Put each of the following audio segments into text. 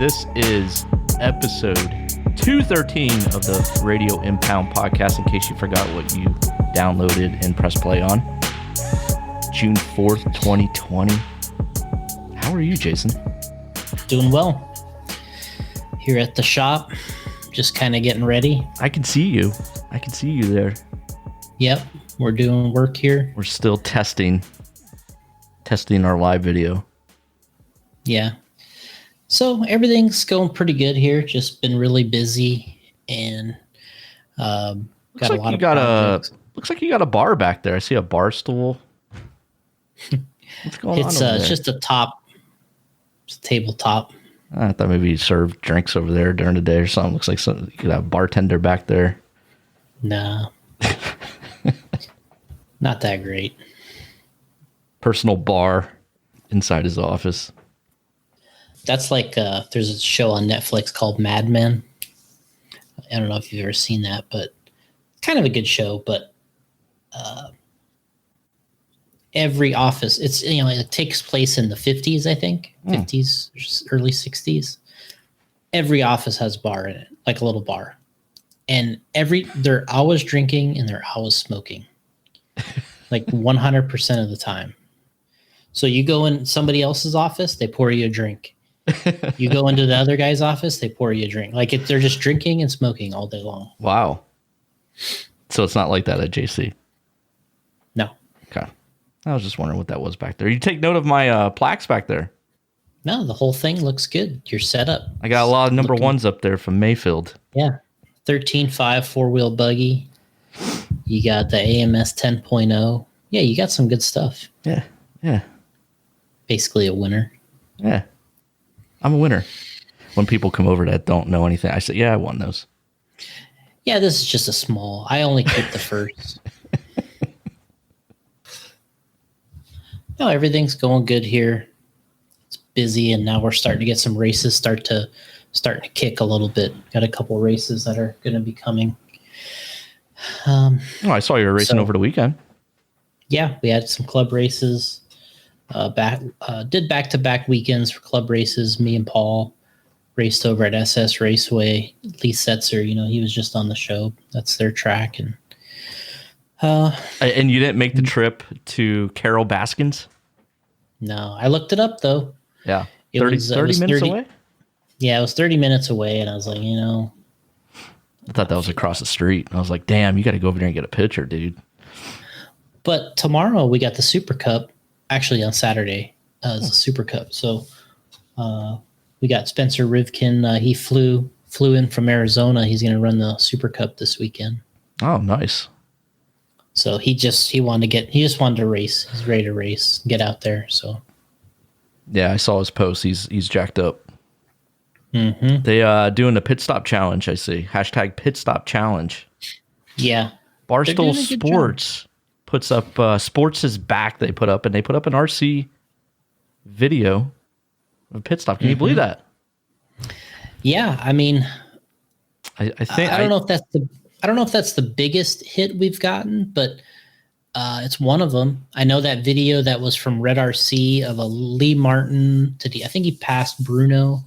This is episode 213 of the Radio Impound podcast, in case you forgot what you downloaded and pressed play on. June 4th, 2020. How are you, Jason? Doing well. Here at the shop, just kind of getting ready. I can see you. I can see you there. Yep, we're doing work here. We're still testing our live video. Yeah. So everything's going pretty good here. Just been really busy and got a lot of projects. Looks like you got a bar back there. I see a bar stool. What's going on over there? It's just a top. It's a tabletop. I thought maybe you served drinks over there during the day or something. Looks like you could have a bartender back there. Nah. Not that great. Personal bar inside his office. That's like there's a show on Netflix called Mad Men. I don't know if you've ever seen that, but kind of a good show. But every office, it takes place in the 50s, I think, 50s, early 60s. Every office has a bar in it, like a little bar, and they're always drinking and they're always smoking, like 100% of the time. So you go in somebody else's office, they pour you a drink. You go into the other guy's office, they pour you a drink. Like they're just drinking and smoking all day long. Wow. So it's not like that at JC? No. Okay. I was just wondering what that was back there. You take note of my plaques back there? No, the whole thing looks good. You're set up. I got a lot of number ones up there from Mayfield. Yeah. 13.5 four-wheel buggy. You got the AMS 10.0. Yeah, you got some good stuff. Yeah. Yeah. Basically a winner. Yeah. I'm a winner. When people come over that don't know anything, I say, yeah, I won those. Yeah, this is just a small. I only keep the first. No, everything's going good here. It's busy, and now we're starting to get some races starting to kick a little bit. Got a couple races that are going to be coming. I saw you were racing over the weekend. Yeah, we had some club races. Did back-to-back weekends for club races. Me and Paul raced over at SS Raceway. Lee Setzer, he was just on the show. That's their track. And you didn't make the trip to Carol Baskin's? No, I looked it up though. Yeah, 30 minutes away? Yeah, it was 30 minutes away, and I was like, I thought that was across the street. I was like, damn, you got to go over there and get a picture, dude. But tomorrow we got the Super Cup. Actually, on Saturday is the Super Cup. So we got Spencer Rivkin. He flew in from Arizona. He's going to run the Super Cup this weekend. Oh, nice. So he just wanted to race. He's ready to race, get out there. So yeah, I saw his post. He's jacked up. Mm-hmm. They doing the pit stop challenge. I see # pit stop challenge. Yeah, Barstool Sports puts up Sports is back. They put up an RC video of pit stop. Can you believe that? Yeah, I mean, I think I don't know if that's the biggest hit we've gotten, but it's one of them. I know that video that was from Red RC of a Lee Martin I think he passed Bruno.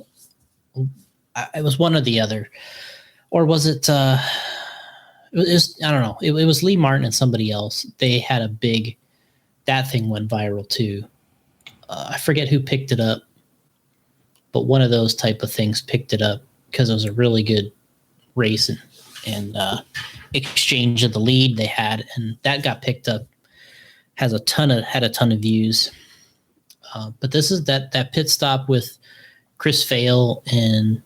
It was one or the other, or was it? It was, I don't know. It was Lee Martin and somebody else. They had that thing went viral too. I forget who picked it up, but one of those type of things picked it up because it was a really good race and exchange of the lead they had, and that got picked up. Had a ton of views. But this is that pit stop with Chris Fail and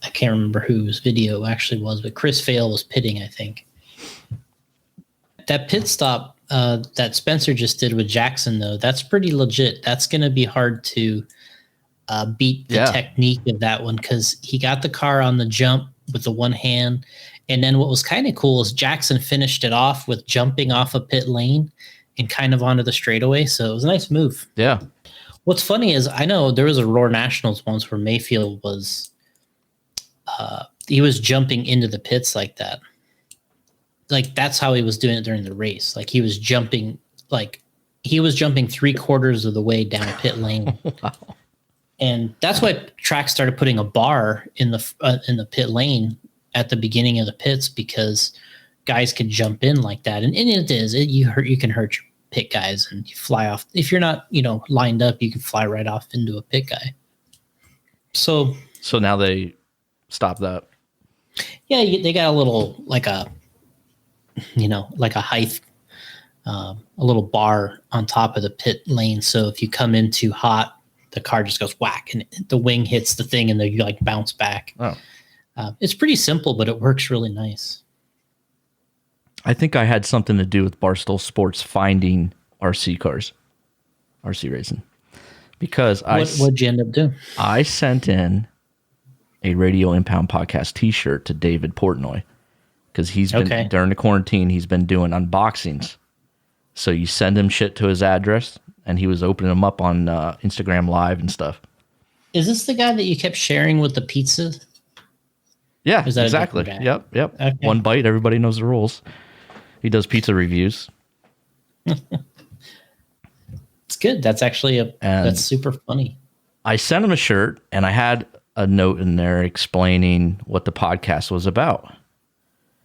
I can't remember whose video actually was, but Chris Fail was pitting, I think. That pit stop that Spencer just did with Jackson, though, that's pretty legit. That's going to be hard to beat the technique of that one because he got the car on the jump with the one hand. And then what was kind of cool is Jackson finished it off with jumping off a pit lane and kind of onto the straightaway. So it was a nice move. Yeah. What's funny is I know there was a Roar Nationals once where Mayfield was he was jumping into the pits like that. Like that's how he was doing it during the race. Like he was jumping 3/4 of the way down pit lane. Wow. And that's why track started putting a bar in the pit lane at the beginning of the pits, because guys could jump in like that. And it is, you can hurt your pit guys and you fly off. If you're not, lined up, you can fly right off into a pit guy. So now they stop that. Yeah, they got a little, like a height, a little bar on top of the pit lane. So if you come in too hot, the car just goes whack and the wing hits the thing and then you like bounce back. Oh. It's pretty simple, but it works really nice. I think I had something to do with Barstool Sports finding RC cars, RC racing, because what'd you end up doing? I sent in a Radio Impound Podcast T-shirt to David Portnoy, because he's been during the quarantine, he's been doing unboxings. So you send him shit to his address, and he was opening them up on Instagram Live and stuff. Is this the guy that you kept sharing with the pizza? Yeah, exactly. Yep. Okay. One bite, everybody knows the rules. He does pizza reviews. It's good. That's actually that's super funny. I sent him a shirt, and I had a note in there explaining what the podcast was about.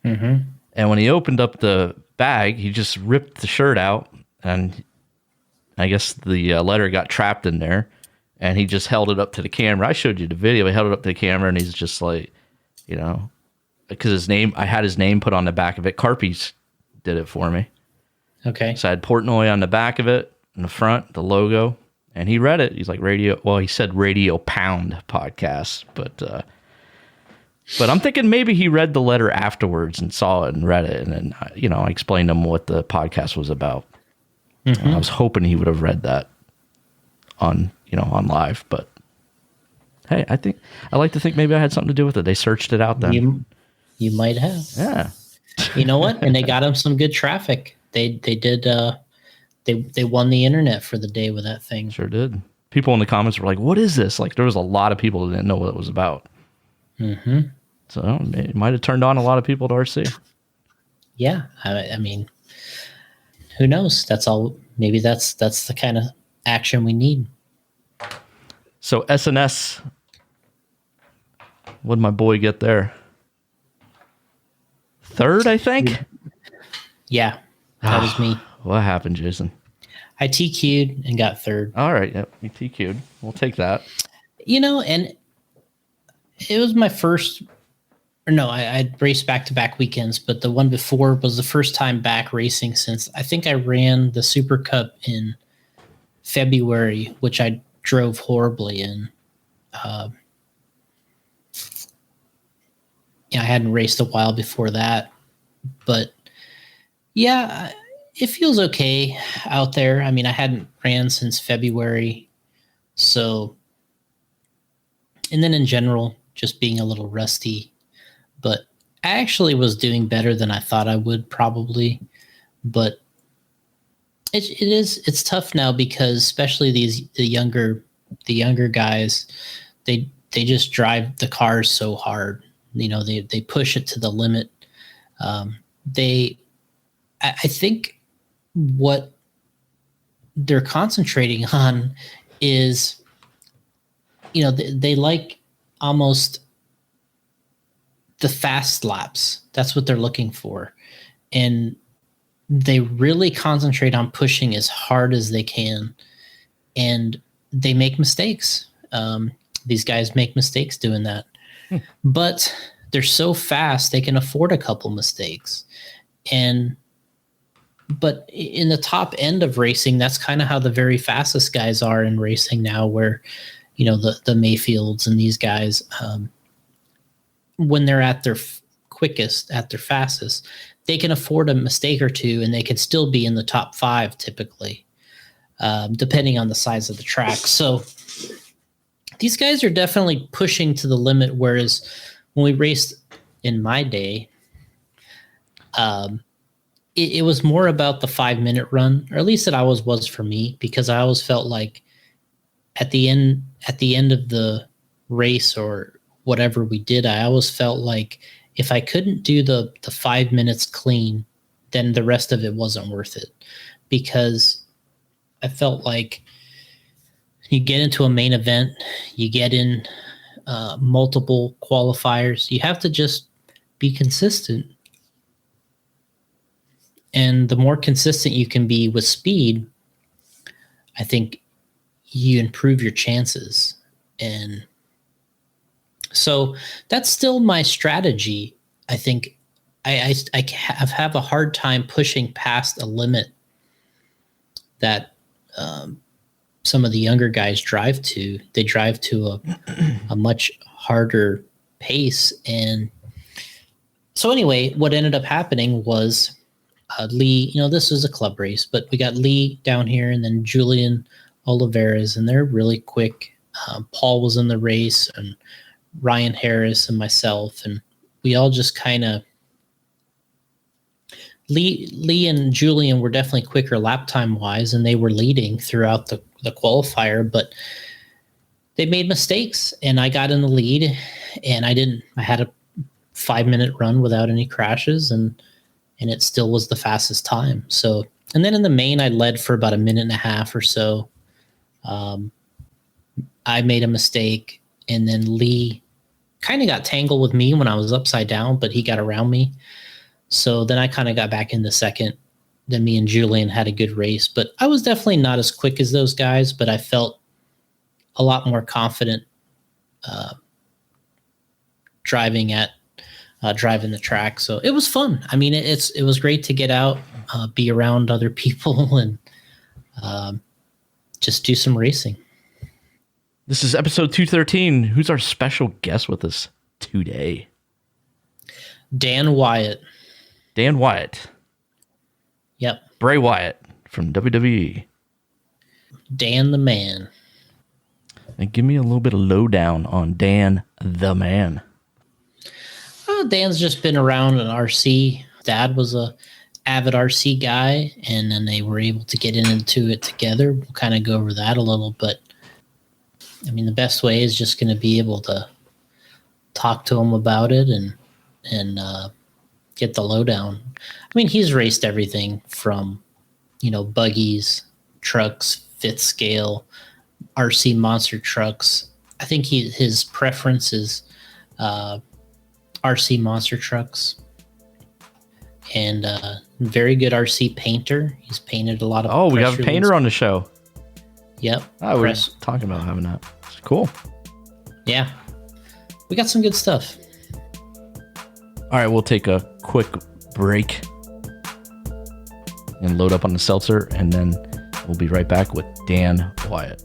Mm-hmm. And when he opened up the bag, he just ripped the shirt out, and I guess the letter got trapped in there, and he just held it up to the camera. I showed you the video. He held it up to the camera, and he's just like, because I had his name put on the back of it. Carpies did it for me. Okay. So I had Portnoy on the back of it, in the front, the logo, and he read it. He's like, he said Radio Pound Podcast, but I'm thinking maybe he read the letter afterwards and saw it and read it, and then, I explained to him what the podcast was about. Mm-hmm. I was hoping he would have read that on live, but hey, I like to think maybe I had something to do with it. They searched it out then. You might have. Yeah. You know what? And they got him some good traffic. They did. They won the internet for the day with that thing. Sure did. People in the comments were like, "What is this?" Like, there was a lot of people that didn't know what it was about. Mm-hmm. So it might have turned on a lot of people to RC. Yeah, I mean, who knows? That's all. Maybe that's the kind of action we need. So SNS, what did my boy get there? Third, I think. Yeah, that was me. What happened, Jason? I TQ'd and got third. All right, yep, you TQ'd. We'll take that. And it was my first. Or no, I raced back-to-back weekends, but the one before was the first time back racing since I think I ran the Super Cup in February, which I drove horribly in. I hadn't raced a while before that, but yeah, it feels okay out there. I mean, I hadn't ran since February, so, and then in general, just being a little rusty, but I actually was doing better than I thought I would probably, but it's tough now because especially the younger guys, they just drive the cars so hard. They push it to the limit. I think what they're concentrating on is, they like almost the fast laps. That's what they're looking for. And they really concentrate on pushing as hard as they can. And they make mistakes. These guys make mistakes doing that. But they're so fast, they can afford a couple mistakes. But in the top end of racing, that's kind of how the very fastest guys are in racing now, where, the Mayfields and these guys, when they're at their quickest, at their fastest, they can afford a mistake or two and they can still be in the top 5 typically, depending on the size of the track. So these guys are definitely pushing to the limit, whereas when we raced in my day, it was more about the 5-minute run, or at least that was for me, because I always felt like at the end of the race or whatever we did, I always felt like if I couldn't do the 5 minutes clean, then the rest of it wasn't worth it, because I felt like you get into a main event, you get in multiple qualifiers. You have to just be consistent. And the more consistent you can be with speed, I think you improve your chances. And so that's still my strategy. I think I have a hard time pushing past a limit that some of the younger guys drive to. They drive to a much harder pace. And so anyway, what ended up happening was Lee, this was a club race, but we got Lee down here and then Julian Oliveras, and they're really quick. Paul was in the race, and Ryan Harris and myself, and we all just kind of Lee and Julian were definitely quicker lap time wise, and they were leading throughout the qualifier, but they made mistakes, and I got in the lead, and I had a 5-minute run without any crashes, and it still was the fastest time. So, and then in the main, I led for about a minute and a half or so. I made a mistake, and then Lee kind of got tangled with me when I was upside down, but he got around me. So then I kind of got back into second. Then me and Julian had a good race, but I was definitely not as quick as those guys, but I felt a lot more confident driving the track. So it was fun. I mean, it was great to get out, be around other people, and just do some racing. This is episode 213. Who's our special guest with us today? Dan Wyatt. Dan Wyatt. Yep. Bray Wyatt from WWE. Dan the Man. And give me a little bit of lowdown on Dan the Man. Dan's just been around an RC. Dad was a avid RC guy, and then they were able to get into it together. We'll kind of go over that a little, but I mean, the best way is just going to be able to talk to him about it and get the lowdown. I mean, he's raced everything from, buggies, trucks, fifth scale, RC monster trucks. I think his preference is RC monster trucks, and very good RC painter. He's painted a lot of. Oh, we have a painter on the show. Yep. Oh, we're talking about having that. It's cool. Yeah, we got some good stuff. All right, we'll take a quick break and load up on the seltzer, and then we'll be right back with Dan Wyatt.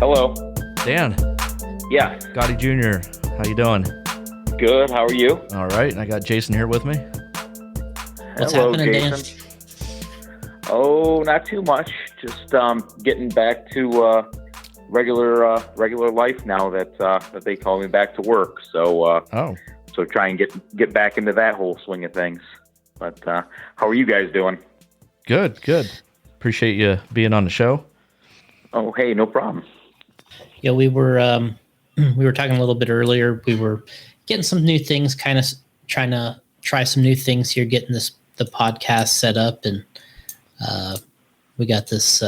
Hello. Dan. Yeah. Gotti Jr., how you doing? Good. How are you? All right. And I got Jason here with me. What's Hello, happening, Jason. Dan? Oh, not too much. Just getting back to regular life now that they call me back to work. So so try and get back into that whole swing of things. But how are you guys doing? Good. Appreciate you being on the show. Oh, hey, no problem. Yeah, we were talking a little bit earlier. We were getting some new things, kind of trying to try some new things here, getting the podcast set up, and we got this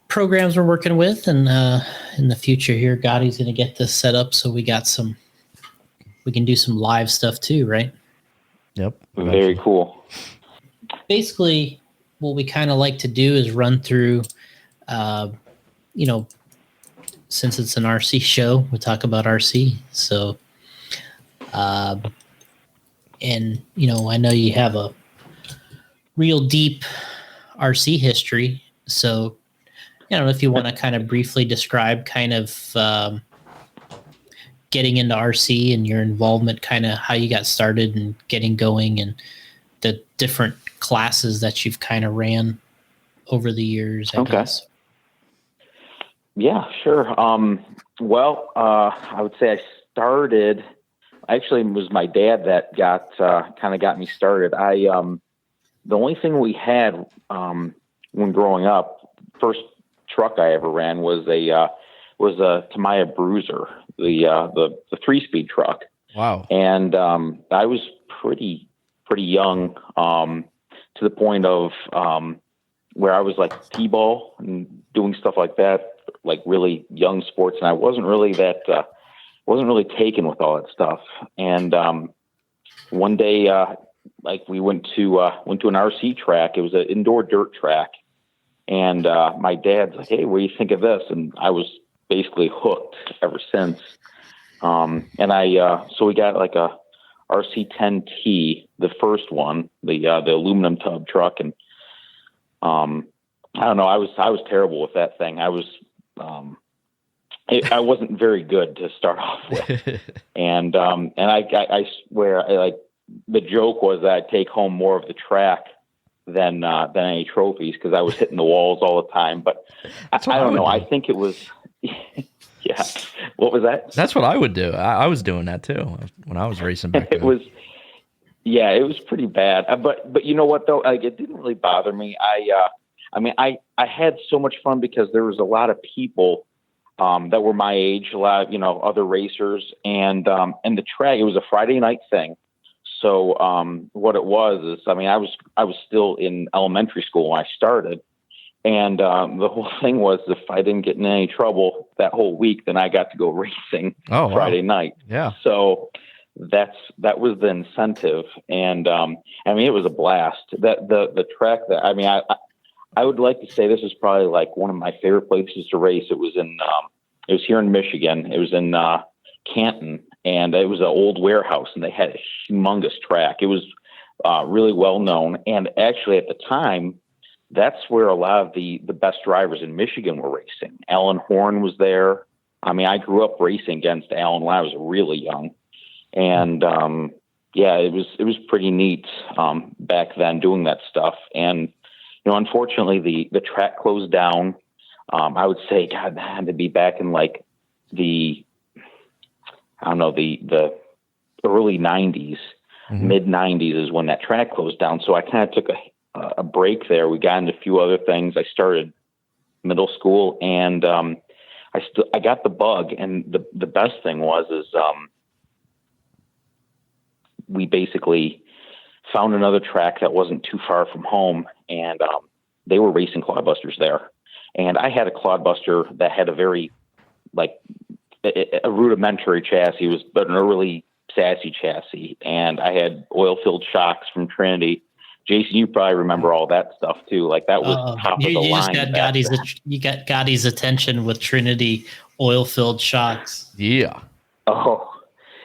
programs we're working with, and in the future here, Gotti's going to get this set up so we can do some live stuff too, right? Yep. Very cool. Basically, what we kind of like to do is run through, since it's an RC show, we talk about RC. So, and, I know you have a real deep RC history. So, I don't know if you want to kind of briefly describe kind of getting into RC and your involvement, kind of how you got started and getting going, and the different classes that you've kind of ran over the years, I guess. Yeah, sure. Well, I would say I started. Actually, it was my dad that got me started. The only thing we had when growing up, first truck I ever ran was a Tamiya Bruiser, the 3-speed truck. Wow. And I was pretty young, to the point of where I was like T-ball and doing stuff like that, like really young sports, and I wasn't really taken with all that stuff. And one day, like we went to an RC track. It was an indoor dirt track, and my dad's like, "Hey, what do you think of this?" And I was basically hooked ever since. So we got like a RC10T, the first one, the aluminum tub truck, and I don't know. I was terrible with that thing. I wasn't very good to start off with, and I swear, the joke was that I'd take home more of the track than any trophies, because I was hitting the walls all the time. But I don't know. I think it was. Yeah. What was that? That's what I would do. I was doing that too when I was racing back then. It was pretty bad. But you know what though? Like, it didn't really bother me. I had so much fun because there was a lot of people that were my age, a lot of, other racers, and the track, it was a Friday night thing. So what it was is, I was still in elementary school when I started. And the whole thing was, if I didn't get in any trouble that whole week, then I got to go racing Friday night. Yeah. So that was the incentive. And it was a blast. The track that, I would like to say this is probably like one of my favorite places to race. It was here in Michigan. It was in Canton, and it was an old warehouse, and they had a humongous track. It was really well known. And actually at the time, that's where a lot of the best drivers in Michigan were racing. Alan Horn was there. I grew up racing against Alan when I was really young. And it was pretty neat back then doing that stuff. And unfortunately, the track closed down. I would say, God, that had to be back in like the early 90s, mid 90s is when that track closed down. So I kind of took a break there. We got into a few other things. I started middle school, and I got the bug. And the best thing was we basically found another track that wasn't too far from home, and they were racing clodbusters there. And I had a clodbuster that had a very a rudimentary chassis. It was an early sassy chassis, and I had oil-filled shocks from Trinity. Jason, you probably remember all that stuff too. Like, that was top of the line. You got Gotti's attention with Trinity oil-filled shocks. Yeah. Oh,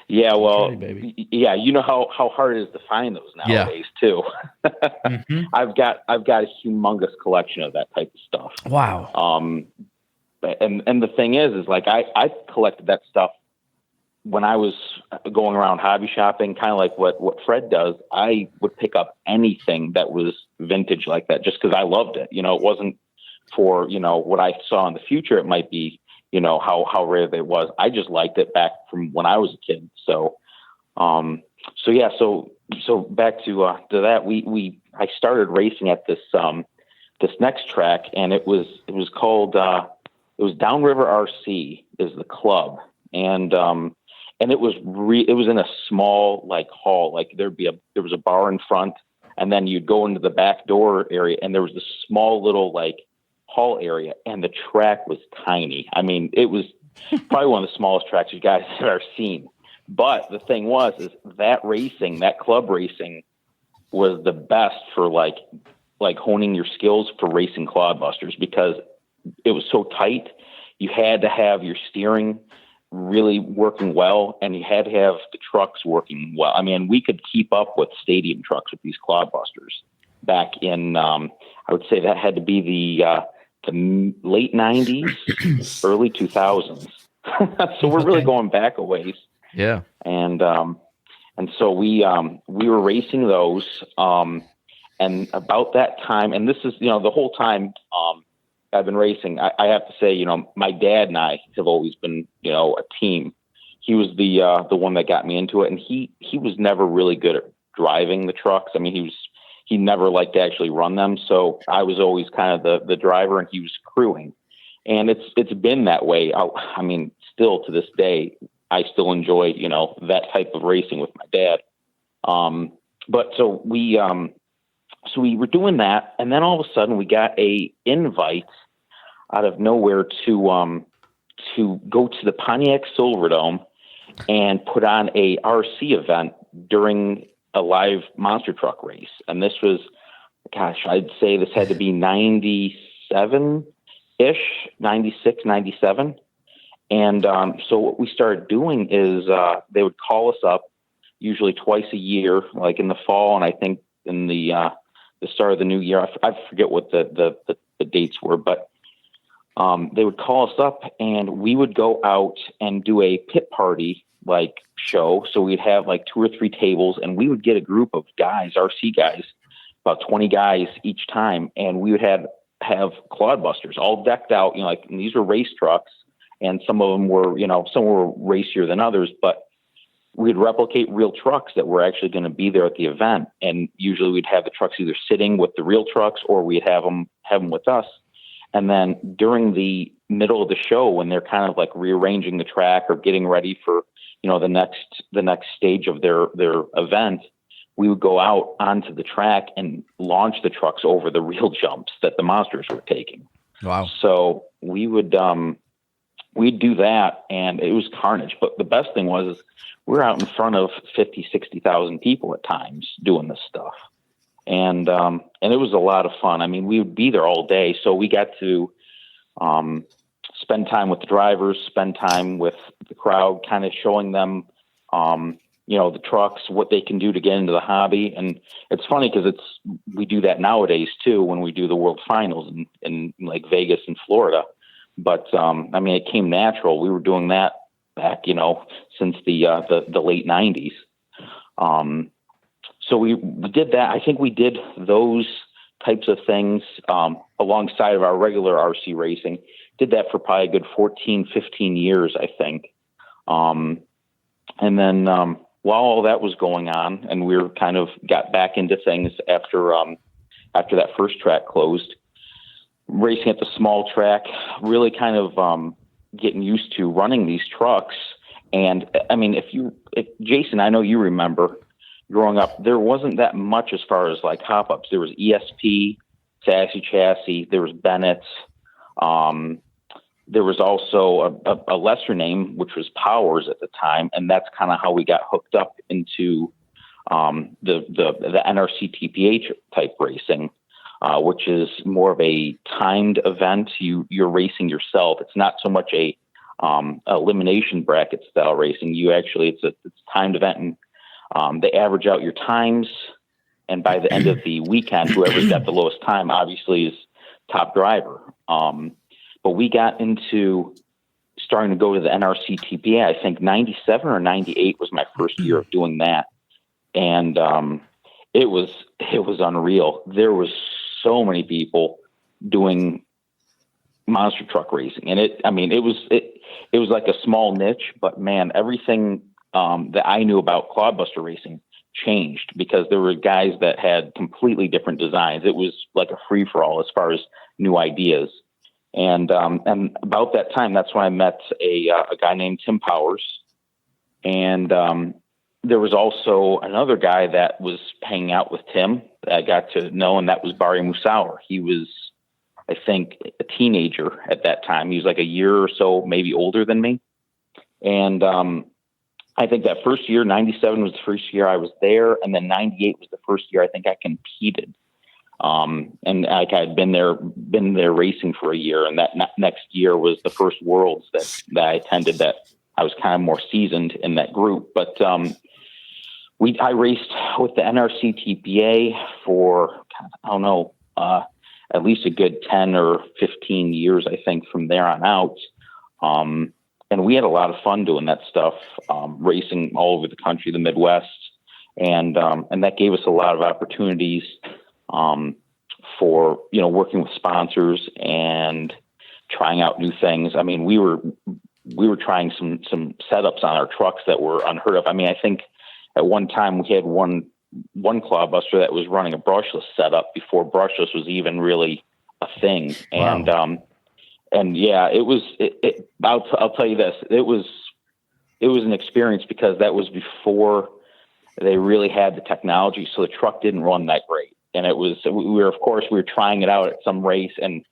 yeah. Well, Trinity, yeah. You know how hard it is to find those nowadays too. I've got a humongous collection of that type of stuff. Wow. And the thing is like I collected that stuff when I was going around hobby shopping, kind of like what Fred does. I would pick up anything that was vintage like that just because I loved it. It wasn't for, what I saw in the future. It might be, how rare it was. I just liked it back from when I was a kid. So back to that, I started racing at this next track, and it was called, it was Downriver RC is the club. And it was in a small hall. Like, there was a bar in front, and then you'd go into the back door area, and there was this small little hall area, and the track was tiny. It was probably one of the smallest tracks you guys have ever seen. But the thing is that club racing was the best for honing your skills for racing clodbusters, because it was so tight. You had to have your steering really working well, and you had to have the trucks working well. We could keep up with stadium trucks with these clodbusters back in, I would say that had to be the late 90s, early 2000s. So we're really going back a ways. Yeah. And so we were racing those, and about that time, and this is, the whole time, I've been racing. I have to say, my dad and I have always been, a team. He was the one that got me into it, and he was never really good at driving the trucks. I mean, he never liked to actually run them. So I was always kind of the driver, and he was crewing. And it's been that way. I mean, still to this day, I still enjoy, that type of racing with my dad. But so we were doing that, and then all of a sudden we got a invite out of nowhere to go to the Pontiac Silverdome and put on a RC event during a live monster truck race. And this was, I'd say this had to be 97-ish, 96, 97. And so what we started doing is they would call us up usually twice a year, like in the fall, and I think in the start of the new year. I forget what the dates were, but they would call us up, and we would go out and do a pit party like show. So we'd have like 2 or 3 tables, and we would get a group of guys, RC guys, about 20 guys each time, and we would have clodbusters all decked out. And these were race trucks, and some of them were, some were racier than others, but we'd replicate real trucks that were actually going to be there at the event. And usually we'd have the trucks either sitting with the real trucks, or we'd have them with us. And then during the middle of the show, when they're kind of like rearranging the track or getting ready for, the next stage of their event, we would go out onto the track and launch the trucks over the real jumps that the monsters were taking. Wow. So we would, we'd do that, and it was carnage. But the best thing was we're out in front of 50, 60,000 people at times doing this stuff. And it was a lot of fun. I mean, we would be there all day. So we got to spend time with the drivers, spend time with the crowd, kind of showing them, the trucks, what they can do to get into the hobby. And it's funny because we do that nowadays too, when we do the World Finals in like Vegas and Florida. But it came natural. We were doing that back, since the late 90s. So we did that. I think we did those types of things alongside of our regular RC racing. Did that for probably a good 14, 15 years, I think. And then while all that was going on, and we were kind of got back into things after that first track closed, racing at the small track, really kind of getting used to running these trucks. And I mean, if Jason, I know you remember growing up, there wasn't that much as far as like hop-ups. There was ESP, Sassy Chassis, there was Bennett's. There was also a lesser name, which was Powers at the time. And that's kind of how we got hooked up into the NRC TPH type racing, which is more of a timed event. You're racing yourself. It's not so much a elimination bracket style racing. It's a timed event, and they average out your times. And by the end of the weekend, whoever's got the lowest time obviously is top driver. But we got into starting to go to the NRC TPA. I think 97 or 98 was my first year of doing that. And it was unreal. There was so many people doing monster truck racing, and it was like a small niche, but man, everything that I knew about clodbuster racing changed because there were guys that had completely different designs. It was like a free for all as far as new ideas. And about that time, that's when I met a guy named Tim Powers, and there was also another guy that was hanging out with Tim that I got to know, and that was Barry Musauer. He was, I think, a teenager at that time. He was like a year or so, maybe older than me. And I think that first year, 97 was the first year I was there. And then 98 was the first year I think I competed. And like I had been there racing for a year. And that next year was the first Worlds that I attended, that I was kind of more seasoned in that group. But I raced with the NRC TPA for, I don't know, at least a good 10 or 15 years, I think, from there on out. we had a lot of fun doing that stuff, racing all over the country, the Midwest. And that gave us a lot of opportunities, for, working with sponsors and trying out new things. I mean, we were trying some setups on our trucks that were unheard of. I mean, I think at one time we had one clodbuster that was running a brushless setup before brushless was even really a thing. Wow. And yeah, I'll tell you this, it was an experience, because that was before they really had the technology. So the truck didn't run that great. And we were trying it out at some race, and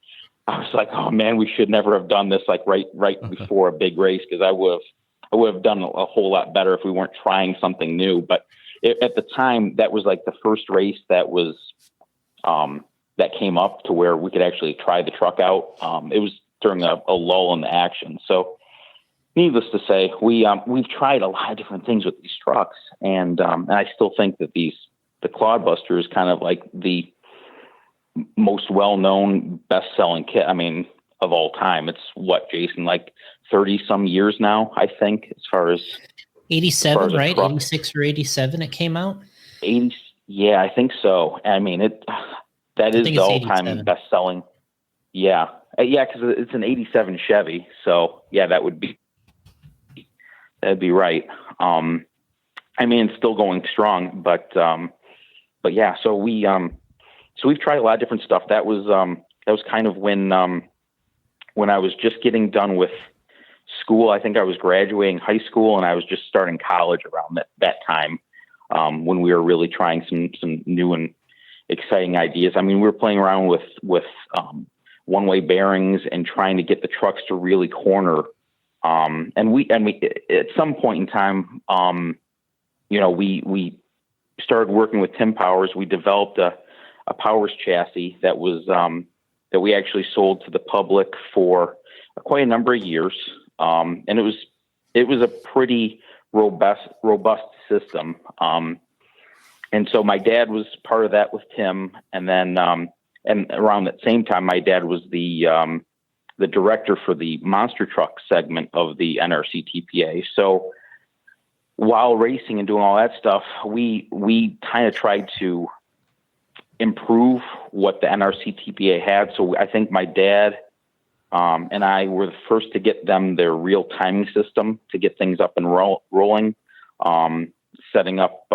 I was like, oh man, we should never have done this like right before a big race, because I would have done a whole lot better if we weren't trying something new. But at the time, that was like the first race that was that came up to where we could actually try the truck out. It was during a lull in the action. So needless to say, we've tried a lot of different things with these trucks, and I still think that the Clodbuster is kind of like the most well-known, best-selling kit, I mean, of all time. It's what, Jason, like 30 some years now, I think, as far as 87, right? 86 or 87 it came out. 80, yeah, I think so. I mean, that is the all-time best-selling. Yeah, because it's an 87 Chevy, so yeah, that'd be right. I mean, it's still going strong, but yeah. So we've tried a lot of different stuff. That was kind of when I was just getting done with school. I think I was graduating high school, and I was just starting college around that time, when we were really trying some new and exciting ideas. I mean, we were playing around with one-way bearings and trying to get the trucks to really corner. And we at some point in time, we started working with Tim Powers. We developed a Powers chassis that was that we actually sold to the public for quite a number of years. And it was a pretty robust system. And so my dad was part of that with Tim, and then and around that same time, my dad was the director for the monster truck segment of the NRC TPA. So while racing and doing all that stuff, we kind of tried to improve what the NRC TPA had. So I think my dad and I were the first to get them their real timing system to get things up and rolling. Setting up.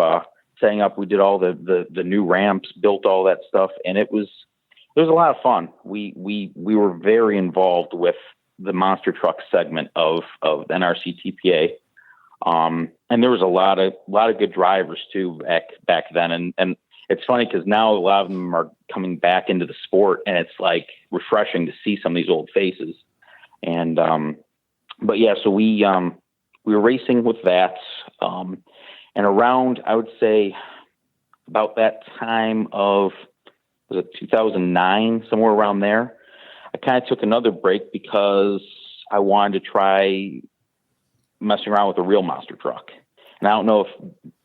We did all the new ramps, built all that stuff, and it was a lot of fun. We were very involved with the monster truck segment of NRC TPA. And there was a lot of good drivers too back then. And it's funny because now a lot of them are coming back into the sport, and it's like refreshing to see some of these old faces. And, but yeah, so we were racing with that. And around, I would say about that time of, was it 2009, somewhere around there, I kind of took another break because I wanted to try messing around with a real monster truck. And I don't know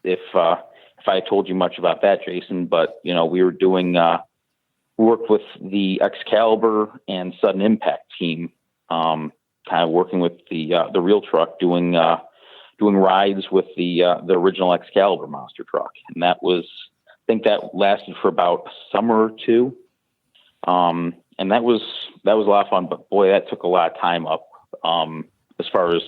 if I told you much about that, Jason, but we were doing work with the Excalibur and Sudden Impact team, kind of working with the real truck, doing rides with the original Excalibur monster truck. And that was, I think that lasted for about a summer or two. And that was a lot of fun, but boy, that took a lot of time up, as far as,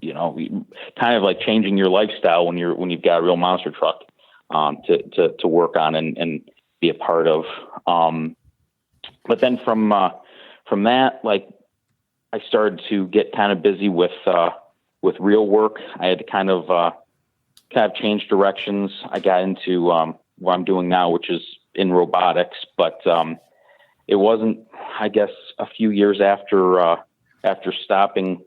kind of like changing your lifestyle when you've got a real monster truck, to work on and be a part of. But then from that, like, I started to get kind of busy with real work. I had to kind of change directions. I got into what I'm doing now, which is in robotics, but it wasn't, I guess, a few years after stopping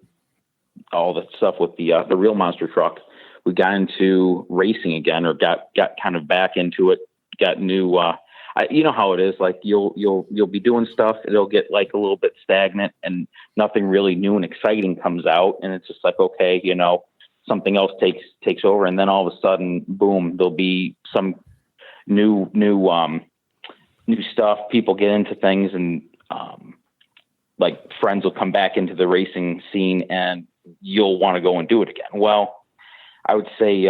all that stuff with the real monster truck, we got into racing again, or got kind of back into it, got new, you know how it is, like you'll be doing stuff, it'll get like a little bit stagnant and nothing really new and exciting comes out. And it's just like, okay, something else takes over. And then all of a sudden, boom, there'll be some new stuff. People get into things, and like friends will come back into the racing scene, and you'll want to go and do it again. Well, I would say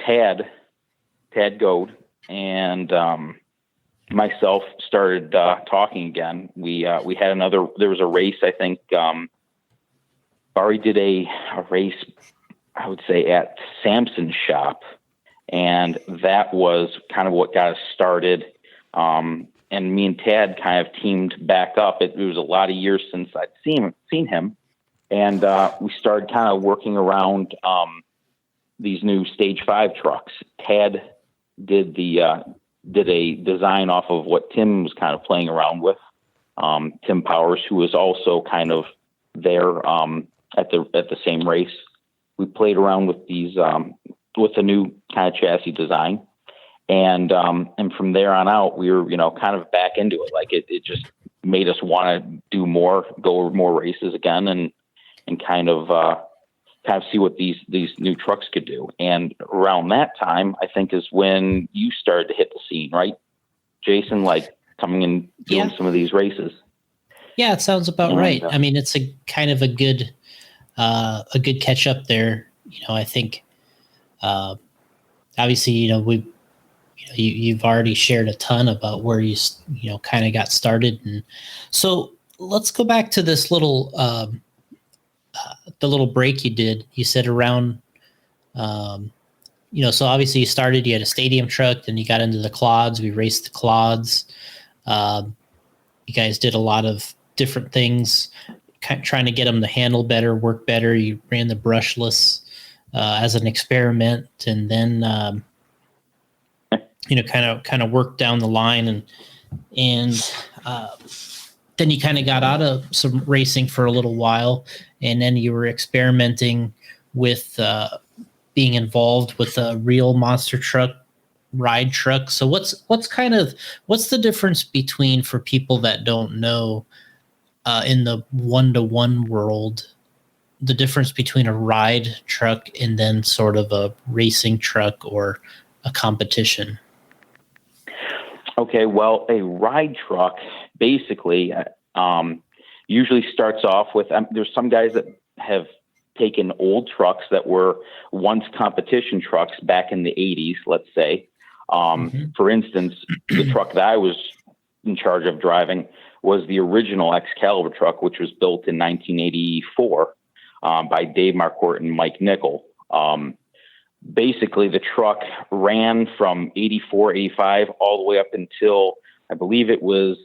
Tad Goad and myself started talking again. We had there was a race, I think. Barry did a race, I would say, at Samson's shop, and that was kind of what got us started. And me and Tad kind of teamed back up. It was a lot of years since I'd seen him, and we started kind of working around these new Stage 5 trucks. Tad did a design off of what Tim was kind of playing around with. Tim Powers, who was also kind of there at the same race. We played around with these with the new kind of chassis design, and from there on out, we were kind of back into it. Like it just made us want to do more, go more races again, and kind of see what these new trucks could do. And around that time, I think, is when you started to hit the scene, right, Jason? Like coming and doing some of these races. Yeah, it sounds about right. I mean, it's a kind of a good catch up there. I think obviously, you've already shared a ton about where you kind of got started, and so let's go back to this little the little break you did. You said around so obviously you had a stadium truck, then you got into the clods. We raced the clods. You guys did a lot of different things, trying to get them to handle better, work better. You ran the brushless as an experiment, and then kind of worked down the line, and then you kind of got out of some racing for a little while, and then you were experimenting with being involved with a real monster truck ride truck. So what's the difference between, for people that don't know, in the 1-to-1 world, the difference between a ride truck and then sort of a racing truck or a competition? Okay, well, a ride truck basically usually starts off with, there's some guys that have taken old trucks that were once competition trucks back in the 80s, let's say. For instance, the truck that I was in charge of driving was the original Excalibur truck, which was built in 1984 by Dave Marquardt and Mike Nickel. Basically, the truck ran from 84, 85 all the way up until, I believe it was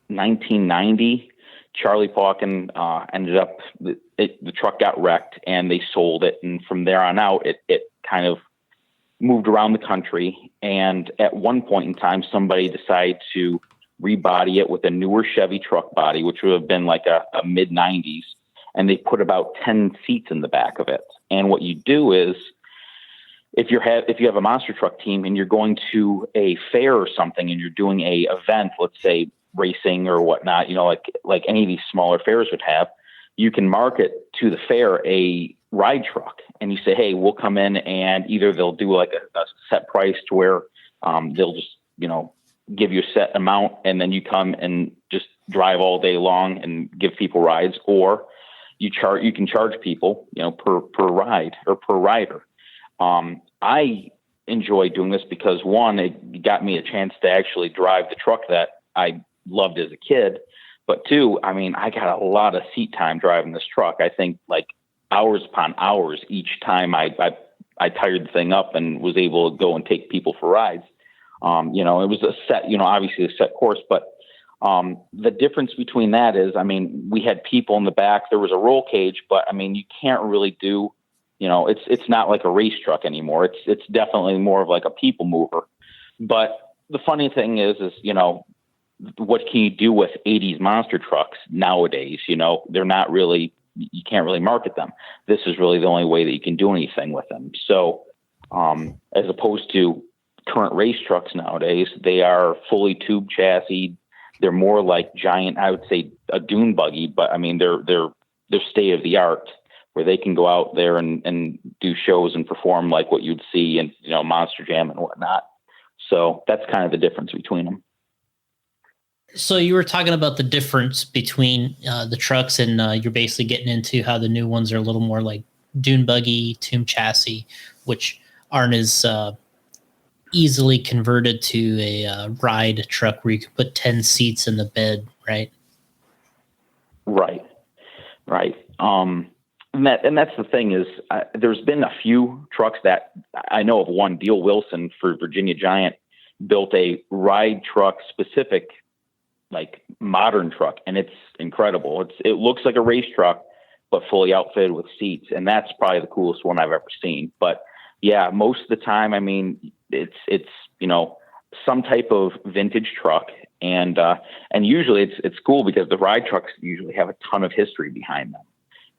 1990. Charlie Pauken ended up, the truck got wrecked and they sold it. And from there on out, it kind of moved around the country. And at one point in time, somebody decided to rebody it with a newer Chevy truck body, which would have been like a mid 90s. And they put about 10 seats in the back of it. And what you do is, if you have a monster truck team and you're going to a fair or something and you're doing a event, let's say racing or whatnot, like any of these smaller fairs would have, you can market to the fair a ride truck, and you say, hey, we'll come in, and either they'll do like a set price to where they'll just give you a set amount, and then you come and just drive all day long and give people rides, or you can charge people per ride or per rider. I enjoy doing this because, one, it got me a chance to actually drive the truck that I loved as a kid. But two, I got a lot of seat time driving this truck. I think like hours upon hours each time I tired the thing up and was able to go and take people for rides. It was a set, obviously a set course, but the difference between that is, we had people in the back. There was a roll cage, but you can't really do, it's not like a race truck anymore. It's definitely more of like a people mover. But the funny thing is, what can you do with 80s monster trucks nowadays? They're not really, you can't really market them. This is really the only way that you can do anything with them. So, as opposed to current race trucks nowadays, they are fully tube chassis. They're more like giant, I would say a dune buggy, but they're state of the art, where they can go out there and do shows and perform like what you'd see in, Monster Jam and whatnot. So that's kind of the difference between them. So you were talking about the difference between the trucks, and you're basically getting into how the new ones are a little more like dune buggy, tomb chassis, which aren't as easily converted to a ride truck where you can put 10 seats in the bed, right? Right. And that's the thing is, there's been a few trucks that I know of. One, Deal Wilson for Virginia Giant built a ride truck specific, like modern truck, and it's incredible. It looks like a race truck, but fully outfitted with seats, and that's probably the coolest one I've ever seen. But yeah, most of the time, I mean, it's some type of vintage truck, and usually it's cool because the ride trucks usually have a ton of history behind them,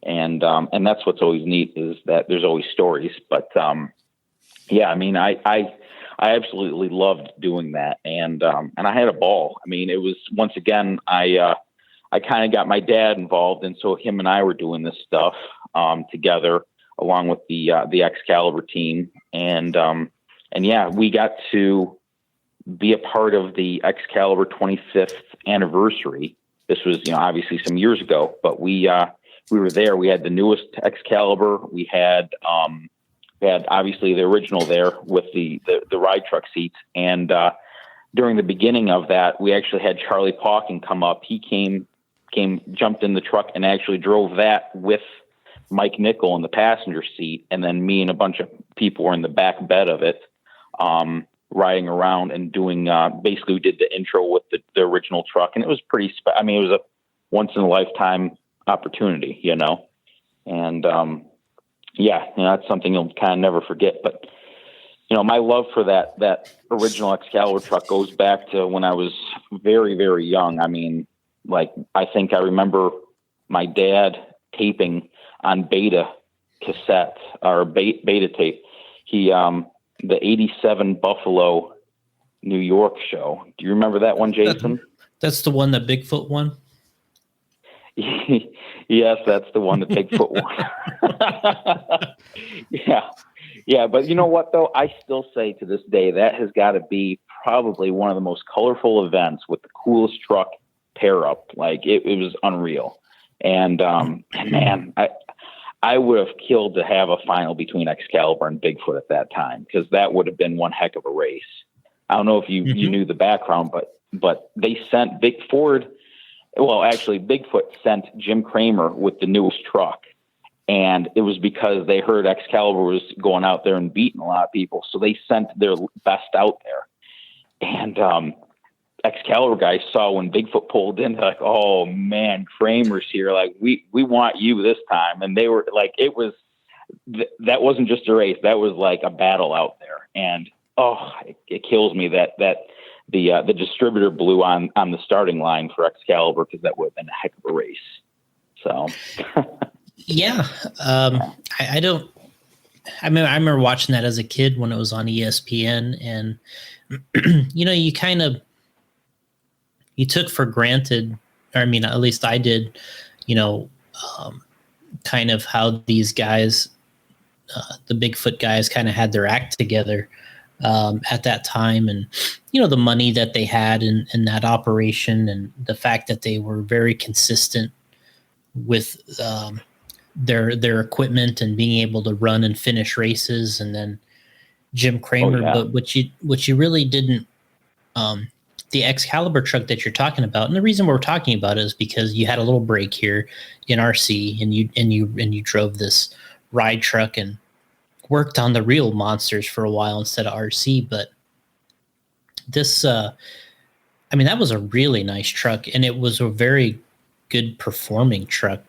and that's what's always neat, is that there's always stories. But yeah, I mean, I absolutely loved doing that, and I had a ball. I mean, it was, once again, I kind of got my dad involved, and so him and I were doing this stuff together, along with the Excalibur team, and yeah, we got to be a part of the Excalibur 25th anniversary. This was, obviously some years ago, but we were there. We had the newest Excalibur. We had obviously the original there with the ride truck seats. And during the beginning of that, we actually had Charlie Pauken come up. He jumped in the truck and actually drove that with Mike Nickel in the passenger seat. And then me and a bunch of people were in the back bed of it, riding around and doing, basically we did the intro with the original truck. And it was pretty, it was a once in a lifetime opportunity, and yeah, that's something you'll kind of never forget. But my love for that original Excalibur truck goes back to when I was very, very young. I mean, like, I think I remember my dad taping on beta cassette or beta tape. He the '87 Buffalo, New York show. Do you remember that one, Jason? That's the one that Bigfoot won. Yes, that's the one that Bigfoot won. Yeah. But you know what, though? I still say to this day that has got to be probably one of the most colorful events with the coolest truck pair up. Like, it was unreal. And man, I would have killed to have a final between Excalibur and Bigfoot at that time, because that would have been one heck of a race. I don't know if you knew the background, but they sent Bigfoot sent Jim Kramer with the newest truck. And it was because they heard Excalibur was going out there and beating a lot of people. So they sent their best out there. And Excalibur guys saw when Bigfoot pulled in, they're like, oh man, Kramer's here. Like, we want you this time. And they were like, that wasn't just a race. That was like a battle out there. And it kills me that the distributor blew on the starting line for Excalibur, because that would have been a heck of a race. So, yeah. I remember watching that as a kid when it was on ESPN, and you took for granted, or at least I did, kind of how these guys, the Bigfoot guys, kind of had their act together at that time, and the money that they had in that operation, and the fact that they were very consistent with their equipment and being able to run and finish races. And then Jim Kramer, but what you really didn't, the Excalibur truck that you're talking about, and the reason we're talking about it is because you had a little break here in RC, and you drove this ride truck and worked on the real monsters for a while instead of RC. But this, that was a really nice truck, and it was a very good performing truck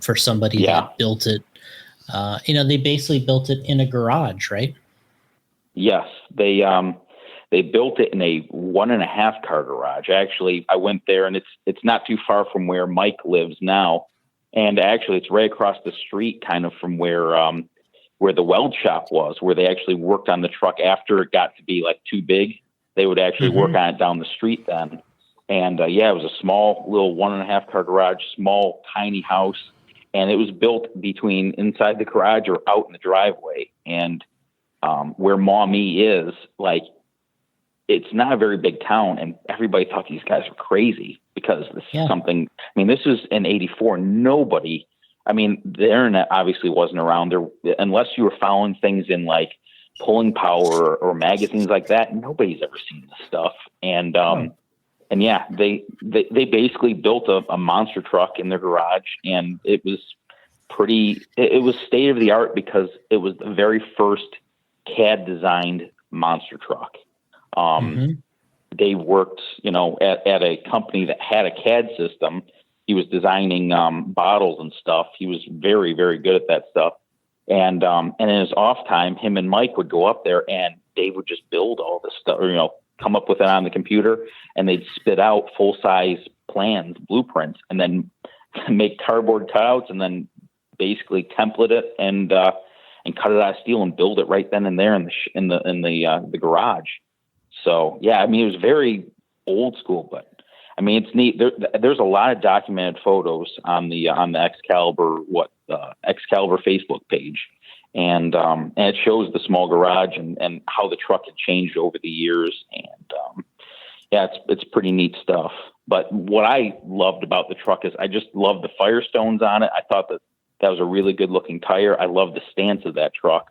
for somebody that built it. They basically built it in a garage, right? Yes, they built it in a 1.5 car garage. Actually, I went there, and it's not too far from where Mike lives now, and actually it's right across the street, kind of from where the weld shop was, where they actually worked on the truck after it got to be like too big. They would actually work on it down the street then. And it was a small little 1.5 car garage, small, tiny house. And it was built between inside the garage or out in the driveway. And where Mommy is, like, it's not a very big town, and everybody thought these guys were crazy because this is something. I mean, this was in '84. Nobody. I mean, the internet obviously wasn't around there unless you were following things in like Pulling Power or magazines like that. Nobody's ever seen this stuff, and yeah, they basically built a monster truck in their garage, and it was state of the art because it was the very first CAD designed monster truck. Dave worked, at a company that had a CAD system. He was designing bottles and stuff. He was very, very good at that stuff. And in his off time, him and Mike would go up there, and Dave would just build all this stuff, come up with it on the computer, and they'd spit out full size plans, blueprints, and then make cardboard cutouts, and then basically template it and cut it out of steel and build it right then and there in the garage. So yeah, I mean, it was very old school, but I mean, it's neat. There's a lot of documented photos on the Excalibur Facebook page, and it shows the small garage and how the truck had changed over the years, and yeah, it's pretty neat stuff. But what I loved about the truck is I just loved the Firestones on it. I thought that was a really good looking tire. I love the stance of that truck.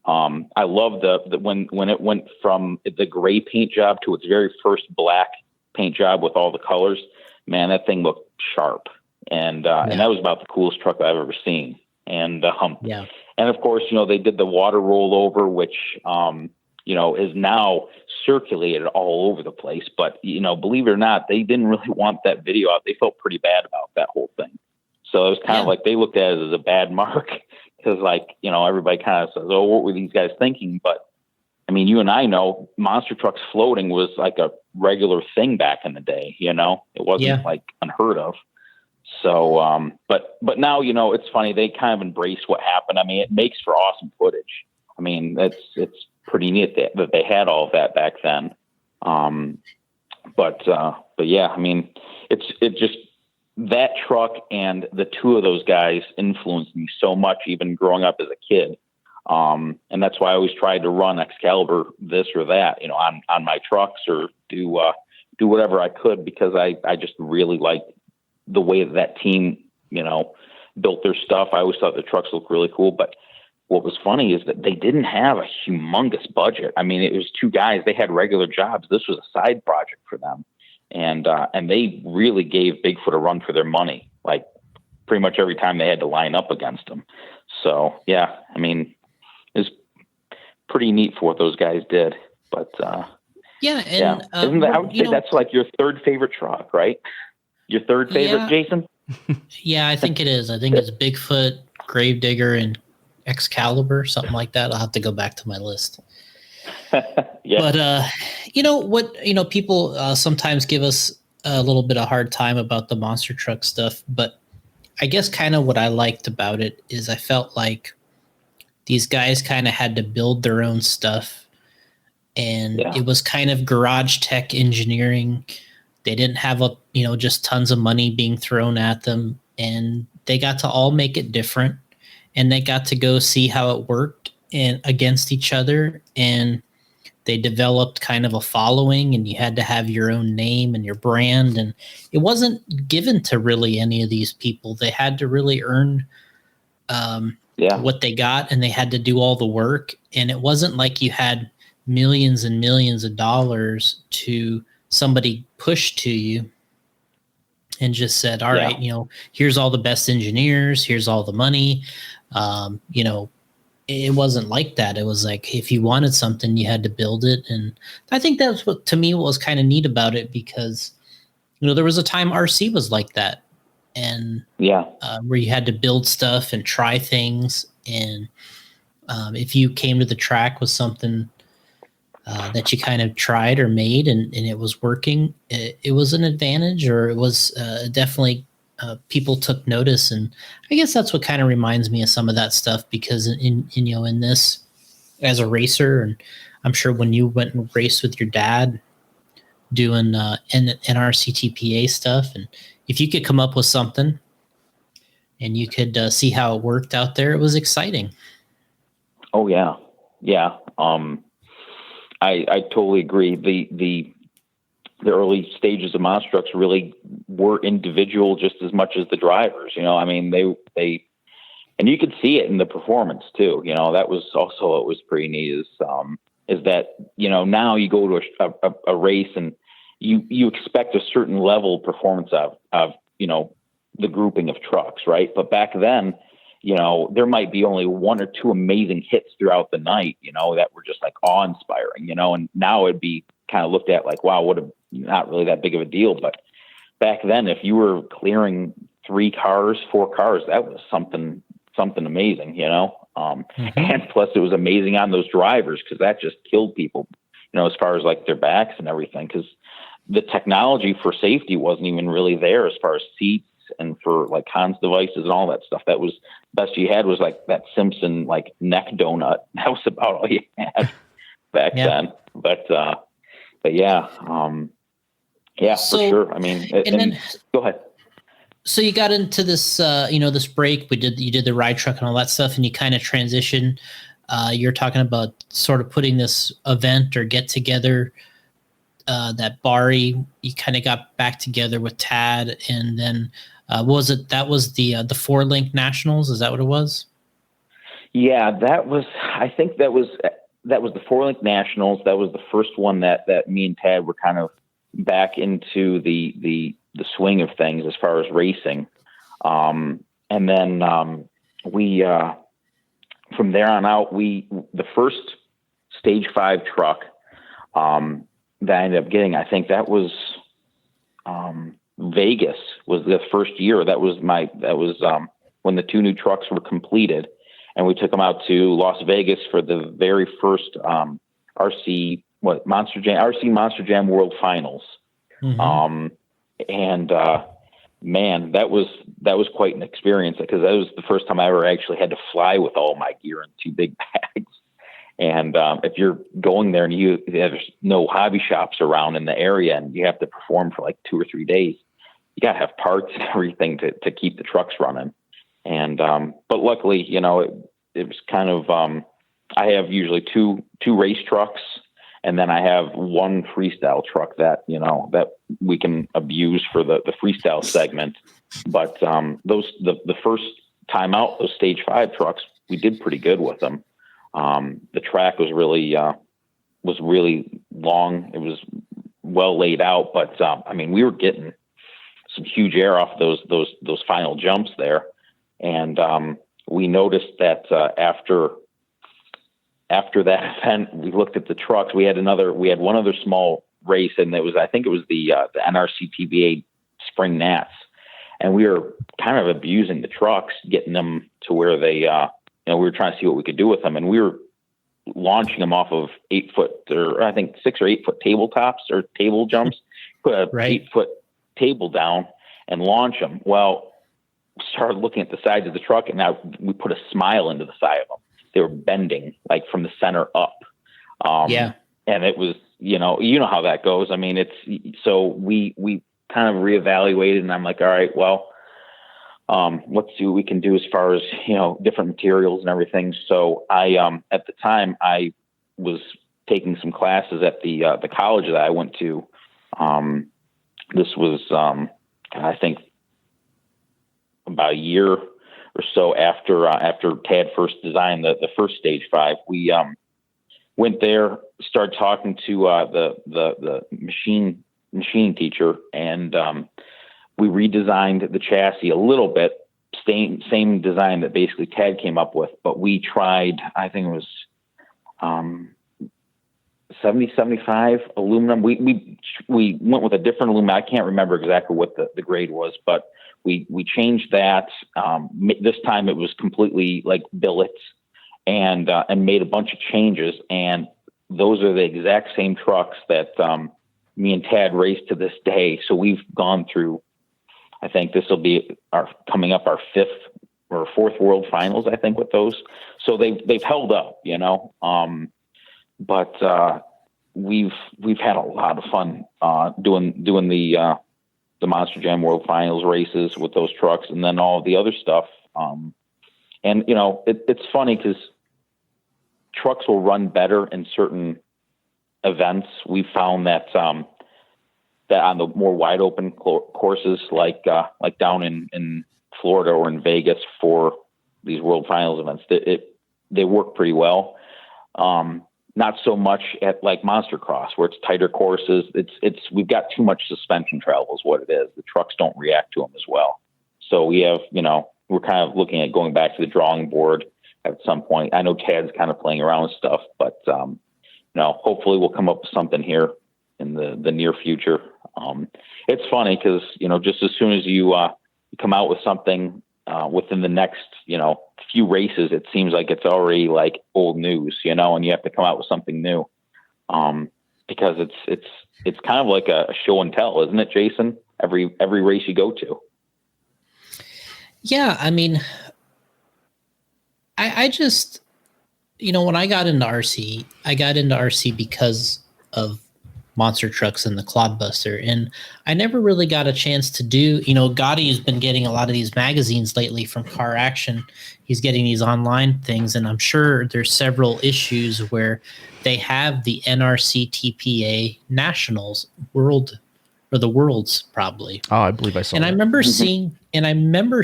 I love when it went from the gray paint job to its very first black paint job with all the colors. Man, that thing looked sharp, and that was about the coolest truck I've ever seen. And and of course, they did the water rollover, which is now circulated all over the place. But believe it or not, they didn't really want that video out. They felt pretty bad about that whole thing. So it was kind of like they looked at it as a bad mark because, everybody kind of says, "Oh, what were these guys thinking?" But I mean, you and I know monster trucks floating was like a regular thing back in the day. It wasn't like unheard of. So, but now it's funny, they kind of embrace what happened. I mean, it makes for awesome footage. I mean, it's pretty neat that they had all of that back then. But yeah, I mean, it just. That truck and the two of those guys influenced me so much, even growing up as a kid. And that's why I always tried to run Excalibur this or that, on my trucks, or do whatever I could, because I just really liked the way that team, built their stuff. I always thought the trucks looked really cool. But what was funny is that they didn't have a humongous budget. I mean, it was two guys, they had regular jobs. This was a side project for them. And they really gave Bigfoot a run for their money, like pretty much every time they had to line up against them. So yeah, I mean, it's pretty neat for what those guys did. But isn't that, I would say that's like your third favorite truck, right? Your third favorite, Jason? Yeah, I think it is. I think it's Bigfoot, Gravedigger, and Excalibur, something like that. I'll have to go back to my list. But people sometimes give us a little bit of hard time about the monster truck stuff, but I guess kind of what I liked about it is I felt like these guys kind of had to build their own stuff, and it was kind of garage tech engineering. They didn't have just tons of money being thrown at them, and they got to all make it different, and they got to go see how it worked and against each other, and they developed kind of a following, and you had to have your own name and your brand, and it wasn't given to really any of these people. They had to really earn what they got, and they had to do all the work, and it wasn't like you had millions and millions of dollars to somebody push to you and just said, all right, here's all the best engineers, here's all the money. It wasn't like that. It was like, if you wanted something, you had to build it. And I think that's what, to me, what was kind of neat about it, because, there was a time RC was like that. And where you had to build stuff and try things. And if you came to the track with something that you kind of tried or made and it was working, it was an advantage, or it was definitely people took notice. And I guess that's what kind of reminds me of some of that stuff, because in this, as a racer, and I'm sure when you went and raced with your dad doing NRCTPA stuff, and if you could come up with something and you could see how it worked out there, it was exciting. Oh yeah. I totally agree. The early stages of monster trucks really were individual just as much as the drivers. I mean, they and you could see it in the performance too. That was also what was pretty neat is that, now you go to a race and you expect a certain level of performance of the grouping of trucks, right? But back then, there might be only one or two amazing hits throughout the night, that were just like awe-inspiring, and now it'd be kind of looked at like, wow, not really that big of a deal. But back then, if you were clearing 4 cars, that was something amazing, and plus it was amazing on those drivers, because that just killed people, as far as like their backs and everything, because the technology for safety wasn't even really there as far as seats and for like Hans devices and all that stuff. That was best you had was like that Simpson like neck donut. That was about all you had back then. But yeah, for sure. I mean, and go ahead. So you got into this, this break. You did the ride truck and all that stuff, and you kind of transitioned. You're talking about sort of putting this event or get together, that Bari. You kind of got back together with Tad, and then what was it? That was the 4-link nationals. Is that what it was? Yeah, I think that was the 4-link nationals. That was the first one that me and Tad were kind of back into the swing of things as far as racing. And then we from there on out, the first stage 5 truck that I ended up getting, I think that was Vegas was the first year. That was when the 2 new trucks were completed, and we took them out to Las Vegas for the very first RC Monster Jam World Finals. Mm-hmm. And man, that was quite an experience, because that was the first time I ever actually had to fly with all my gear in 2 big bags. And if you're going there and there's no hobby shops around in the area, and you have to perform for like 2 or 3 days, you got to have parts and everything to keep the trucks running. And but luckily, it was kind of I have usually two race trucks, and then I have 1 freestyle truck that that we can abuse for the freestyle segment. But the first time out, those stage 5 trucks, we did pretty good with them. The track was really long. It was well laid out, but I mean, we were getting some huge air off those final jumps there. And we noticed that after that event, we looked at the trucks. We had one other small race, and I think it was the NRC TBA Spring Nats, and we were kind of abusing the trucks, getting them to where they we were trying to see what we could do with them, and we were launching them off of 8-foot, or I think 6 or 8-foot tabletops or table jumps. Put a 8-foot table down and launch them. Well, started looking at the sides of the truck, and now we put a smile into the side of them. They were bending like from the center up. And it was, you know how that goes. I mean, so we kind of reevaluated, and I'm like, all right, well, let's see what we can do as far as, different materials and everything. So I, at the time I was taking some classes at the college that I went to. This was, I think about a year or so after Tad first designed the first stage 5, we, went there, started talking to, the machine teacher, and, we redesigned the chassis a little bit, same design that basically Tad came up with, but we tried, I think it was 70-75 aluminum. We went with a different aluminum. I can't remember exactly what the grade was, but we changed that. This time it was completely like billets, and made a bunch of changes. And those are the exact same trucks that me and Tad race to this day. So we've gone through, I think this will be coming up our 5th or 4th World Finals, I think, with those. So they've held up, but we've had a lot of fun doing the Monster Jam World Finals races with those trucks, and then all the other stuff. And it's funny because trucks will run better in certain events, we found that that on the more wide open courses, like down in Florida or in Vegas for these World Finals events, they work pretty well. Not so much at like Monster Cross, where it's tighter courses. We've got too much suspension travel is what it is. The trucks don't react to them as well. So we have, we're kind of looking at going back to the drawing board at some point. I know Tad's kind of playing around with stuff, but hopefully we'll come up with something here in the near future. It's funny because, just as soon as you come out with something within the next, few races, it seems like it's already like old news, and you have to come out with something new. Because it's kind of like a show and tell, isn't it, Jason? Every race you go to. Yeah. I mean, I just, when I got into RC because of monster trucks and the Clodbuster, and I never really got a chance to do, Gotti has been getting a lot of these magazines lately from Car Action. He's getting these online things, and I'm sure there's several issues where they have the NRC TPA Nationals World, or the Worlds probably. Oh, I believe I saw. And that. I remember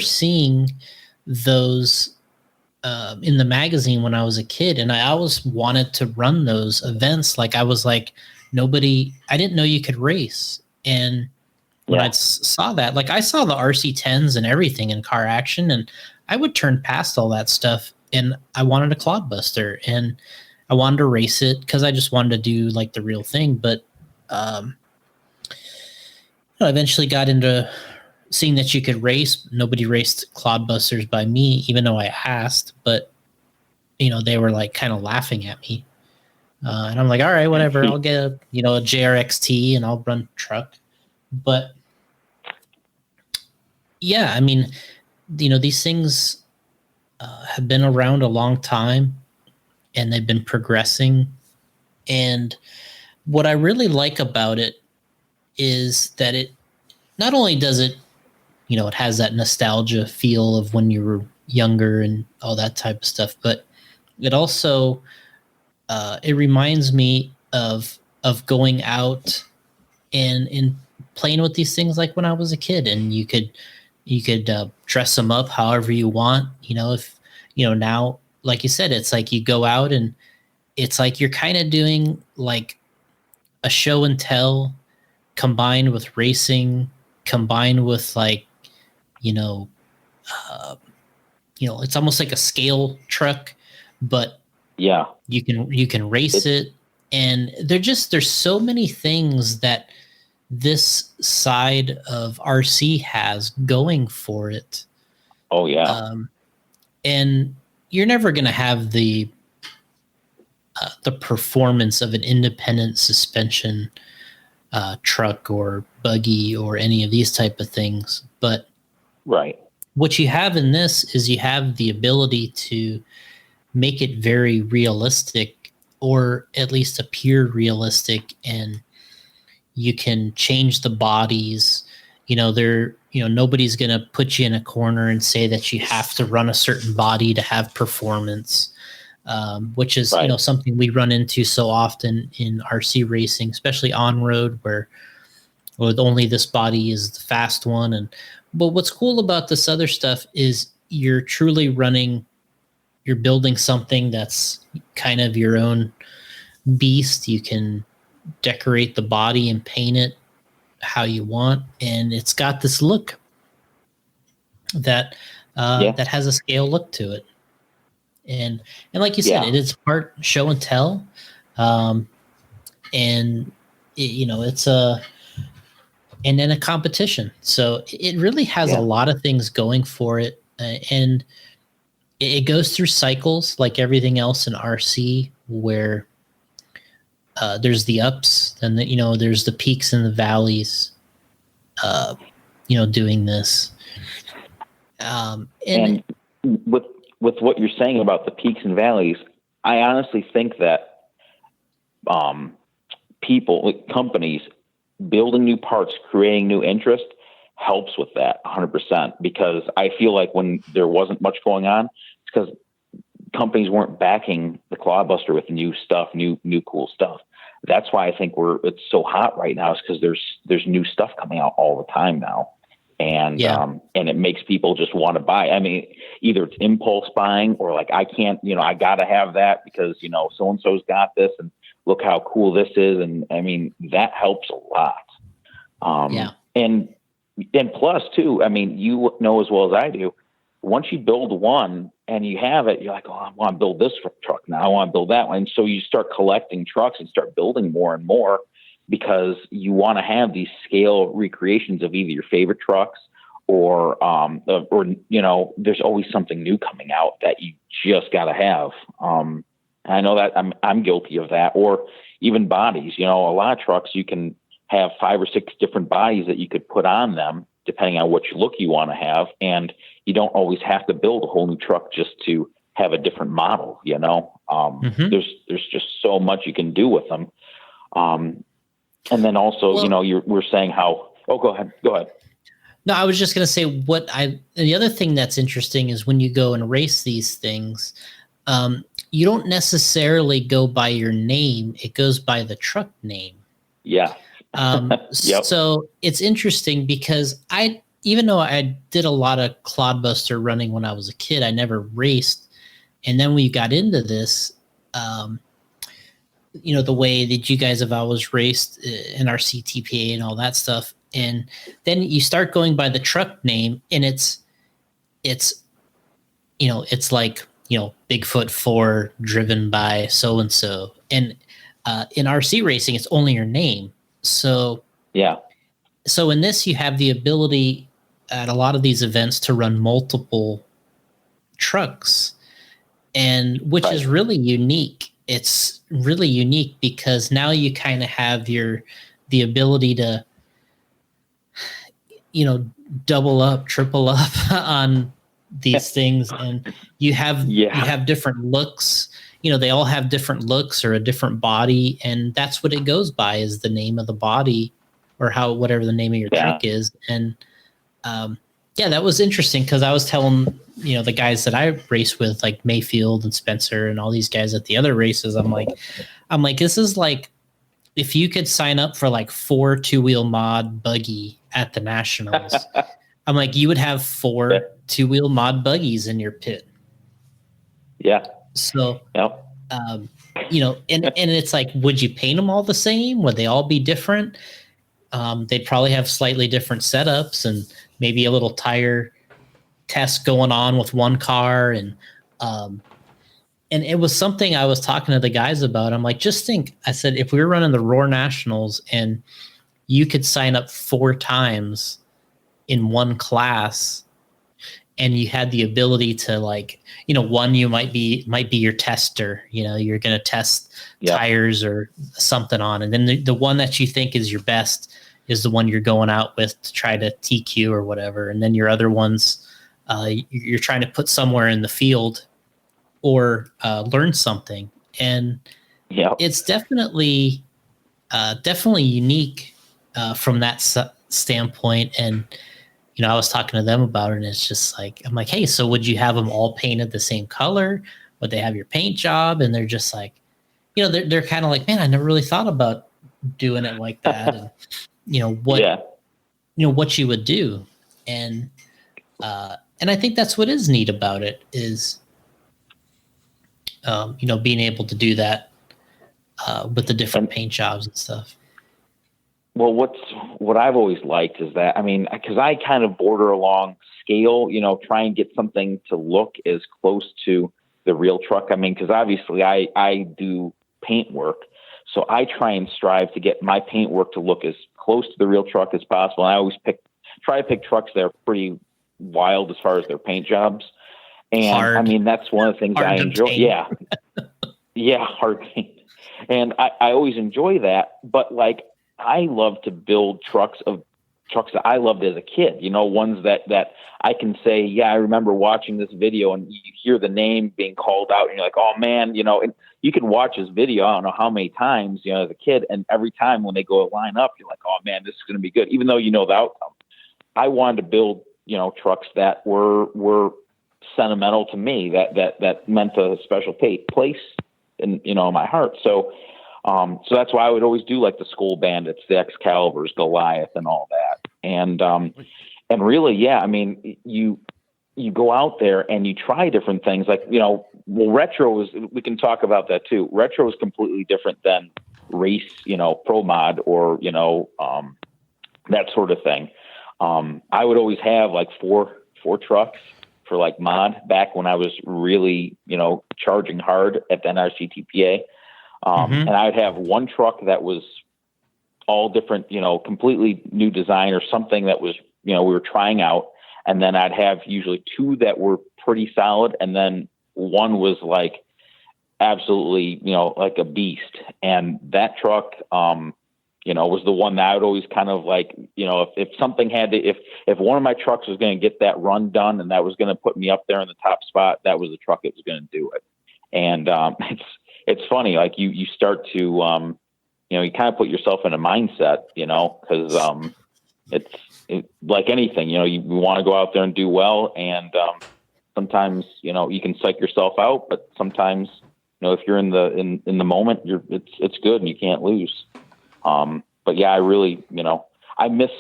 seeing those in the magazine when I was a kid, and I always wanted to run those events. Like I was like, I didn't know you could race. And when I saw that, like I saw the RC10s and everything in Car Action, and I would turn past all that stuff, and I wanted a Clodbuster, and I wanted to race it because I just wanted to do like the real thing. But I eventually got into seeing that you could race. Nobody raced Clodbusters by me, even though I asked, but they were like kind of laughing at me. And I'm like, all right, whatever. I'll get a JRXT and I'll run truck. But yeah, I mean, these things have been around a long time, and they've been progressing. And what I really like about it is that it not only does it, it has that nostalgia feel of when you were younger and all that type of stuff, but it also it reminds me of going out and playing with these things like when I was a kid, and you could dress them up however you want. If now, like you said, it's like you go out and it's like you're kind of doing like a show and tell combined with racing, combined with like it's almost like a scale truck, but yeah, you can race it, and there's so many things that this side of RC has going for it. Oh yeah. And you're never going to have the performance of an independent suspension truck or buggy or any of these type of things, but right. What you have in this is you have the ability to make it very realistic, or at least appear realistic, and you can change the bodies. Nobody's going to put you in a corner and say that you have to run a certain body to have performance, which is right. Something we run into so often in RC racing, especially on road, where only this body is the fast one. But what's cool about this other stuff is you're truly you're building something that's kind of your own beast. You can decorate the body and paint it how you want, and it's got this look that that has a scale look to it. And like you said, it is part show and tell, and it's and then a competition. So it really has a lot of things going for it, and it goes through cycles like everything else in RC, where there's the ups, and there's the peaks and the valleys. Doing this, and with what you're saying about the peaks and valleys, I honestly think that companies building new parts, creating new interest helps with that 100%, because I feel like when there wasn't much going on, it's because companies weren't backing the Clodbuster with new stuff, new cool stuff. that's why I think it's so hot right now, is because there's new stuff coming out all the time now. And, and it makes people just want to buy. I mean, either it's impulse buying, or like, I can't, I gotta have that because, so-and-so's got this and look how cool this is. And I mean, that helps a lot. And plus too, I mean, you know, as well as I do, once you build one and you have it, you're like, oh, I want to build this truck now. I want to build that one. And so you start collecting trucks and start building more and more, because you want to have these scale recreations of either your favorite trucks or there's always something new coming out that you just got to have. I know that I'm guilty of that. Or even bodies, a lot of trucks, you can have 5 or 6 different bodies that you could put on them, depending on which look you want to have. And you don't always have to build a whole new truck just to have a different model, There's just so much you can do with them. And then also, we're saying how, go ahead. No, I was just going to say the other thing that's interesting is when you go and race these things, you don't necessarily go by your name. It goes by the truck name. Yeah. Yep. So it's interesting because even though I did a lot of clodbuster running when I was a kid, I never raced. And then we got into this, the way that you guys have always raced in our CTPA and all that stuff. And then you start going by the truck name, and it's like, Bigfoot 4 driven by so-and-so. And in RC racing, it's only your name. So, So in this, you have the ability at a lot of these events to run multiple trucks, and which is really unique. It's really unique because now you kind of have the ability to, double up, triple up on these things, and you have different looks. They all have different looks or a different body, and that's what it goes by, is the name of the body, or whatever the name of your truck is. And that was interesting because I was telling the guys that I race with, like Mayfield and Spencer and all these guys at the other races, I'm like, this is like if you could sign up for like 4 2-wheel mod buggy at the Nationals. I'm like, you would have 4 2-wheel mod buggies in your pit. Yeah. So, and it's like, would you paint them all the same? Would they all be different? They'd probably have slightly different setups and maybe a little tire test going on with one car. And it was something I was talking to the guys about. I'm like, just think, I said, if we were running the Roar Nationals and you could sign up 4 times in one class, and you had the ability to, like, one, you might be your tester, you're going to test tires or something on. And then the one that you think is your best is the one you're going out with to try to TQ or whatever. And then your other ones, you're trying to put somewhere in the field or learn something. And it's definitely unique from that standpoint. And, I was talking to them about it, and it's just like, I'm like, hey, so would you have them all painted the same color? Would they have your paint job? And they're just like, they're kind of like, man, I never really thought about doing it like that. And, what you would do. And I think that's what is neat about it is, being able to do that with the different paint jobs and stuff. Well, what I've always liked is that, I mean, because I kind of border along scale, try and get something to look as close to the real truck. I mean, because obviously I do paint work, so I try and strive to get my paint work to look as close to the real truck as possible. And I always try to pick trucks that are pretty wild as far as their paint jobs. And hard. I mean, that's one of the things I enjoy. Yeah. Yeah. Hard paint. And I always enjoy that, but like, I love to build trucks that I loved as a kid, ones that I can say, yeah, I remember watching this video, and you hear the name being called out and you're like, oh man, and you can watch this video, I don't know how many times, as a kid. And every time when they go line up, you're like, oh man, this is going to be good. Even though the outcome. I wanted to build, trucks that were sentimental to me, that meant a special place in, my heart. So, So that's why I would always do like the Skull Bandits, the Excaliburs, Goliath, and all that. And really, yeah, I mean, you go out there and you try different things. Like, retro is, we can talk about that too. Retro is completely different than race, pro mod or, that sort of thing. I would always have like four trucks for like mod back when I was really, charging hard at the NRCTPA. And I'd have one truck that was all different, completely new design or something that was, we were trying out. And then I'd have usually two that were pretty solid. And then one was like absolutely, like a beast. And that truck, was the one that I would always kind of like, if something had to, if one of my trucks was going to get that run done and that was going to put me up there in the top spot, that was the truck that was going to do it. And it's funny, like you start to, you kind of put yourself in a mindset, because it's like anything, you want to go out there and do well. And sometimes, you can psych yourself out, but sometimes, if you're in the moment, it's good and you can't lose. But yeah, I really, I miss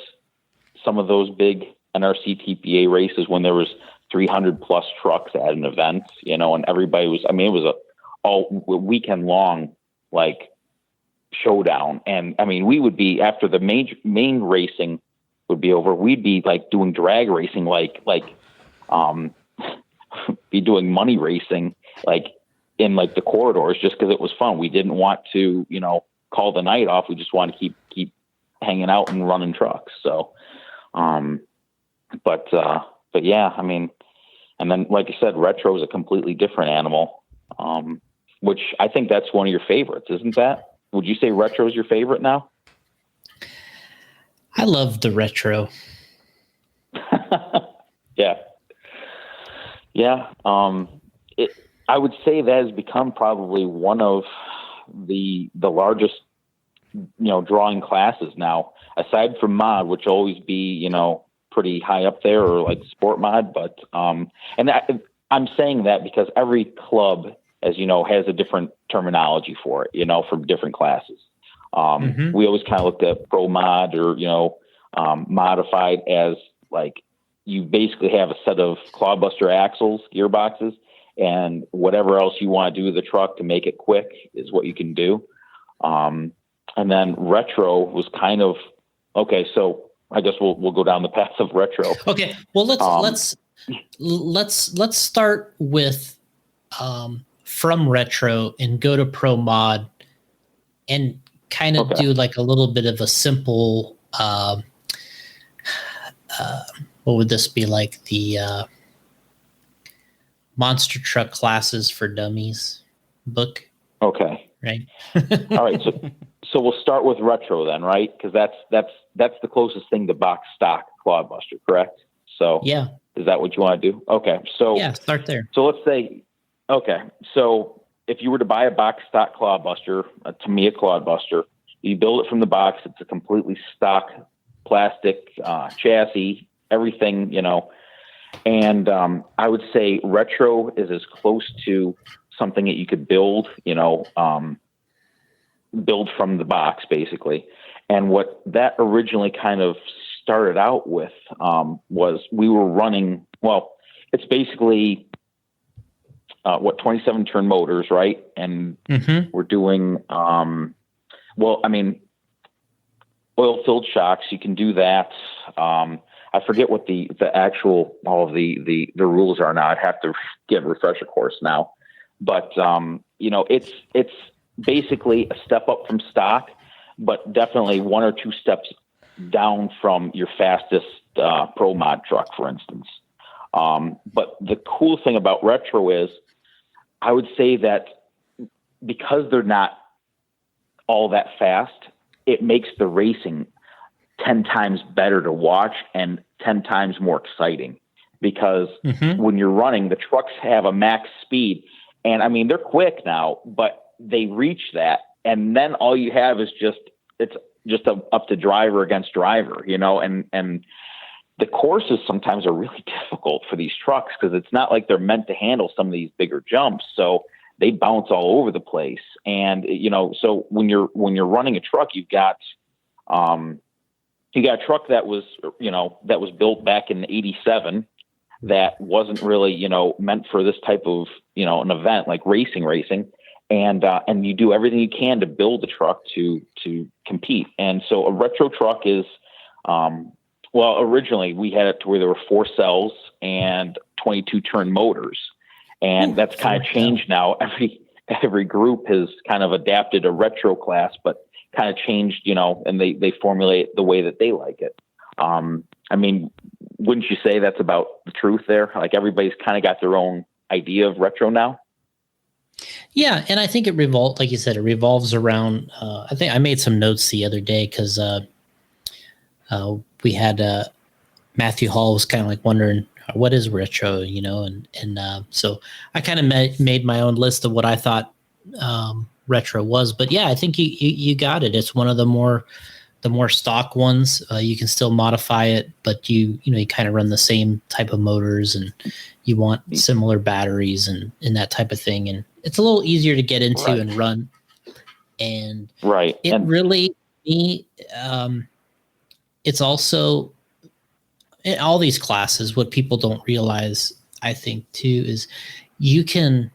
some of those big NRCTPA races when there was 300 plus trucks at an event, and everybody was, it was a all weekend long, like showdown. And we would be, after the main racing would be over, we'd be like doing drag racing, be doing money racing, like in like the corridors, just cause it was fun. We didn't want to, call the night off. We just want to keep hanging out and running trucks. So, but yeah, and then, like I said, retro is a completely different animal, which I think that's one of your favorites, isn't that? Would you say retro is your favorite now? I love the retro. Yeah. Yeah. I would say that has become probably one of the largest, drawing classes now, aside from mod, which will always be, pretty high up there, or like sport mod. But, I'm saying that because every club, as you know, has a different terminology for it, from different classes. We always kind of looked at pro mod or, modified as like, you basically have a set of clodbuster axles, gearboxes, and whatever else you want to do with the truck to make it quick is what you can do. And then retro was kind of, okay, so I guess we'll go down the path of retro. Okay. Well, let's start with, from retro and go to pro mod and kind of do like a little bit of a simple, what would this be, like the monster truck classes for dummies book? Okay. Right. All right. So we'll start with retro then, right? Because that's the closest thing to box stock clodbuster, correct? So yeah. Is that what you want to do? Okay. So yeah, start there. So let's say, okay. So if you were to buy a box stock clodbuster, a Tamiya clodbuster, you build it from the box. It's a completely stock plastic chassis, everything, and I would say retro is as close to something that you could build, build from the box basically. And what that originally kind of started out with was we were running, well, it's basically 27 turn motors, right? And we're doing, oil-filled shocks. You can do that. I forget what the actual, all of the rules are now. I'd have to get a refresher course now, but it's basically a step up from stock, but definitely one or two steps down from your fastest pro mod truck, for instance. But the cool thing about retro is I would say that because they're not all that fast, it makes the racing 10 times better to watch and 10 times more exciting, because when you're running, the trucks have a max speed, and they're quick now, but they reach that. And then all you have is it's just up to driver against driver, and the courses sometimes are really difficult for these trucks because it's not like they're meant to handle some of these bigger jumps. So they bounce all over the place. And, so when you're running a truck, you got a truck that was, that was built back in '87 that wasn't really, meant for this type of, an event like racing. And you do everything you can to build the truck to compete. And so a retro truck is, originally we had it to where there were 4 cells and 22 turn motors. And that's kind of changed now. Every group has kind of adapted a retro class, but kind of changed, and they formulate the way that they like it. I mean, wouldn't you say that's about the truth there? Like everybody's kind of got their own idea of retro now. Yeah. And I think it like you said, it revolves around, I think I made some notes the other day because we had Matthew Hall was kind of like wondering what is retro, and so I kind of made my own list of what I thought retro was. But yeah, I think you got it. It's one of the more stock ones. You can still modify it, but you kind of run the same type of motors and you want similar batteries and that type of thing. And it's a little easier to get into and run. And it really, it's also in all these classes, what people don't realize, I think too, is you can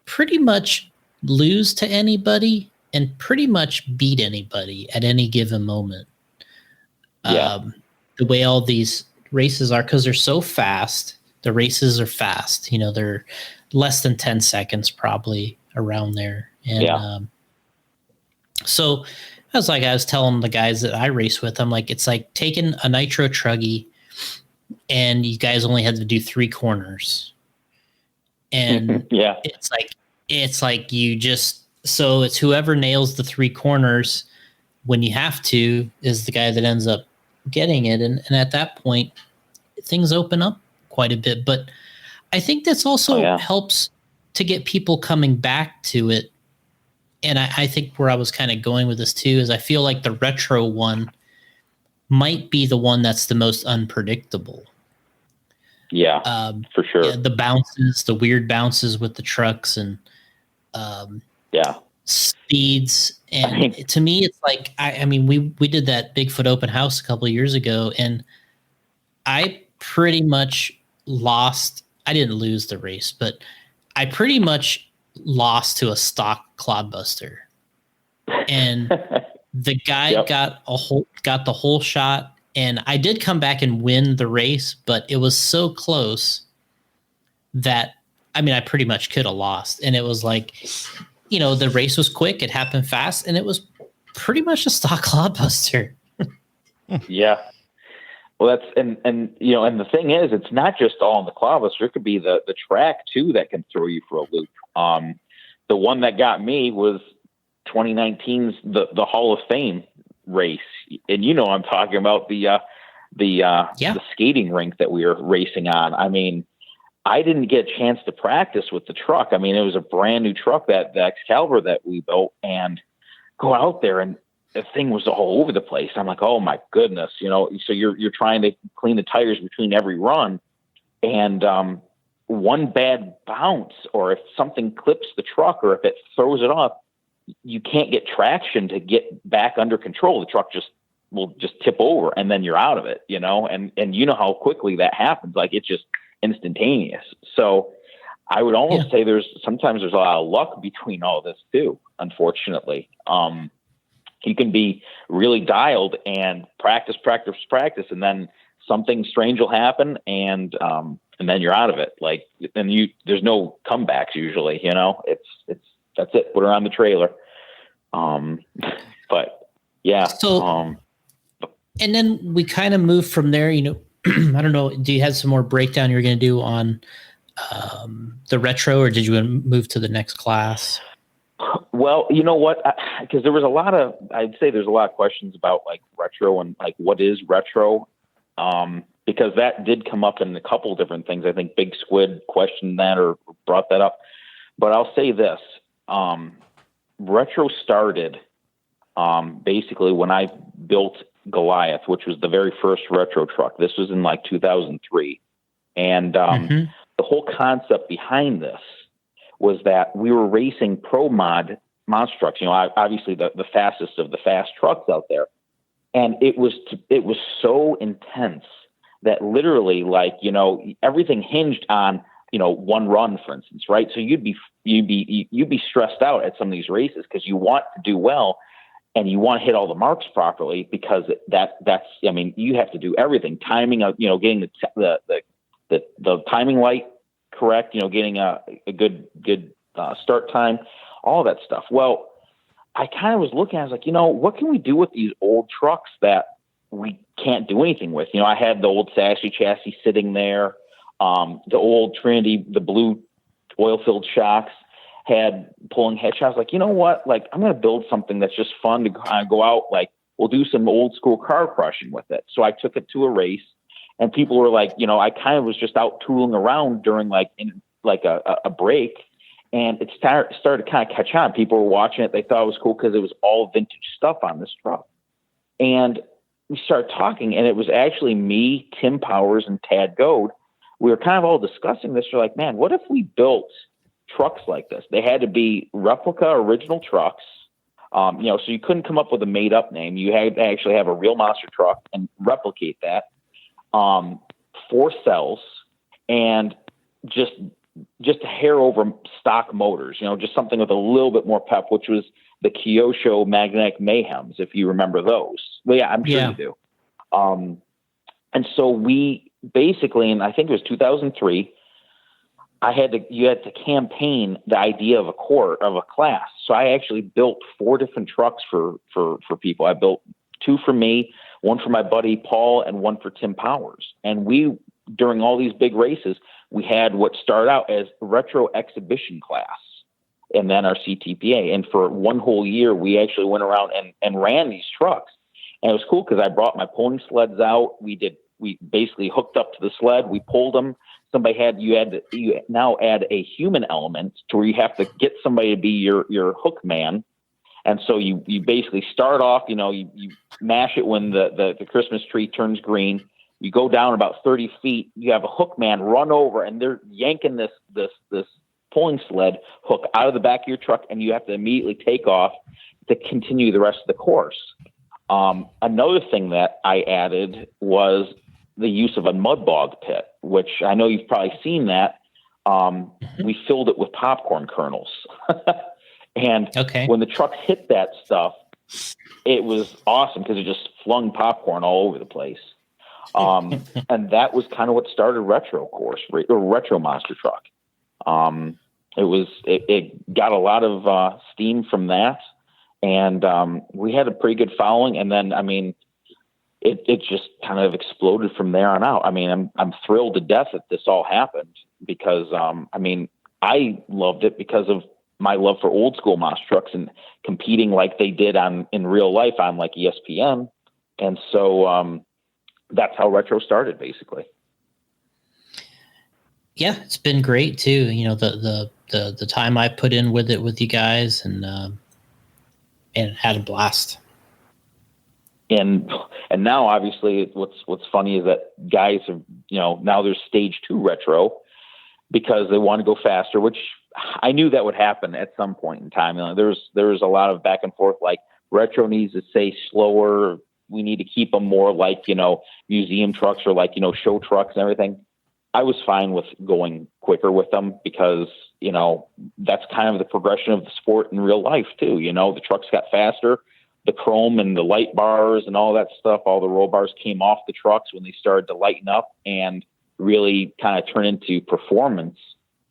pretty much lose to anybody and pretty much beat anybody at any given moment. The way all these races are, because they're so fast, the races are fast, they're less than 10 seconds, probably around there. And so I was telling the guys that I race with, I'm like, it's like taking a nitro truggy and you guys only had to do 3 corners. And it's like you just, so it's whoever nails the 3 corners when you have to is the guy that ends up getting it. And at that point, things open up quite a bit. But I think that's also helps to get people coming back to it. And I think where I was kind of going with this too is I feel like the retro one might be the one that's the most unpredictable. Yeah, for sure. Yeah, the bounces, the weird bounces with the trucks and speeds. And to me, it's like, I mean, we did that Bigfoot open house a couple of years ago, and I pretty much lost. I didn't lose the race, but I pretty much lost to a stock clodbuster. And the guy got the whole shot. And I did come back and win the race, but it was so close that, I mean, I pretty much could have lost. And it was like, the race was quick. It happened fast. And it was pretty much a stock clodbuster. Yeah. Well, that's, and the thing is, it's not just all in the clodbuster. It could be the track too, that can throw you for a loop. The one that got me was 2019's the Hall of Fame race. And I'm talking about the skating rink that we were racing on. I mean, I didn't get a chance to practice with the truck. I mean, it was a brand new truck, the Excalibur that we built, and go out there and the thing was all over the place. I'm like, oh my goodness, so you're trying to clean the tires between every run, and one bad bounce, or if something clips the truck, or if it throws it off, you can't get traction to get back under control. The truck will just tip over, and then you're out of it, and you know how quickly that happens. Like, it's just instantaneous. So I would almost say sometimes there's a lot of luck between all this too, unfortunately. You can be really dialed and practice, and then something strange will happen, and then you're out of it. Like, and there's no comebacks usually, that's it. Put her on the trailer. But yeah. So, and then we kind of moved from there, I don't know. Do you have some more breakdown you're going to do on the retro, or did you move to the next class? Well, you know what? Because there's a lot of questions about like retro and like what is retro. Because that did come up in a couple of different things. I think Big Squid questioned that or brought that up. But I'll say this. Retro started basically when I built Goliath, which was the very first retro truck. This was in like 2003. And the whole concept behind this was that we were racing pro mod monster trucks, obviously the fastest of the fast trucks out there. And it was so intense that literally, like, everything hinged on, one run, for instance, right? So you'd be stressed out at some of these races because you want to do well and you want to hit all the marks properly, because that's you have to do everything, timing of, getting the timing light correct, getting a good start time, all that stuff. Well, I kind of was looking, I was like, what can we do with these old trucks that we can't do anything with? I had the old Sassy chassis sitting there, the old Trinity, the blue oil-filled shocks had pulling head shocks. Like, what? Like, I'm going to build something that's just fun to go out. Like, we'll do some old school car crushing with it. So I took it to a race, and people were like, I kind of was just out tooling around during a break. And it started to kind of catch on. People were watching it. They thought it was cool because it was all vintage stuff on this truck. And we started talking, and it was actually me, Tim Powers, and Tad Goad. We were kind of all discussing this. We're like, man, what if we built trucks like this? They had to be replica original trucks. So you couldn't come up with a made up name. You had to actually have a real monster truck and replicate that. 4 cells and just a hair over stock motors, just something with a little bit more pep, which was the Kyosho Magnetic Mayhems, if you remember those. Well, yeah, I'm sure you do. And so we basically, and I think it was 2003, you had to campaign the idea of a class. So I actually built 4 different trucks for people. I built 2 for me, 1 for my buddy Paul, and 1 for Tim Powers. And during all these big races, we had what started out as retro exhibition class and then our CTPA. And for 1 whole year, we actually went around and ran these trucks. And it was cool because I brought my pulling sleds out. We basically hooked up to the sled. We pulled them. You now add a human element to where you have to get somebody to be your hook man. And so you basically start off, you mash it when the Christmas tree turns green. You go down about 30 feet, you have a hook man run over, and they're yanking this pulling sled hook out of the back of your truck, and you have to immediately take off to continue the rest of the course. Another thing that I added was the use of a mud bog pit, which I know you've probably seen that. We filled it with popcorn kernels. And when the truck hit that stuff, it was awesome because it just flung popcorn all over the place. And that was kind of what started retro monster truck. It got a lot of steam from that, and we had a pretty good following. And then, it just kind of exploded from there on out. I'm thrilled to death that this all happened because, I loved it because of my love for old school monster trucks and competing like they did in real life on like ESPN. And so, that's how retro started, basically. Yeah, it's been great too. The time I put in with it with you guys, and had a blast. And now, obviously, what's funny is that guys have, now there's stage 2 retro because they want to go faster, which I knew that would happen at some point in time. There's a lot of back and forth, like retro needs to stay slower. We need to keep them more like, museum trucks or like, show trucks and everything. I was fine with going quicker with them because, that's kind of the progression of the sport in real life too. The trucks got faster, the chrome and the light bars and all that stuff, all the roll bars came off the trucks when they started to lighten up and really kind of turn into performance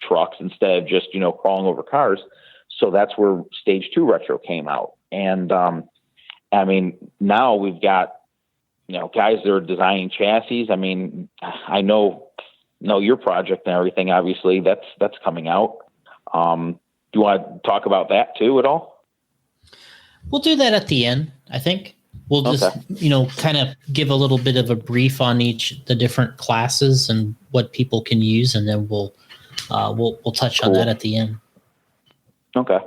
trucks instead of just, crawling over cars. So that's where stage 2 retro came out. And, now we've got, guys that are designing chassis. I know your project and everything, obviously that's coming out. Do you want to talk about that too at all? We'll do that at the end. I think we'll just, kind of give a little bit of a brief on the different classes and what people can use. And then we'll touch on that at the end. Okay.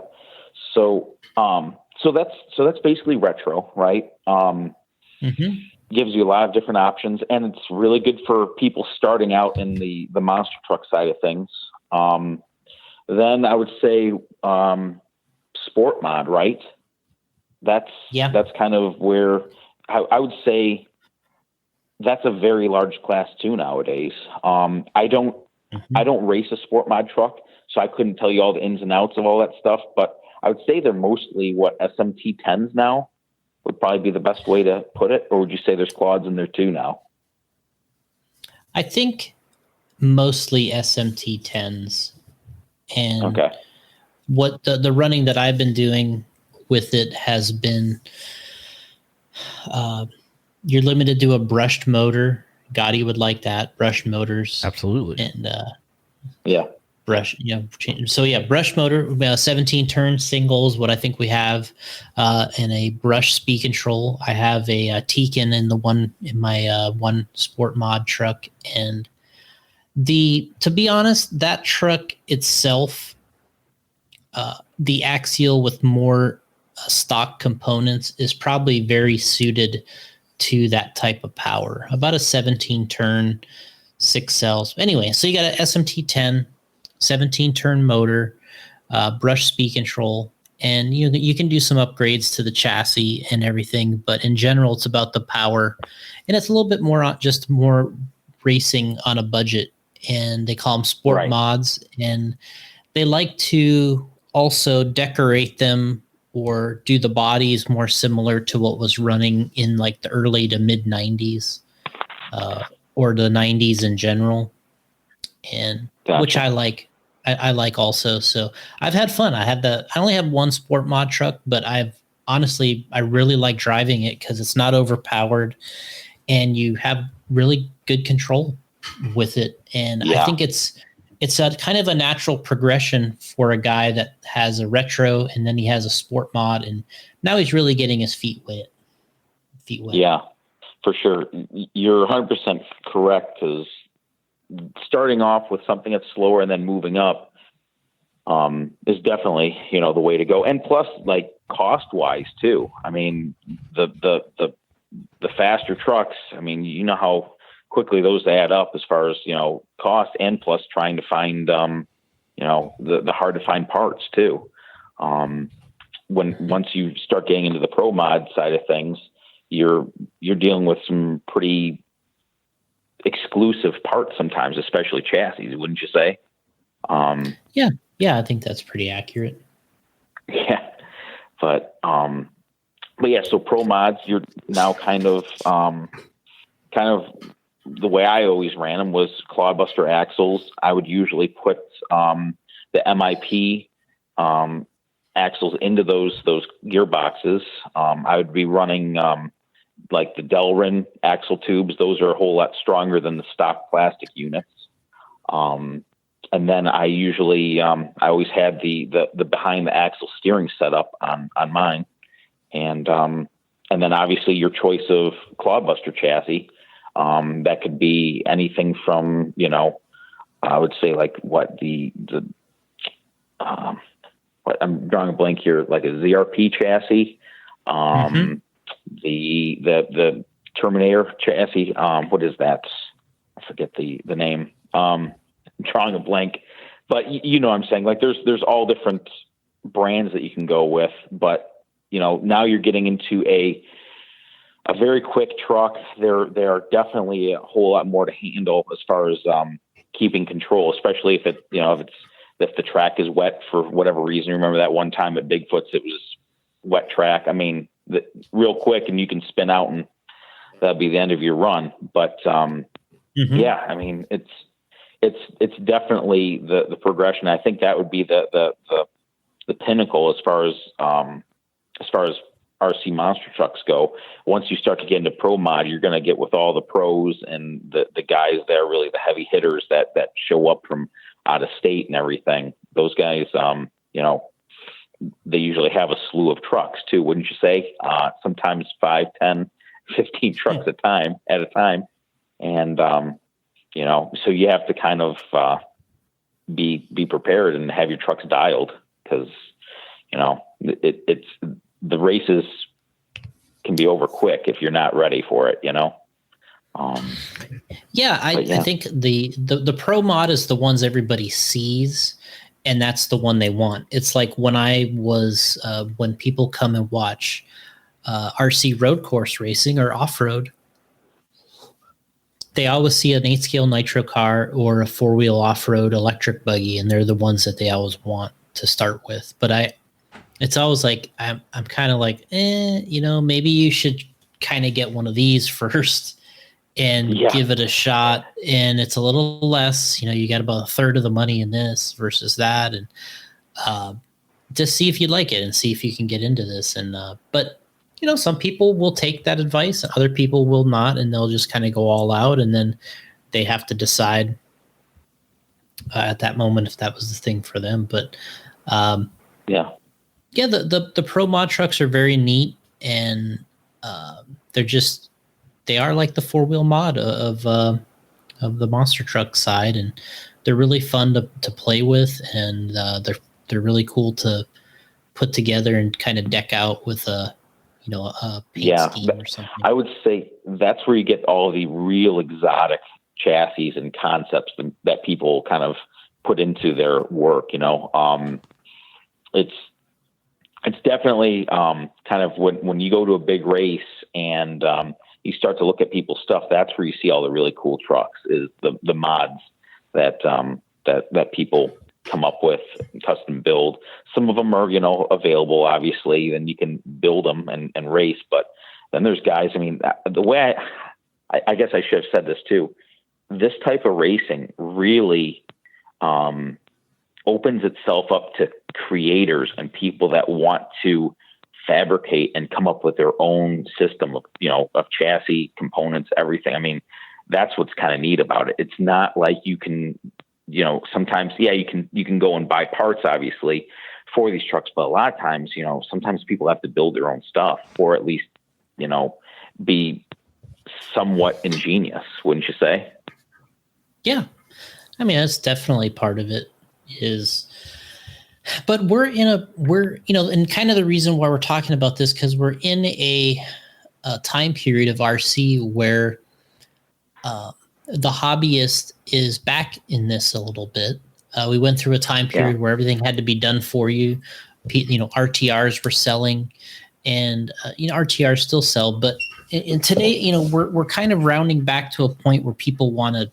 So that's basically retro, right? Gives you a lot of different options, and it's really good for people starting out in the monster truck side of things. Then I would say sport mod, right? That's kind of where I would say that's a very large class too nowadays. I don't race a sport mod truck, so I couldn't tell you all the ins and outs of all that stuff, but I would say they're mostly SMT 10s now would probably be the best way to put it. Or would you say there's quads in there too now? I think mostly SMT 10s. And what the running that I've been doing with it has been, you're limited to a brushed motor. Gotti would like that, brushed motors. Absolutely. And brush, brush motor, 17 turn singles, what I think we have, and a brush speed control. I have a Tekin in my one sport mod truck, and to be honest, that truck itself, the axial with more stock components is probably very suited to that type of power. About a 17 turn, 6 cells. Anyway, so you got an SMT 10. 17 turn motor, brush speed control, and you can do some upgrades to the chassis and everything, but in general it's about the power, and it's a little bit more racing on a budget, and they call them sport mods, and they like to also decorate them or do the bodies more similar to what was running in like the early to mid 90s or the 90s in general, and which I like. I like also. So I've had fun. I only have one sport mod truck, but I really like driving it because it's not overpowered and you have really good control with it. And I think it's a kind of a natural progression for a guy that has a retro and then he has a sport mod, and now he's really getting his feet wet. Yeah, for sure. You're 100% correct, because starting off with something that's slower and then moving up is definitely, the way to go. And plus, like, cost wise too. I mean, the faster trucks, I mean, you know how quickly those add up as far as, cost, and plus trying to find, the hard to find parts too. Once you start getting into the pro mod side of things, you're dealing with some pretty exclusive parts sometimes, especially chassis, wouldn't you say? Yeah, I think that's pretty accurate. Yeah, but yeah, so pro mods, you're now kind of the way I always ran them was clodbuster axles. I would usually put the MIP axles into those gearboxes. I would be running like the Delrin axle tubes. Those are a whole lot stronger than the stock plastic units. And then I usually, I always had the behind the axle steering setup on mine. And then obviously your choice of clodbuster chassis, that could be anything from, I would say like what I'm drawing a blank here, like a ZRP chassis, the Terminator chassis. What is that? I forget the name. I'm drawing a blank, but you know what I'm saying? Like there's all different brands that you can go with, but now you're getting into a very quick truck. There are definitely a whole lot more to handle as far as keeping control, especially if the track is wet for whatever reason. Remember that one time at Bigfoot's, it was wet track. I mean, real quick, and you can spin out and that'll be the end of your run. But yeah, I mean, it's definitely the progression. I think that would be the pinnacle as far as RC monster trucks go. Once you start to get into pro mod, you're going to get with all the pros and the guys that are really the heavy hitters that show up from out of state and everything. Those guys, they usually have a slew of trucks too, wouldn't you say? Sometimes 5, 10, 15 trucks at a time. And, so you have to kind of be prepared and have your trucks dialed, because, it's the races can be over quick if you're not ready for it, I think the pro mod is the ones everybody sees, and that's the one they want. It's like when I was when people come and watch RC road course racing or off-road, they always see an 8-scale nitro car or a 4-wheel off-road electric buggy, and they're the ones that they always want to start with. But it's always like I'm kind of like, maybe you should kind of get one of these first and give it a shot. And it's a little less, you got about a third of the money in this versus that, and just see if you like it and see if you can get into this. And but some people will take that advice and other people will not, and they'll just kind of go all out, and then they have to decide at that moment if that was the thing for them. But the pro mod trucks are very neat, and they are like the 4-wheel mod of the monster truck side, and they're really fun to play with, and they're really cool to put together and kind of deck out with a paint scheme or something. I would say that's where you get all the real exotic chassis and concepts that people kind of put into their work. It's definitely kind of when you go to a big race and you start to look at people's stuff, that's where you see all the really cool trucks, is the mods that people come up with and custom build. Some of them are, available, obviously, then you can build them and race. But then there's guys, the way I guess I should have said this too, this type of racing really opens itself up to creators and people that want to fabricate and come up with their own system of chassis, components, everything. That's what's kind of neat about it. It's not like you can, sometimes, you can go and buy parts, obviously, for these trucks, but a lot of times, sometimes people have to build their own stuff, or at least, be somewhat ingenious, wouldn't you say? Yeah. That's definitely part of it but we're and kind of the reason why we're talking about this, because we're in a time period of RC where the hobbyist is back in this a little bit. We went through a time period where everything had to be done for you. RTRs were selling, and RTRs still sell, but in today, we're kind of rounding back to a point where people want to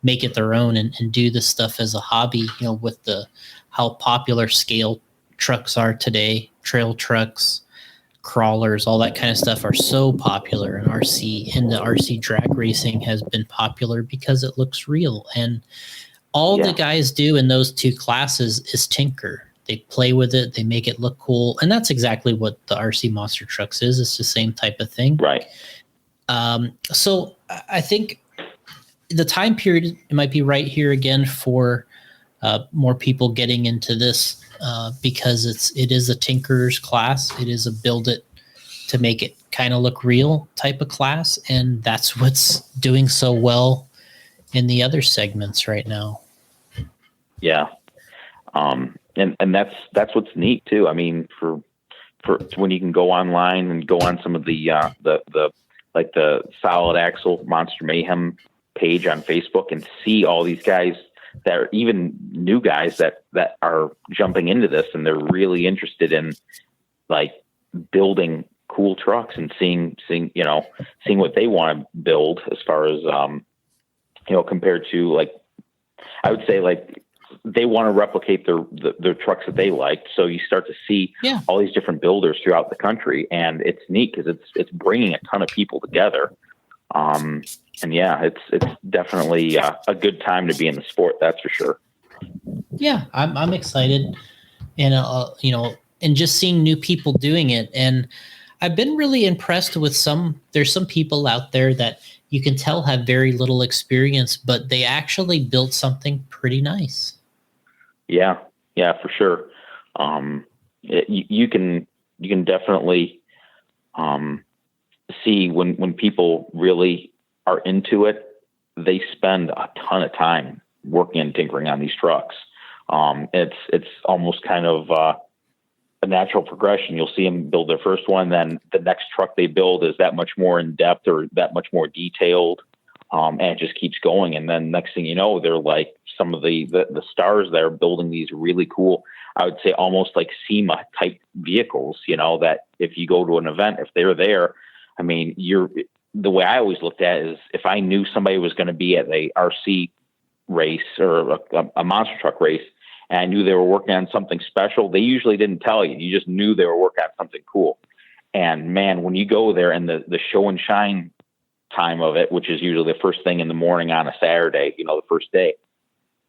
make it their own and do this stuff as a hobby, with how popular scale trucks are today, trail trucks, crawlers, all that kind of stuff are so popular in RC, and the RC drag racing has been popular because it looks real. And all the guys do in those two classes is tinker. They play with it, they make it look cool. And that's exactly what the RC monster trucks is. It's the same type of thing. Right. So I think the time period, it might be right here again for more people getting into this because it is a tinkerer's class. It is a build it to make it kind of look real type of class, and that's what's doing so well in the other segments right now. Yeah, and that's what's neat too. For when you can go online and go on some of the like the Solid Axle Monster Mayhem page on Facebook and see all these guys that are even new guys that are jumping into this, and they're really interested in like building cool trucks and seeing what they want to build as far as compared to, like, I would say, like, they want to replicate their trucks that they like. So you start to see all these different builders throughout the country, and it's neat because it's bringing a ton of people together. And it's definitely a good time to be in the sport. That's for sure. Yeah, I'm excited, and and just seeing new people doing it. And I've been really impressed with there's some people out there that you can tell have very little experience, but they actually built something pretty nice. Yeah, for sure. You can definitely see when people really are into it, they spend a ton of time working and tinkering on these trucks. It's almost kind of a natural progression. You'll see them build their first one, then the next truck they build is that much more in depth or that much more detailed. And it just keeps going. And then next thing you know, they're like some of the stars that are building these really cool, I would say almost like SEMA type vehicles, that if you go to an event, if they're there, I mean, the way I always looked at it is if I knew somebody was going to be at a RC race or a monster truck race, and I knew they were working on something special, they usually didn't tell you. You just knew they were working on something cool. And man, when you go there and the show and shine time of it, which is usually the first thing in the morning on a Saturday, the first day,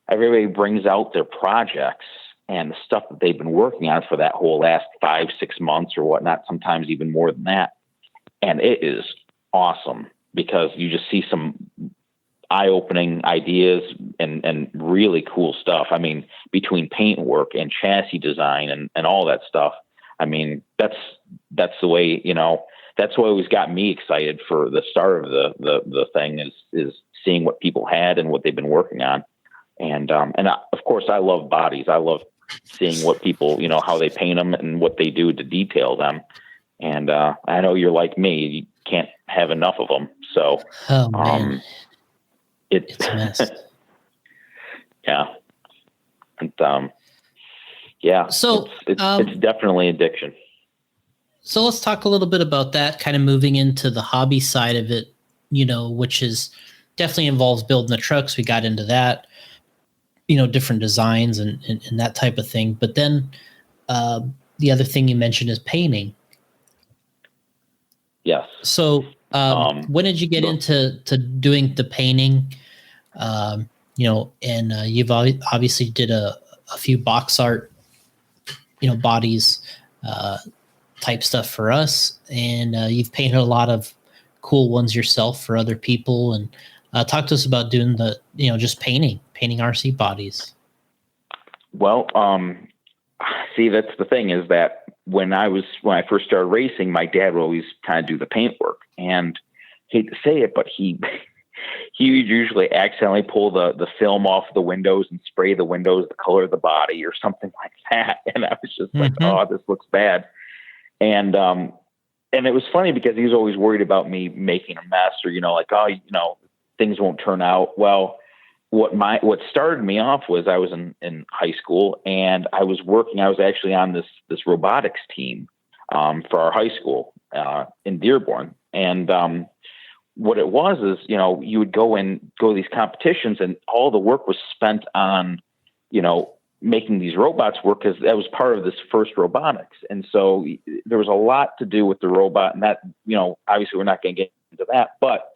everybody brings out their projects and the stuff that they've been working on for that whole last 5-6 months or whatnot, sometimes even more than that. And it is awesome because you just see some eye-opening ideas and really cool stuff. I mean, between paint work and chassis design and all that stuff, I mean, that's the way, that's what always got me excited for the start of the thing is seeing what people had and what they've been working on. And of course I love bodies. I love seeing what people, how they paint them and what they do to detail them. And I know you're like me, you can't have enough of them. So, it's a mess. Yeah. And, yeah. So it's definitely addiction. So let's talk a little bit about that, kind of moving into the hobby side of it, which is definitely involves building the trucks. We got into that, different designs and that type of thing. But then the other thing you mentioned is painting. Yes. So when did you get into doing the painting? And you've obviously did a few box art, bodies, type stuff for us. And you've painted a lot of cool ones yourself for other people. And talk to us about doing the, just painting RC bodies. Well, see, that's the thing is that when I first started racing, my dad would always kind of do the paint work, and I hate to say it, but he would usually accidentally pull the film off the windows and spray the windows the color of the body or something like that. And I was just like, oh, this looks bad. And it was funny because he was always worried about me making a mess or, like, oh, things won't turn out well. What started me off was I was in high school and I was actually on this robotics team for our high school in Dearborn. And what it was is, you would go to these competitions and all the work was spent on, making these robots work because that was part of this first robotics. And so there was a lot to do with the robot and that, obviously we're not going to get into that, but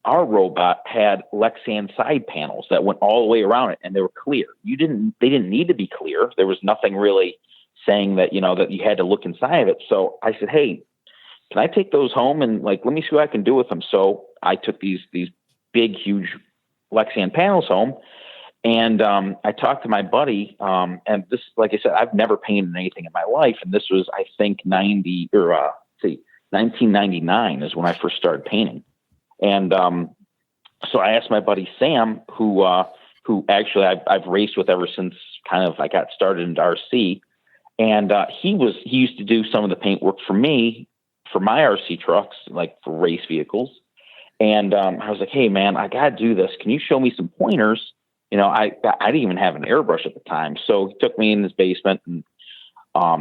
our robot had Lexan side panels that went all the way around it and they were clear. They didn't need to be clear. There was nothing really saying that, that you had to look inside of it. So I said, hey, can I take those home and let me see what I can do with them? So I took these big, huge Lexan panels home and I talked to my buddy. And this, like I said, I've never painted anything in my life. And this was, I think 1999 is when I first started painting. And so I asked my buddy Sam, who actually I've raced with ever since kind of I got started in RC, and he used to do some of the paint work for me for my RC trucks, like for race vehicles. And I was like, hey man, I gotta do this. Can you show me some pointers? I didn't even have an airbrush at the time, so he took me in his basement and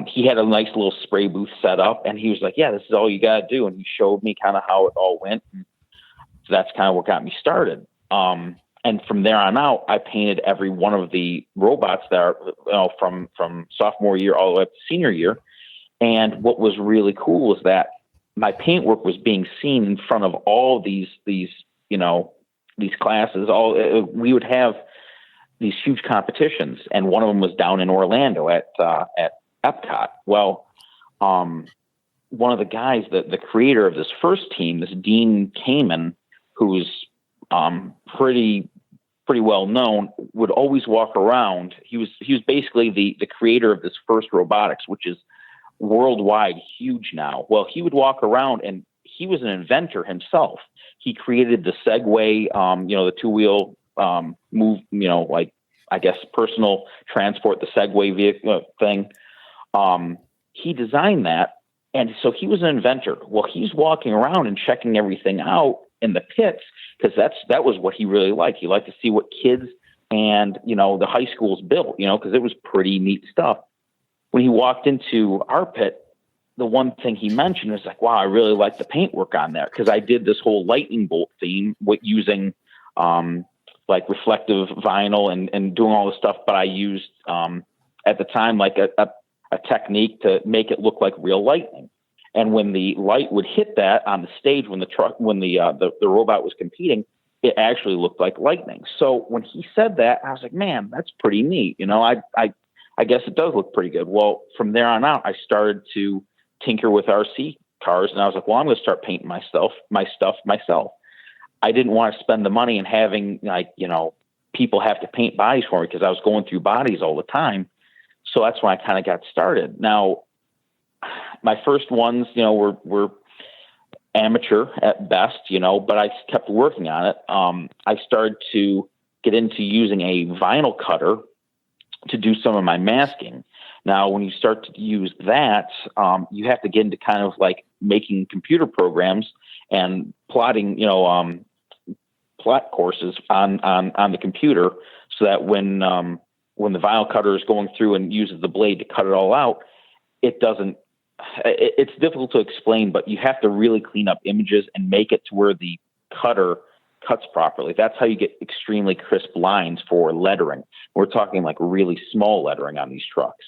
he had a nice little spray booth set up, and he was like, yeah, this is all you gotta do. And he showed me kind of how it all went. So that's kind of what got me started. And from there on out, I painted every one of the robots that are, from sophomore year all the way up to senior year. And what was really cool was that my paint work was being seen in front of all these classes. We would have these huge competitions, and one of them was down in Orlando at Epcot. Well, one of the guys, the creator of this first team, this Dean Kamen, who's pretty well known, would always walk around. He was basically the creator of this first robotics, which is worldwide huge now. Well, he would walk around and he was an inventor himself. He created the Segway, the two-wheel move, like I guess personal transport, the Segway vehicle thing. He designed that. And so he was an inventor. Well, he's walking around and checking everything out in the pits, because that was what he really liked. He liked to see what kids and, the high schools built, because it was pretty neat stuff. When he walked into our pit, the one thing he mentioned was like, wow, I really like the paintwork on there, because I did this whole lightning bolt theme using like reflective vinyl and doing all this stuff. But I used at the time like a technique to make it look like real lightning. And when the light would hit that on the stage, when the robot was competing, it actually looked like lightning. So when he said that, I was like, man, that's pretty neat. I guess it does look pretty good. Well, from there on out, I started to tinker with RC cars, and I was like, well, I'm going to start painting my stuff myself. I didn't want to spend the money and having people have to paint bodies for me, because I was going through bodies all the time. So that's when I kind of got started. Now, my first ones, were amateur at best, but I kept working on it. I started to get into using a vinyl cutter to do some of my masking. Now, when you start to use that, you have to get into kind of like making computer programs and plotting, plot courses on the computer, so that when the vinyl cutter is going through and uses the blade to cut it all out, it's difficult to explain, but you have to really clean up images and make it to where the cutter cuts properly. That's how you get extremely crisp lines for lettering. We're talking like really small lettering on these trucks.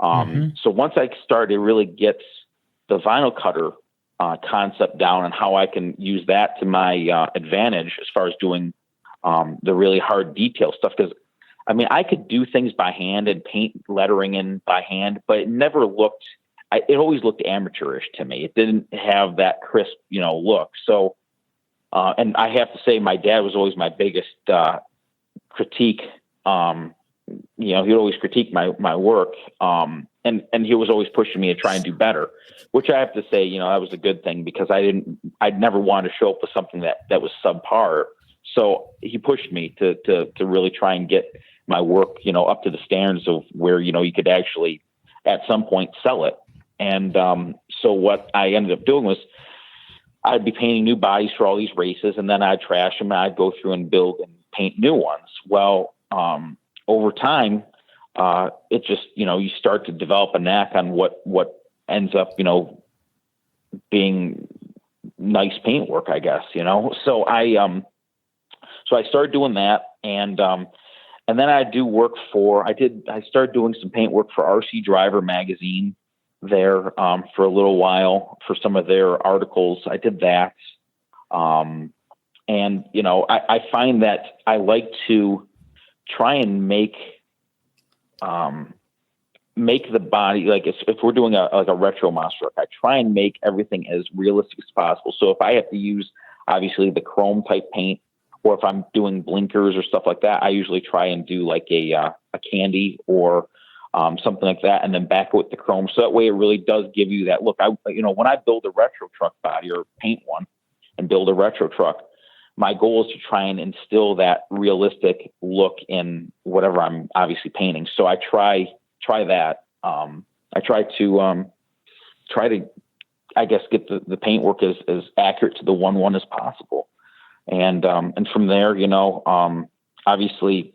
So once I started to really get the vinyl cutter concept down and how I can use that to my advantage as far as doing the really hard detail stuff, because I could do things by hand and paint lettering in by hand, but it never looked, it always looked amateurish to me. It didn't have that crisp, look. So, and I have to say, my dad was always my biggest critique. He'd always critique my work. And he was always pushing me to try and do better, which I have to say, that was a good thing, because I'd never wanted to show up with something that was subpar. So he pushed me to really try and get my work, up to the standards of where, you could actually at some point sell it. And so what I ended up doing was I'd be painting new bodies for all these races, and then I'd trash them, and I'd go through and build and paint new ones. Well, over time, it just, you start to develop a knack on what ends up, being nice paintwork, I guess, So I started doing that, and then I started doing some paint work for RC Driver magazine there for a little while for some of their articles. I did that. And, I find that I like to try and make the body, like if we're doing a retro monster truck, I try and make everything as realistic as possible. So if I have to use obviously the chrome type paint, or if I'm doing blinkers or stuff like that, I usually try and do like a candy or something like that, and then back it with the chrome. So that way it really does give you that look. When I build a retro truck body or paint one and build a retro truck, my goal is to try and instill that realistic look in whatever I'm obviously painting. So I try that. I try to, I guess, get the paintwork as accurate to the 1/1 as possible. And from there, obviously,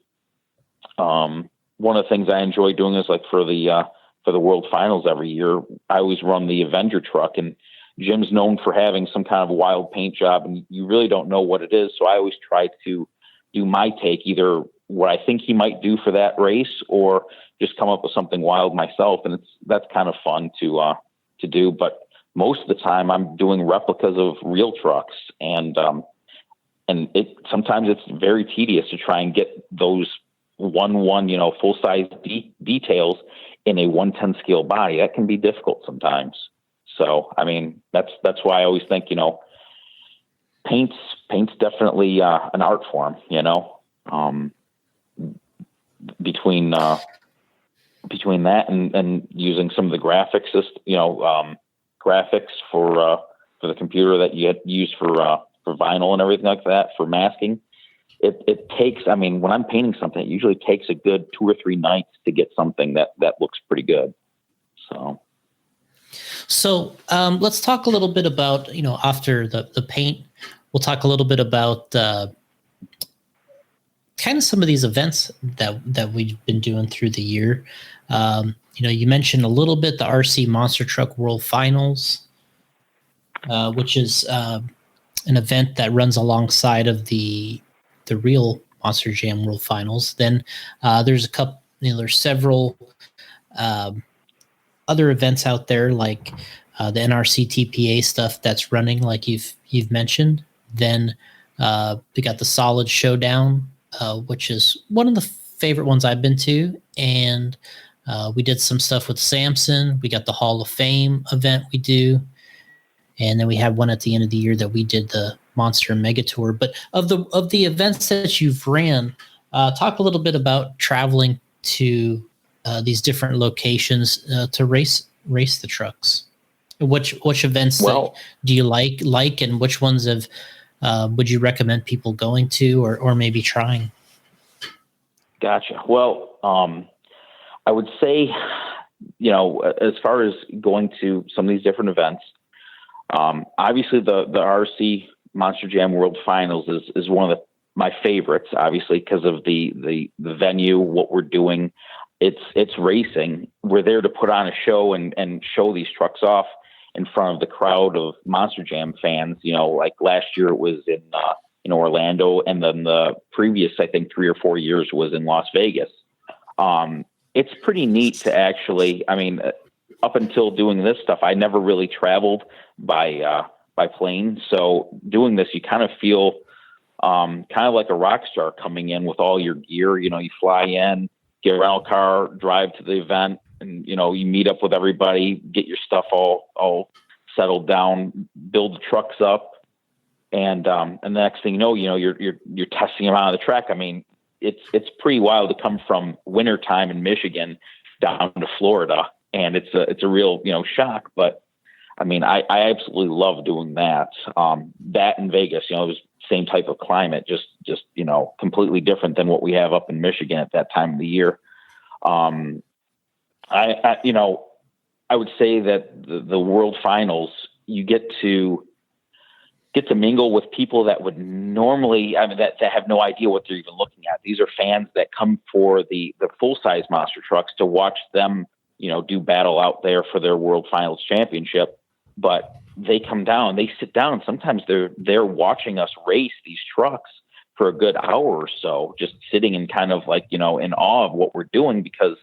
one of the things I enjoy doing is like for the World Finals every year, I always run the Avenger truck, and Jim's known for having some kind of wild paint job, and you really don't know what it is. So I always try to do my take, either what I think he might do for that race, or just come up with something wild myself. And that's kind of fun to do. But most of the time I'm doing replicas of real trucks, and sometimes it's very tedious to try and get those 1/1, full size details in a 1/10 scale body. That can be difficult sometimes. So, that's why I always think, paint's definitely an art form, between that and using some of the graphics, graphics for the computer that you use for vinyl and everything like that for masking. It takes, when I'm painting something, it usually takes a good 2 or 3 nights to get something that looks pretty good. So let's talk a little bit about, after the paint we'll talk a little bit about kind of some of these events that we've been doing through the year. You mentioned a little bit the RC Monster Truck World Finals, which is an event that runs alongside of the real Monster Jam World Finals. Then there's there's several other events out there like the NRC TPA stuff that's running, like you've mentioned. Then we got the Solid Showdown, which is one of the favorite ones I've been to, and we did some stuff with Samson. We got the Hall of Fame event we do, and then we had one at the end of the year that we did the Monster Mega Tour. But of the events that you've ran, talk a little bit about traveling to these different locations to race the trucks. Which events do you like, and which ones would you recommend people going to or maybe trying? Gotcha. Well, I would say, as far as going to some of these different events, obviously the RC Monster Jam World Finals is one of my favorites, obviously, because of the venue, what we're doing. It's racing. We're there to put on a show and show these trucks off in front of the crowd of Monster Jam fans. Like last year it was in Orlando, and then the previous, I think, 3 or 4 years was in Las Vegas. It's pretty neat to actually, up until doing this stuff, I never really traveled by plane. So doing this, you kind of feel kind of like a rock star coming in with all your gear. You fly in, get a rental car, drive to the event, and you meet up with everybody, get your stuff all settled down, build the trucks up, and the next thing you know, you're testing them out on the track. It's pretty wild to come from wintertime in Michigan down to Florida, and it's a real shock. But I absolutely love doing that. That in Vegas, it was same type of climate, just completely different than what we have up in Michigan at that time of the year. I would say that the World Finals, you get to mingle with people that would normally, that have no idea what they're even looking at. These are fans that come for the full-size monster trucks to watch them, do battle out there for their World Finals championship. But they come down, they sit down, and sometimes they're watching us race these trucks for a good hour or so, just sitting in kind of like, in awe of what we're doing, because,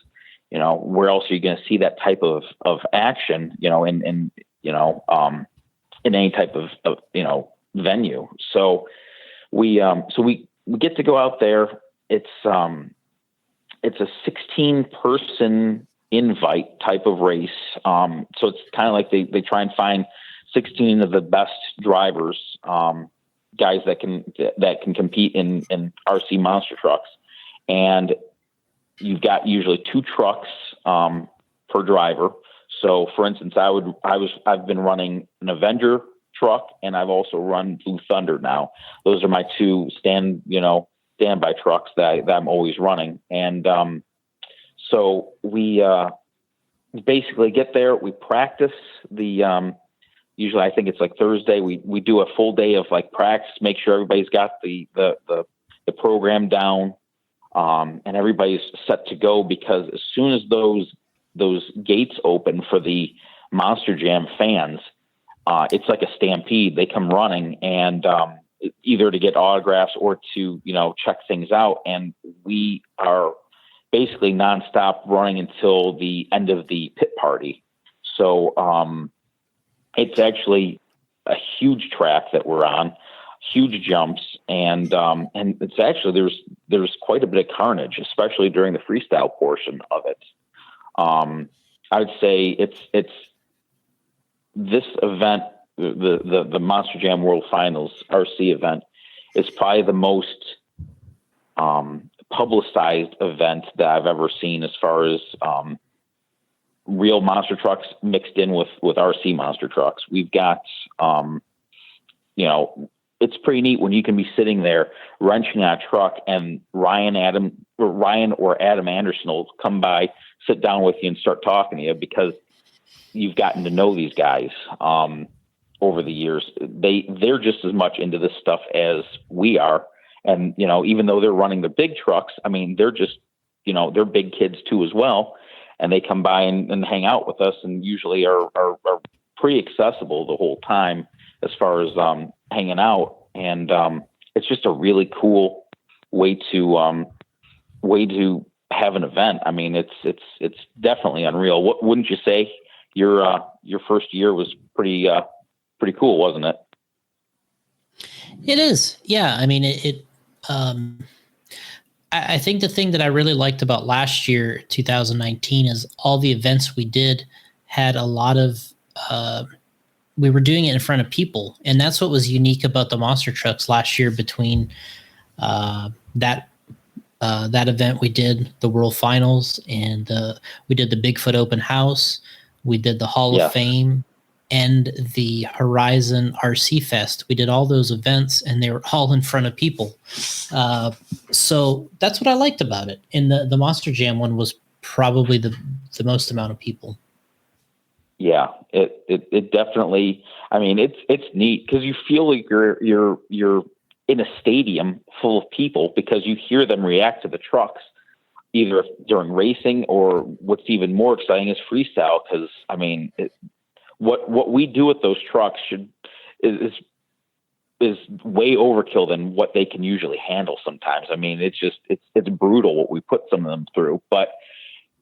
where else are you going to see that type of action, in any type of venue. So we get to go out there. It's a 16-person invite type of race. So it's kind of like they try and find 16 of the best drivers, guys that can compete in RC monster trucks. And you've got usually 2 trucks per driver. So for instance, I've been running an Avenger truck, and I've also run Blue Thunder now. Those are my 2 standby trucks that I'm always running. And so we basically get there, we practice usually I think it's like Thursday, we do a full day of like practice, make sure everybody's got the program down, and everybody's set to go, because as soon as those gates open for the Monster Jam fans, it's like a stampede. They come running, and either to get autographs or to check things out, and we are basically nonstop running until the end of the pit party. So it's actually a huge track that we're on, huge jumps, and it's actually there's quite a bit of carnage, especially during the freestyle portion of it. I would say it's this event, the Monster Jam World Finals RC event, is probably the most publicized event that I've ever seen, as far as real monster trucks mixed in with RC monster trucks. We've got, it's pretty neat when you can be sitting there wrenching on a truck, and Ryan or Adam Anderson will come by, sit down with you, and start talking to you, because you've gotten to know these guys. over the years. They're just as much into this stuff as we are. And, even though they're running the big trucks, I mean, they're just, they're big kids too as well. And they come by and hang out with us, and usually are pretty accessible the whole time as far as hanging out. And it's just a really cool way to have an event. I mean, it's definitely unreal. What wouldn't you say? Your first year was pretty cool, wasn't it? It is. Yeah. I mean, I think the thing that I really liked about last year, 2019, is all the events we did had a lot of, we were doing it in front of people. And that's what was unique about the monster trucks last year between that event we did, the World Finals, and we did the Bigfoot Open House. We did the Hall of Fame and the Horizon RC Fest. We did all those events, and they were all in front of people. So that's what I liked about it. And the Monster Jam one was probably the most amount of people. Yeah, it definitely. I mean, it's neat because you feel like you're in a stadium full of people because you hear them react to the trucks, either during racing or what's even more exciting is freestyle. Because I mean, what we do with those trucks is way overkill than what they can usually handle sometimes. I mean, it's brutal what we put some of them through, but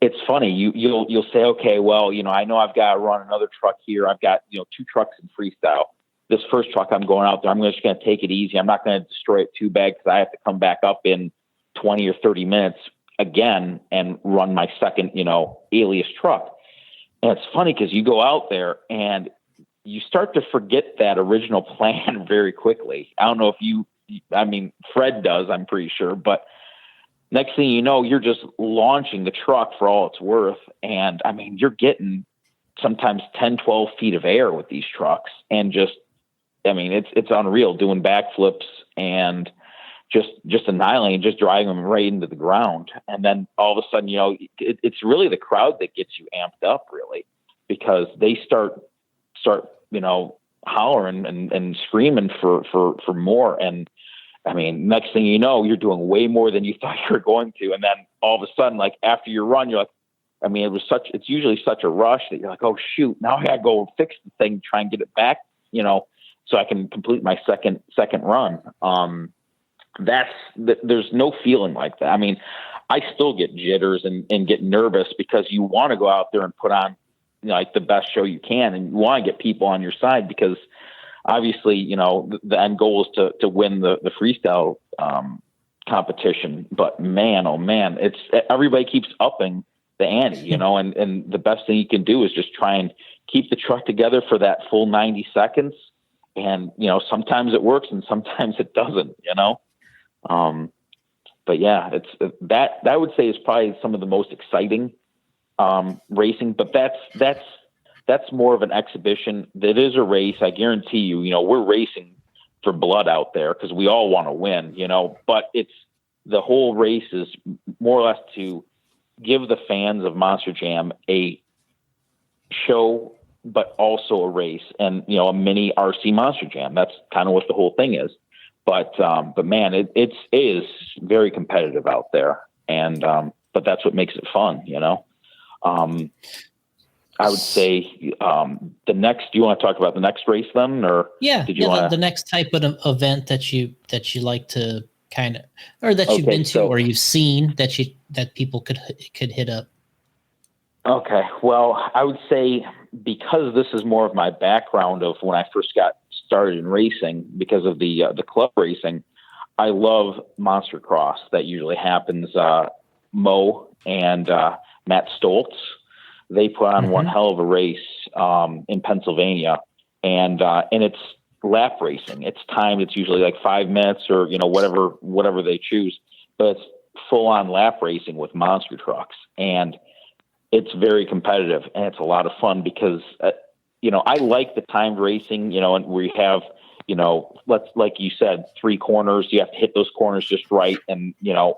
it's funny. You'll say, okay, well, I know I've got to run another truck here. I've got, 2 trucks in freestyle. This first truck I'm going out there, I'm just going to take it easy. I'm not going to destroy it too bad because I have to come back up in 20 or 30 minutes again and run my second, alias truck. And it's funny because you go out there and you start to forget that original plan very quickly. I don't know if Fred does, I'm pretty sure, but next thing you know, you're just launching the truck for all it's worth. And I mean, you're getting sometimes 10, 12 feet of air with these trucks and it's unreal doing backflips and just annihilating, just driving them right into the ground. And then all of a sudden, it's really the crowd that gets you amped up really, because they start, hollering and screaming for more. And I mean, next thing you know, you're doing way more than you thought you were going to. And then all of a sudden, like after your run, you're like, I mean, it's usually such a rush that you're like, oh shoot, now I gotta go fix the thing, try and get it back, so I can complete my second run. There's no feeling like that. I mean, I still get jitters and get nervous because you want to go out there and put on, like the best show you can, and you want to get people on your side because obviously, the end goal is to win the freestyle competition. But man, oh man, everybody keeps upping the ante, and the best thing you can do is just try and keep the truck together for that full 90 seconds. And, sometimes it works and sometimes it doesn't, but yeah, it's that I would say is probably some of the most exciting racing, but that's more of an exhibition. That is a race. I guarantee you, we're racing for blood out there because we all want to win, but it's the whole race is more or less to give the fans of Monster Jam a show, but also a race and, a mini RC Monster Jam. That's kind of what the whole thing is. But man, it is very competitive out there. And, but that's what makes it fun, I would say the next. Do you want to talk about the next race then, or the next type of event that you like to kind of, or that you've been to, or you've seen that people could hit up? Okay, well, I would say because this is more of my background of when I first got started in racing, because of the club racing, I love Monster Cross. That usually happens. Mo and Matt Stoltz. They put on one hell of a race in Pennsylvania, and it's lap racing. It's timed. It's usually like 5 minutes or whatever they choose, but it's full on lap racing with monster trucks, and it's very competitive and it's a lot of fun because I like the timed racing. And we have like you said, 3 corners. You have to hit those corners just right, and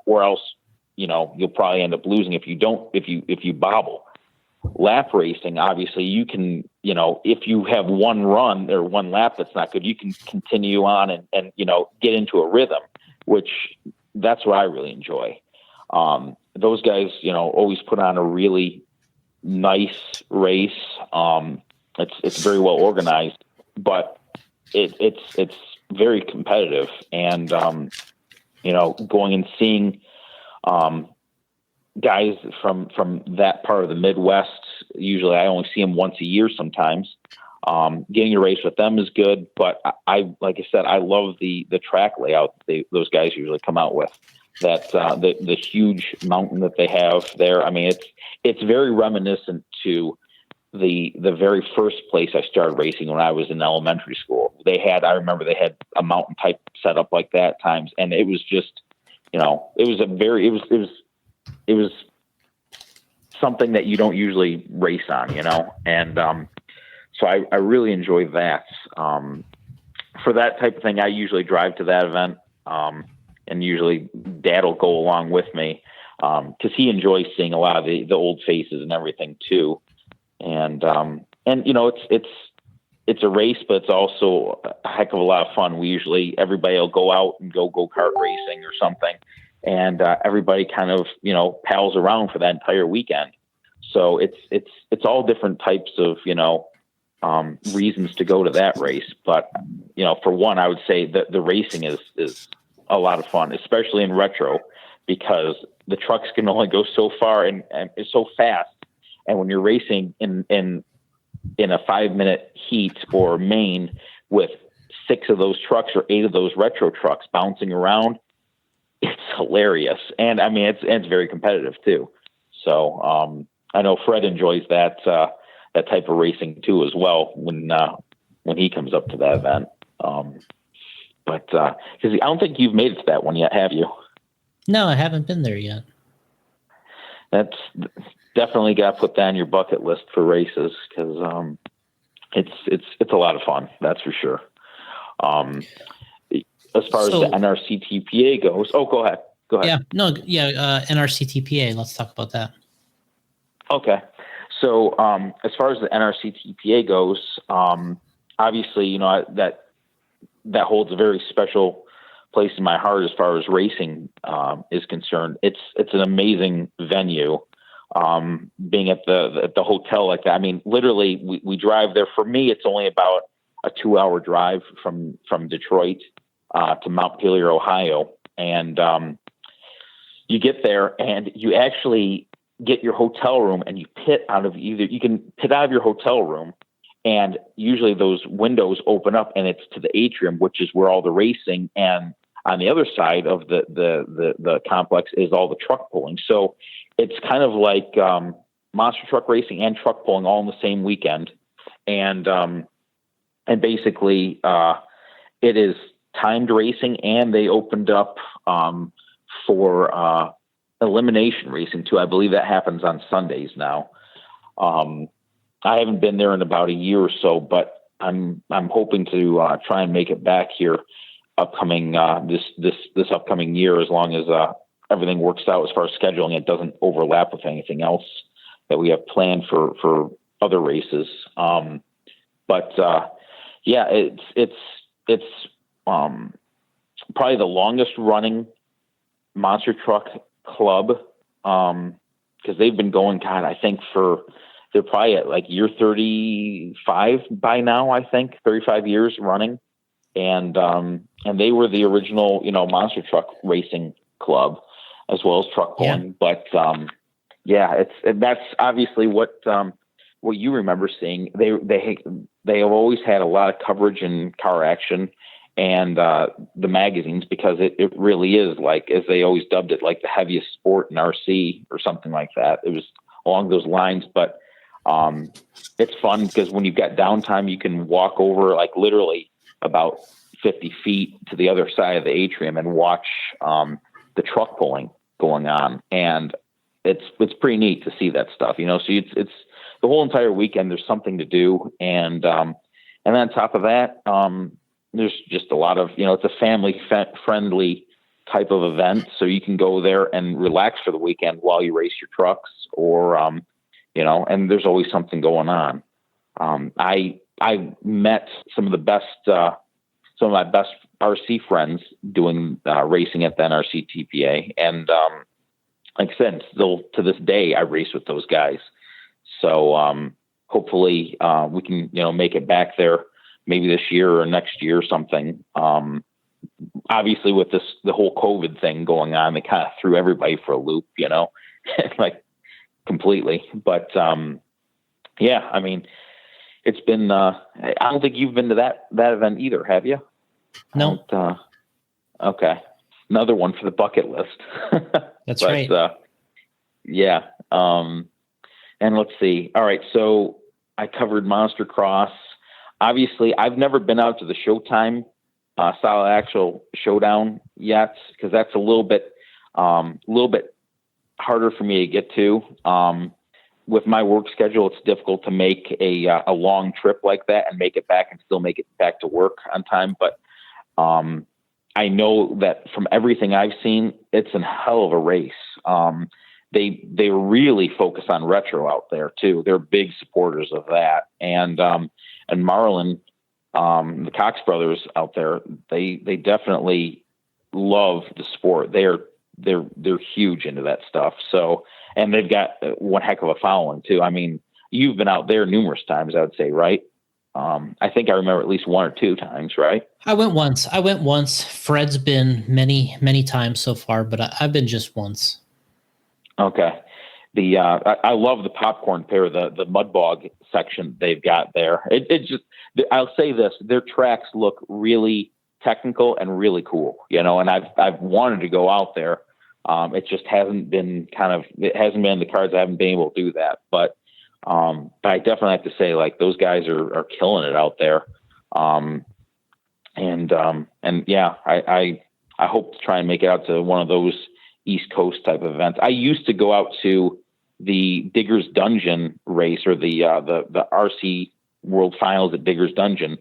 or else you'll probably end up losing if you don't if you bobble. lap racing, obviously you can, if you have one run or one lap that's not good, you can continue on and get into a rhythm, which that's what I really enjoy. Those guys, always put on a really nice race. It's very well organized, but it's very competitive, and going and seeing guys from that part of the Midwest. Usually I only see them once a year sometimes. Getting a race with them is good, but like I said, I love the track layout those guys usually come out with. That the huge mountain that they have there. I mean, it's very reminiscent to the very first place I started racing when I was in elementary school. I remember they had a mountain type setup like that at times, and it was just, it was something that you don't usually race on, and so I really enjoy that. For that type of thing, I usually drive to that event, and usually Dad will go along with me because he enjoys seeing a lot of the old faces and everything too. And it's a race, but it's also a heck of a lot of fun. Everybody will go out and go kart racing or something, and everybody kind of pals around for that entire weekend. So it's all different types of reasons to go to that race. But for one, I would say that the racing is a lot of fun, especially in retro, because the trucks can only go so far and it's so fast. And when you're racing in a 5-minute heat or main with 6 of those trucks or 8 of those retro trucks bouncing around, it's hilarious. And I mean, it's very competitive too. So, I know Fred enjoys that type of racing too, as well, when he comes up to that event. But cause I don't think you've made it to that one yet, have you? No, I haven't been there yet. That's definitely got to put that on your bucket list for races, because it's a lot of fun. That's for sure. As far as the NRCTPA goes, go ahead. NRCTPA. Let's talk about that. Okay. So as far as the NRCTPA goes, obviously, that holds a very special place in my heart as far as racing is concerned. It's an amazing venue. Being at the hotel like that, I mean, literally we drive there. For me, it's only about a 2-hour drive from Detroit to Montpelier, Ohio. And you get there and you actually get your hotel room, and you can pit out of your hotel room, and usually those windows open up and it's to the atrium, which is where all the racing, and on the other side of the complex is all the truck pulling. So it's kind of like monster truck racing and truck pulling all in the same weekend. And basically it is timed racing, and they opened up for elimination racing too. I believe that happens on Sundays now. I haven't been there in about a year or so, but I'm hoping to try and make it back here upcoming this upcoming year, as long as everything works out as far as scheduling. It doesn't overlap with anything else that we have planned for other races. It's probably the longest running monster truck club, because they've been going, I think they're probably at like year 35 by now, I think 35 years running. And they were the original, monster truck racing club, as well as truck pulling. Yeah. But that's obviously what you remember seeing. They have always had a lot of coverage in car action and the magazines, because it really is, like, as they always dubbed it, like the heaviest sport in RC or something like that. It was along those lines. But it's fun because when you've got downtime, you can walk over, like, literally about 50 feet to the other side of the atrium and watch the truck pulling going on. And it's pretty neat to see that stuff, so it's the whole entire weekend. There's something to do. And then on top of that, there's just a lot of, it's a family friendly type of event. So you can go there and relax for the weekend while you race your trucks, or, and there's always something going on. I met some of my best RC friends doing racing at the NRC TPA. And like I said, still to this day, I race with those guys. So hopefully we can, make it back there maybe this year or next year or something. Obviously with the whole COVID thing going on, they kind of threw everybody for a loop, like completely. But yeah, I mean, it's been, I don't think you've been to that event either, have you? No. Okay. Another one for the bucket list. That's right. Yeah. And let's see. All right. So I covered Monster Cross. Obviously, I've never been out to the Showtime Solid Axle Showdown yet, because that's a little bit harder for me to get to. With my work schedule, it's difficult to make a long trip like that and make it back and still make it back to work on time. But I know that from everything I've seen, it's a hell of a race. They really focus on retro out there too. They're big supporters of that. And Marlin, the Cox brothers out there, they definitely love the sport. They're huge into that stuff. So, and they've got one heck of a following too. I mean, you've been out there numerous times, I would say, right? I think I remember at least one or two times, right? I went once. Fred's been many, many times so far, but I've been just once. Okay. I love the popcorn pair, the mud bog section they've got there. It just, I'll say this, their tracks look really technical and really cool, and I've wanted to go out there. It just hasn't been it hasn't been in the cards. I haven't been able to do that, but I definitely have to say, like, those guys are killing it out there. And yeah, I hope to try and make it out to one of those East Coast type of events. I used to go out to the Diggers Dungeon race, or the RC World Finals at Diggers Dungeon.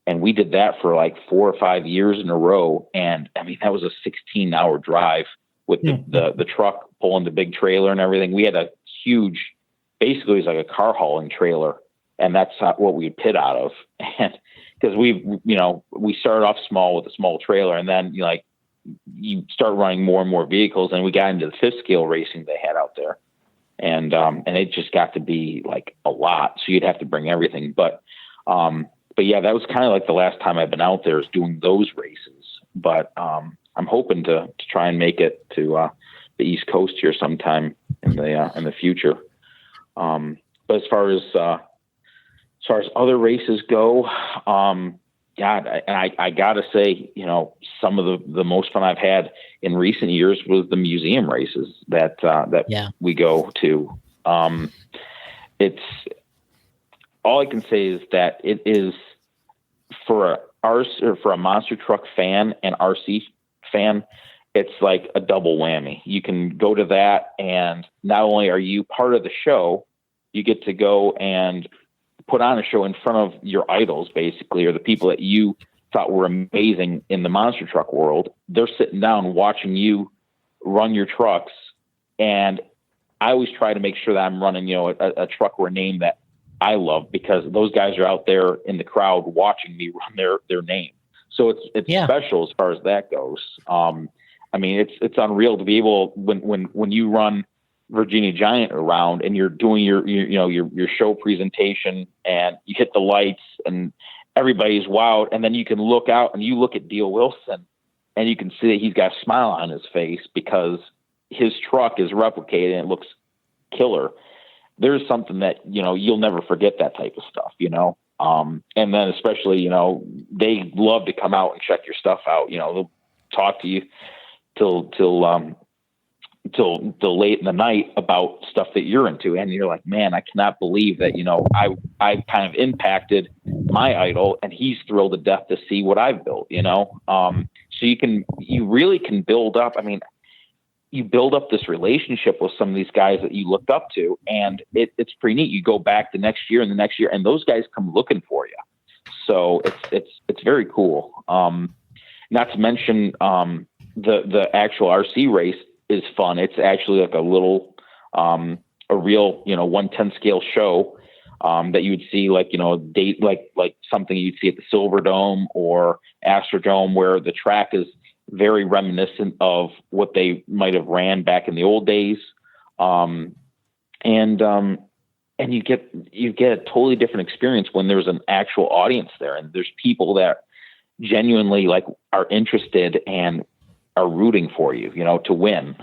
And we did that for like 4 or 5 years in a row. And I mean, that was a 16-hour drive with the truck pulling the big trailer and everything. We had a huge, basically it was like a car hauling trailer, and that's what we pit out of. And because we started off small with a small trailer, and then you start running more and more vehicles, and we got into the 5th scale racing they had out there. And it just got to be like a lot. So you'd have to bring everything. But yeah, that was kind of like the last time I've been out there, is doing those races. But I'm hoping to try and make it to the East Coast here sometime in the future. But as far as other races go, God, and I gotta say, some of the most fun I've had in recent years was the museum races that we go to. It's all I can say is that it is for a monster truck fan and RC fan, it's like a double whammy. You can go to that, and not only are you part of the show, you get to go and put on a show in front of your idols, basically, or the people that you thought were amazing in the monster truck world. They're sitting down watching you run your trucks. And I always try to make sure that I'm running, a truck or a name that I love, because those guys are out there in the crowd watching me run their name. So it's special as far as that goes. I mean, it's unreal to be able, when you run Virginia Giant around and you're doing your show presentation, and you hit the lights and everybody's wowed, and then you can look out and you look at Deal Wilson and you can see that he's got a smile on his face because his truck is replicated and it looks killer. There's something that, you'll never forget, that type of stuff, and then especially, they love to come out and check your stuff out. They'll talk to you till late in the night about stuff that you're into. And you're like, man, I cannot believe that, I kind of impacted my idol, and he's thrilled to death to see what I've built, so you really can build up. I mean, you build up this relationship with some of these guys that you looked up to, and it's pretty neat. You go back the next year and the next year, and those guys come looking for you. So it's very cool. Not to mention, the actual RC race is fun. It's actually like a little a real, 1/10 scale show, that you would see like, date, like something you'd see at the Silverdome or Astrodome, where the track is very reminiscent of what they might have ran back in the old days. And you get a totally different experience when there's an actual audience there and there's people that genuinely like are interested and are rooting for you, to win.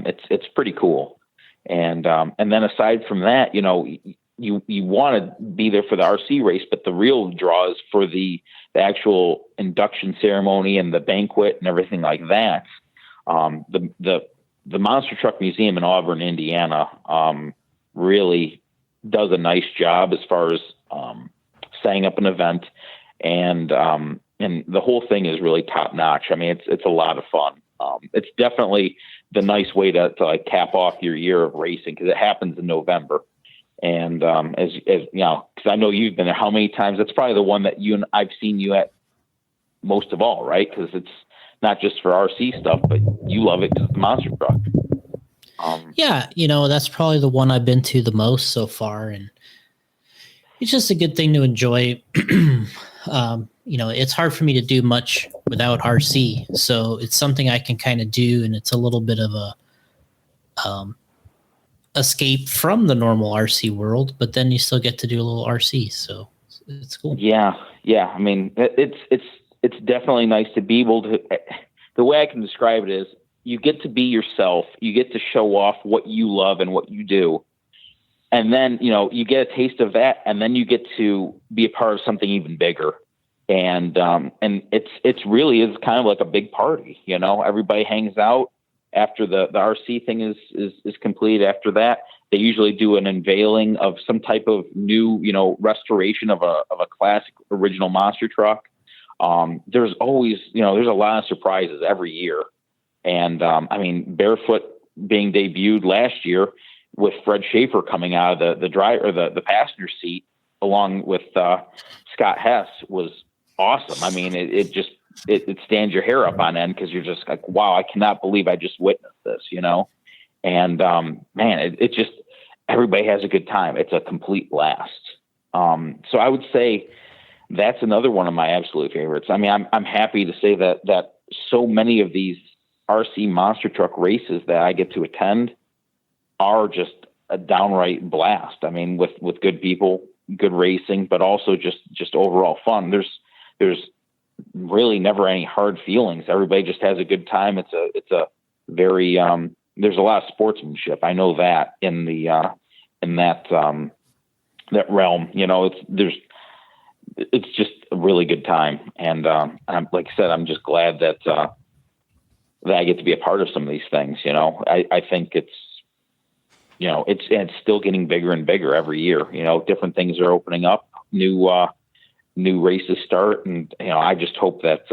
It's pretty cool. And then aside from that, you want to be there for the RC race, but the real draw is for the actual induction ceremony and the banquet and everything like that. The Monster Truck Museum in Auburn, Indiana, really does a nice job as far as setting up an event, and the whole thing is really top notch. I mean, it's a lot of fun. It's definitely the nice way to like cap off your year of racing, because it happens in November. And as you know, because I know you've been there how many times? That's probably the one that I've seen you at most of all, right? Because it's not just for RC stuff, but you love it because it's the monster truck. Yeah, that's probably the one I've been to the most so far, and it's just a good thing to enjoy. It's hard for me to do much without RC, so it's something I can kind of do, and it's a little bit of a escape from the normal RC world, but then you still get to do a little RC, so it's cool. Yeah. I mean, it's definitely nice to be able to. The way I can describe it is, you get to be yourself. You get to show off what you love and what you do, and then you get a taste of that, and then you get to be a part of something even bigger. And it's really is kind of like a big party. Everybody hangs out after the RC thing is complete. After that, they usually do an unveiling of some type of new, restoration of a classic original monster truck. There's always, there's a lot of surprises every year. And, Barefoot being debuted last year with Fred Schaefer coming out of the driver, or the passenger seat, along with, Scott Hess, was awesome. I mean, it stands your hair up on end, because you're just like, wow, I cannot believe I just witnessed this, and, man, it just, everybody has a good time. It's a complete blast. So I would say that's another one of my absolute favorites. I mean, I'm happy to say that so many of these RC monster truck races that I get to attend are just a downright blast. I mean, with good people, good racing, but also just overall fun. There's really never any hard feelings. Everybody just has a good time. It's a very, there's a lot of sportsmanship. I know that in that realm, it's just a really good time. And I'm, like I said, I'm just glad that I get to be a part of some of these things. I think it's still getting bigger and bigger every year. Different things are opening up, new races start. And, I just hope that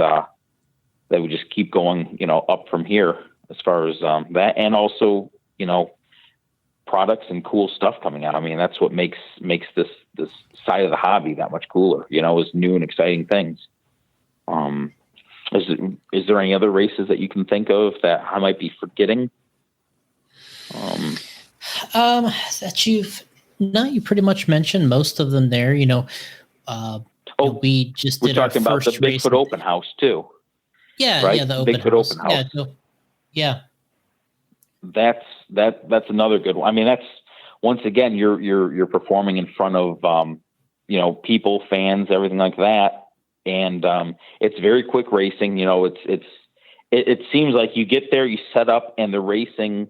we just keep going, up from here as far as that. And also, products and cool stuff coming out. I mean, that's what makes this side of the hobby that much cooler, is new and exciting things. Is there any other races that you can think of that I might be forgetting? That you pretty much mentioned most of them there, we just did our talking about the Bigfoot Open House too. Yeah. Right? Yeah. The Bigfoot Open House. Yeah. That's another good one. I mean, that's, once again, you're performing in front of, people, fans, everything like that. And, it's very quick racing. It seems like you get there, you set up, and the racing,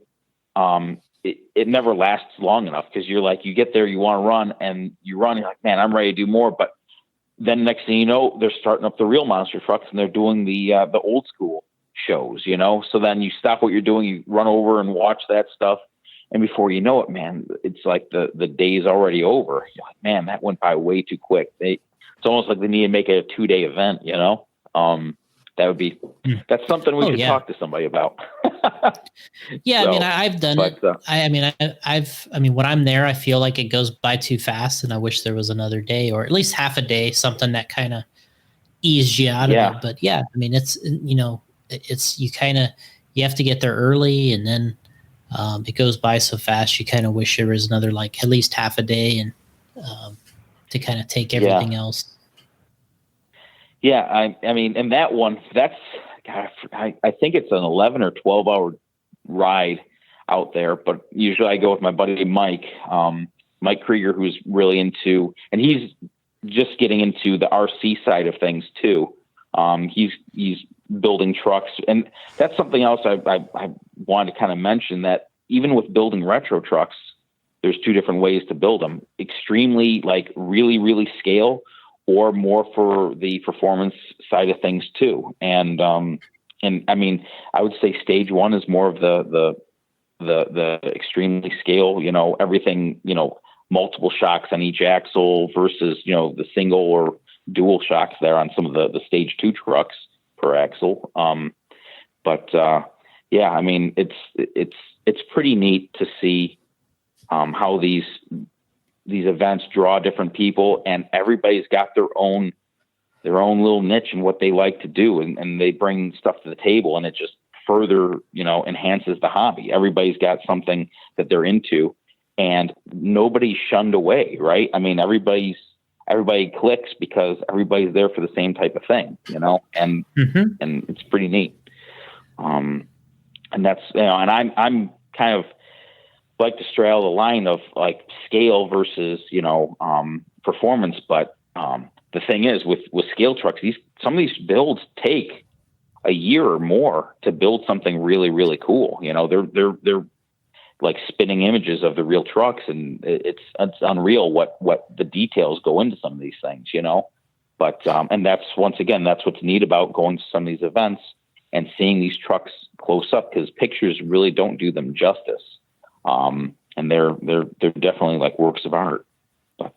it never lasts long enough, because you're like, you get there, you want to run, and you run, you're like, man, I'm ready to do more. But then next thing you know, they're starting up the real monster trucks, and they're doing the old school shows, so then you stop what you're doing, you run over and watch that stuff, and before you know it, man, it's like the day's already over. You're like, man, that went by way too quick. It's almost like they need to make it a 2-day event. That would be, that's something we could talk to somebody about. Yeah. So, I've done it. When I'm there, I feel like it goes by too fast, and I wish there was another day, or at least half a day, something that kind of eased you out of it. But it's, it's, you have to get there early, and then It goes by so fast. You kind of wish there was another like at least half a day and to kind of take everything else. Yeah, I mean, and that one, that's, God, I think it's an 11 or 12 hour ride out there, but usually I go with my buddy Mike Krieger, who's really into, and he's just getting into the RC side of things too. He's building trucks, and that's something else I wanted to kind of mention, that even with building retro trucks, there's two different ways to build them: extremely, like really, really scale, or more for the performance side of things too. And I mean, I would say stage one is more of the extremely scale, everything, multiple shocks on each axle versus, the single or dual shocks there on some of the stage two trucks per axle. Yeah, I mean, it's pretty neat to see how these events draw different people, and everybody's got their own little niche and what they like to do. And they bring stuff to the table, and it just further, enhances the hobby. Everybody's got something that they're into, and nobody's shunned away. Right. I mean, everybody clicks because everybody's there for the same type of thing, and it's pretty neat. And that's, and I'm kind of like to straddle the line of like scale versus, performance. But, the thing is with scale trucks, some of these builds take a year or more to build something really, really cool. They're like spinning images of the real trucks, and it's unreal what the details go into some of these things, but, and that's, once again, that's what's neat about going to some of these events and seeing these trucks close up, because pictures really don't do them justice. And they're definitely like works of art. But,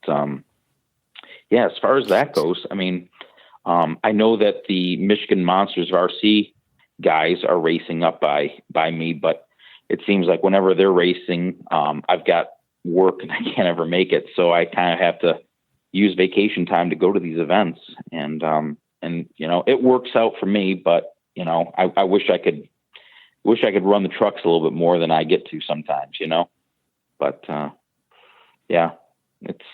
yeah, as far as that goes, I mean, I know that the Michigan Monsters of RC guys are racing up by me, but it seems like whenever they're racing, I've got work and I can't ever make it. So I kind of have to use vacation time to go to these events, and it works out for me, but I wish I could run the trucks a little bit more than I get to sometimes, but, yeah, it's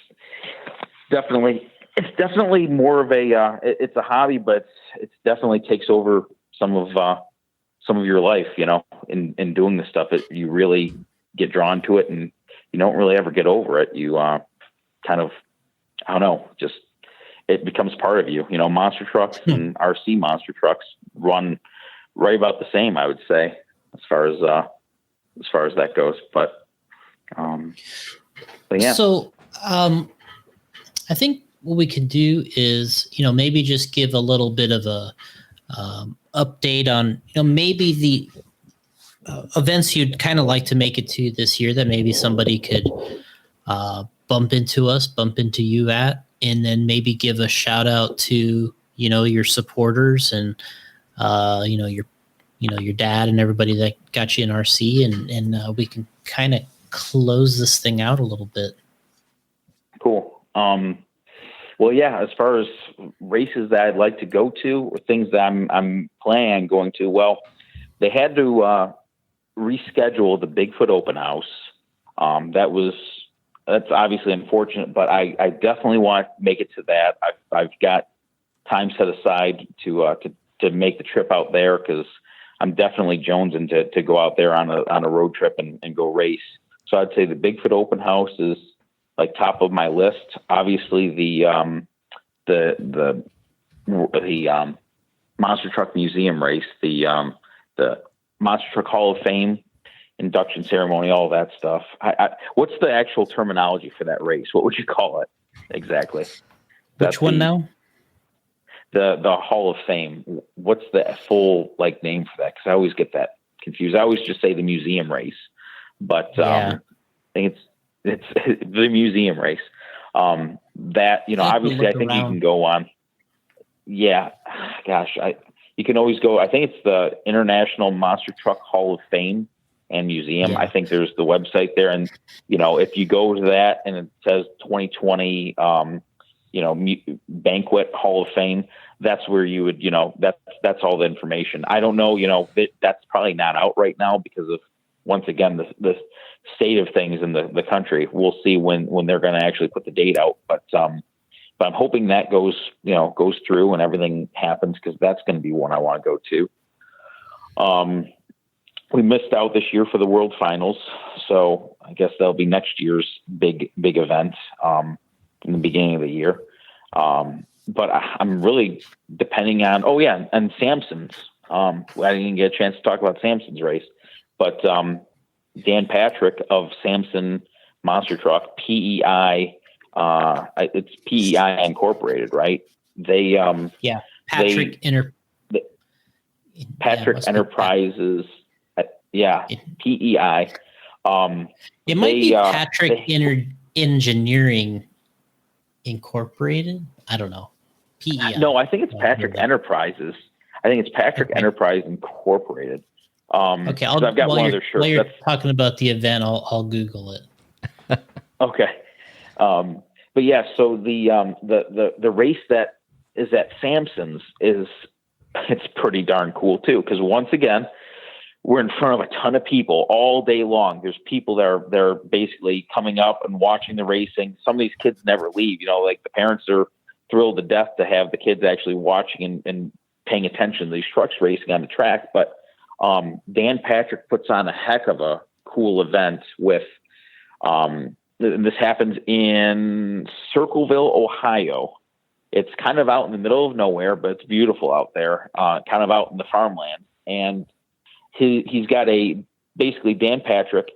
definitely more of a, it's a hobby, but it's definitely takes over some of your life, in doing this stuff. You really get drawn to it, and you don't really ever get over it. You, kind of, I don't know, just, it becomes part of you. Monster trucks and RC monster trucks run right about the same, I would say, as far as that goes. But yeah. So, I think what we could do is, maybe just give a little bit of a update on, maybe the events you'd kind of like to make it to this year that maybe somebody could bump into you at, and then maybe give a shout out to, your supporters and, your dad and everybody that got you in RC, and we can kind of close this thing out a little bit. Cool. Well, yeah, as far as races that I'd like to go to, or things that I'm planning on going to, well, they had to reschedule the Bigfoot open house. That's obviously unfortunate, but I definitely want to make it to that. I've got time set aside to make the trip out there, because I'm definitely jonesing to go out there on a road trip and go race. So I'd say the Bigfoot open house is like top of my list. Obviously the Monster Truck Museum race, the Monster Truck Hall of Fame induction ceremony, all that stuff. What's the actual terminology for that race? What would you call it exactly? Which one now? The Hall of Fame. What's the full name for that? Because I always get that confused. I always just say the museum race, but I think it's the museum race. That, obviously I think you can go on. Yeah, gosh, you can always go. I think it's the International Monster Truck Hall of Fame and Museum. Yeah. I think there's the website there, and if you go to that and it says 2020, Banquet Hall of Fame, that's where you would, that's all the information. I don't know, that's probably not out right now because of once again, the state of things in the country. We'll see when they're going to actually put the date out. But I'm hoping that goes through and everything happens, because that's going to be one I want to go to. We missed out this year for the World Finals, so I guess that'll be next year's big event in the beginning of the year. But I'm really depending on, and Samson's. I didn't get a chance to talk about Samson's race, but Dan Patrick of Samson Monster Truck, PEI, it's PEI Incorporated, right? They Patrick Enterprises. PEI. It might be Patrick Engineering Incorporated. I don't know. PEI. No, I think it's Patrick Enterprises. I think it's Patrick Enterprise Incorporated. Okay, I've got one of their shirts. While you're talking about the event, I'll Google it. Okay. But yeah, so the race that is at Samson's it's pretty darn cool too, because once again, we're in front of a ton of people all day long. There's people they're basically coming up and watching the racing. Some of these kids never leave. Like the parents are thrilled to death to have the kids actually watching and paying attention to these trucks racing on the track. But Dan Patrick puts on a heck of a cool event with, and this happens in Circleville, Ohio. It's kind of out in the middle of nowhere, but it's beautiful out there, kind of out in the farmland. And he's got basically Dan Patrick.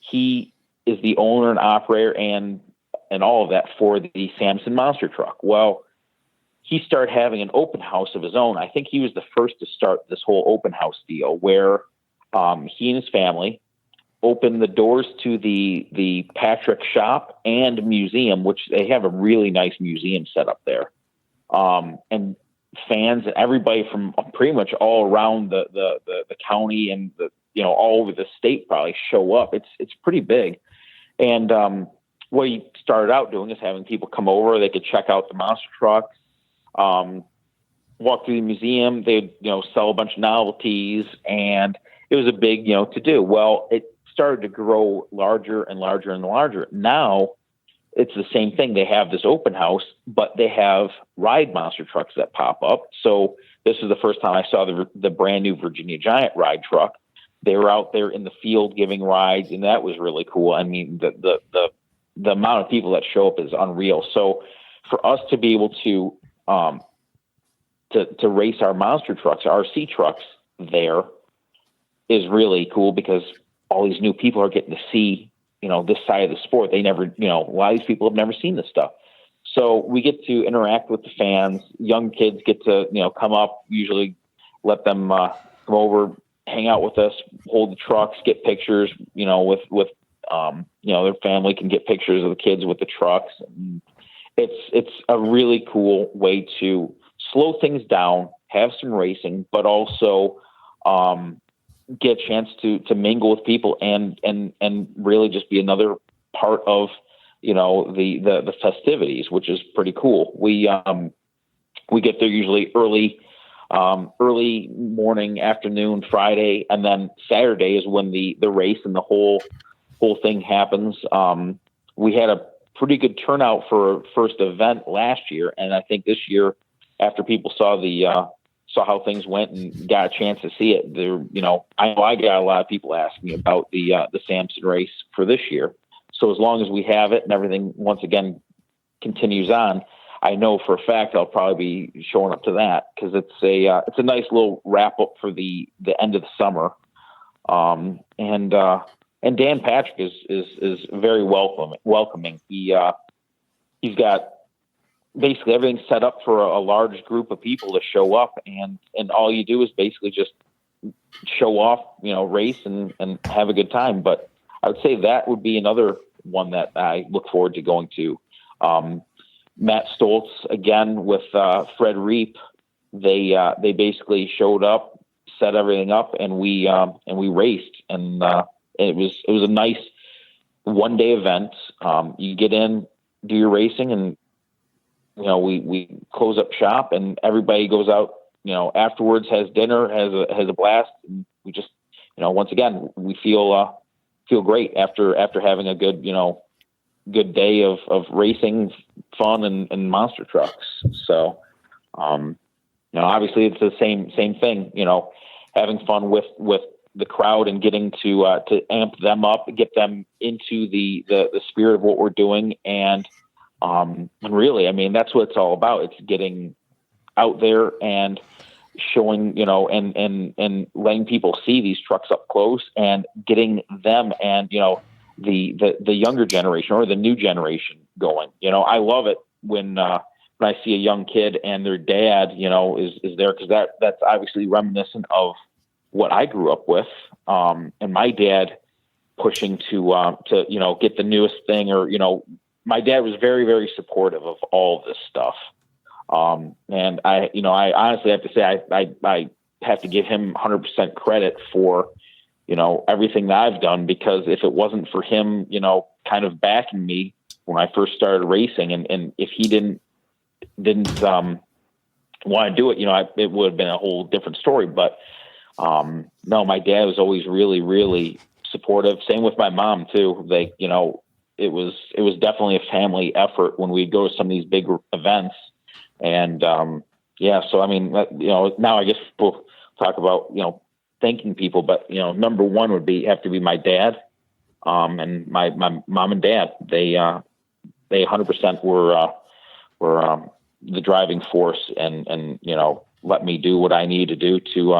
He is the owner and operator and all of that for the Samson Monster Truck. Well, he started having an open house of his own. I think he was the first to start this whole open house deal, where he and his family opened the doors to the Patrick shop and museum, which they have a really nice museum set up there. And fans and everybody from pretty much all around the county and all over the state probably show up. It's pretty big. And what he started out doing is having people come over. They could check out the monster trucks, walk through the museum. They'd sell a bunch of novelties, and it was a big to do. Well, it started to grow larger and larger and larger. Now it's the same thing. They have this open house, but they have ride monster trucks that pop up. So this is the first time I saw the brand new Virginia Giant ride truck. They were out there in the field giving rides, and that was really cool. I mean, the amount of people that show up is unreal. So for us to be able to race our monster trucks, RC trucks there, is really cool, because all these new people are getting to see this side of the sport. They never, a lot of these people have never seen this stuff. So we get to interact with the fans. Young kids get to, come up, usually let them come over, hang out with us, hold the trucks, get pictures, with their family can get pictures of the kids with the trucks. And it's a really cool way to slow things down, have some racing, but also, get a chance to mingle with people and really just be another part of, the festivities, which is pretty cool. We get there usually early morning, afternoon, Friday, and then Saturday is when the race and the whole thing happens. We had a pretty good turnout for a first event last year. And I think this year, after people saw how things went and got a chance to see it, I got a lot of people asking me about the Samson race for this year. So as long as we have it and everything once again continues on, I know for a fact I'll probably be showing up to that, because it's a nice little wrap up for the end of the summer. And Dan Patrick is very welcoming. He's got basically everything set up for a large group of people to show up, and all you do is basically just show off, race and have a good time. But I would say that would be another one that I look forward to going to. Matt Stoltz again with Fred Reap. They basically showed up, set everything up, and we raced, and it was a nice one-day event. You get in, do your racing, and we close up shop, and everybody goes out, afterwards, has dinner, has a blast. And once again, we feel great after having a good, good day of racing fun and monster trucks. So, obviously it's the same thing, having fun with the crowd and getting to amp them up, get them into the spirit of what we're doing. And really, I mean, that's what it's all about. It's getting out there and showing, and letting people see these trucks up close and getting them and, the younger generation or the new generation going. I love it when I see a young kid and their dad, is there, because that's obviously reminiscent of what I grew up with, and my dad pushing to get the newest thing, or my dad was very, very supportive of all of this stuff, and I honestly have to say I have to give him 100% credit for everything that I've done, because if it wasn't for him, kind of backing me when I first started racing, and if he didn't want to do it, it would have been a whole different story. But no, my dad was always really, really supportive. Same with my mom too. It was definitely a family effort when we go to some of these big events. And so I mean, now I guess we'll talk about thanking people, but number one would have to be my dad, and my mom and dad. They 100% were the driving force, and let me do what I need to do to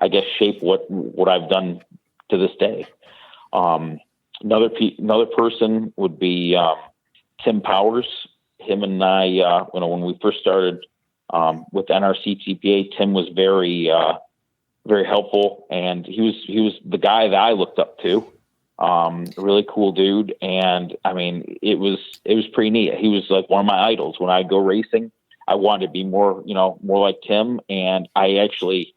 I guess shape what I've done to this day. Another person would be Tim Powers. Him and I, when we first started with NRCTPA, Tim was very very helpful, and he was the guy that I looked up to. A really cool dude, and I mean, it was pretty neat. He was like one of my idols. When I go racing, I wanted to be more like Tim, and I actually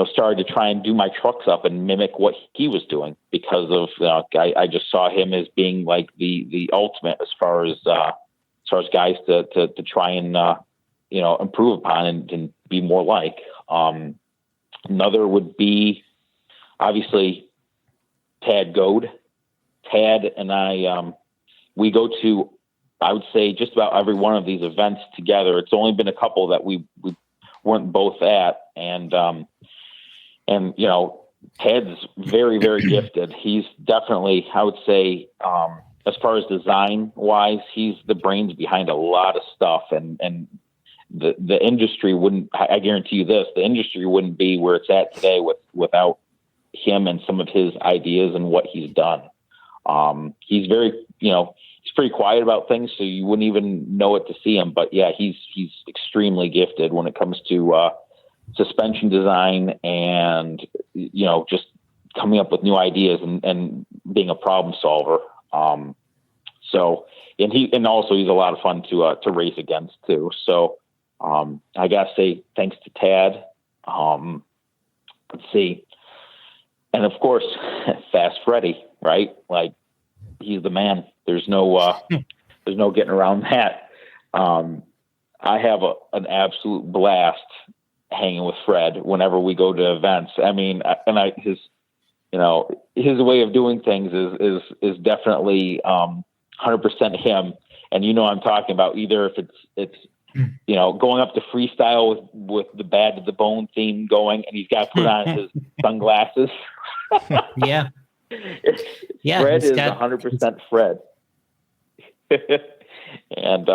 started to try and do my trucks up and mimic what he was doing, because of I just saw him as being like the ultimate as far as guys to try and improve upon and be more like. Another would be obviously Tad Goad. Tad and I, we go to, I would say, just about every one of these events together. It's only been a couple that we weren't both at, and Tad's very, very gifted. He's definitely, I would say, as far as design wise, he's the brains behind a lot of stuff, and the industry wouldn't, I guarantee you this, the industry wouldn't be where it's at today without him and some of his ideas and what he's done. He's very, he's pretty quiet about things, so you wouldn't even know it to see him. But yeah, he's extremely gifted when it comes to suspension design and just coming up with new ideas and being a problem solver. And also he's a lot of fun to race against too. So I gotta say thanks to Tad. Let's see. And of course, Fast Freddy, right? Like, he's the man. There's no getting around that. I have an absolute blast hanging with Fred whenever we go to events. I mean, his way of doing things is definitely 100% him. And I'm talking about, either if it's going up to freestyle with the Bad to the Bone theme going, and he's got to put on his sunglasses. Yeah. Fred is 100% Fred. And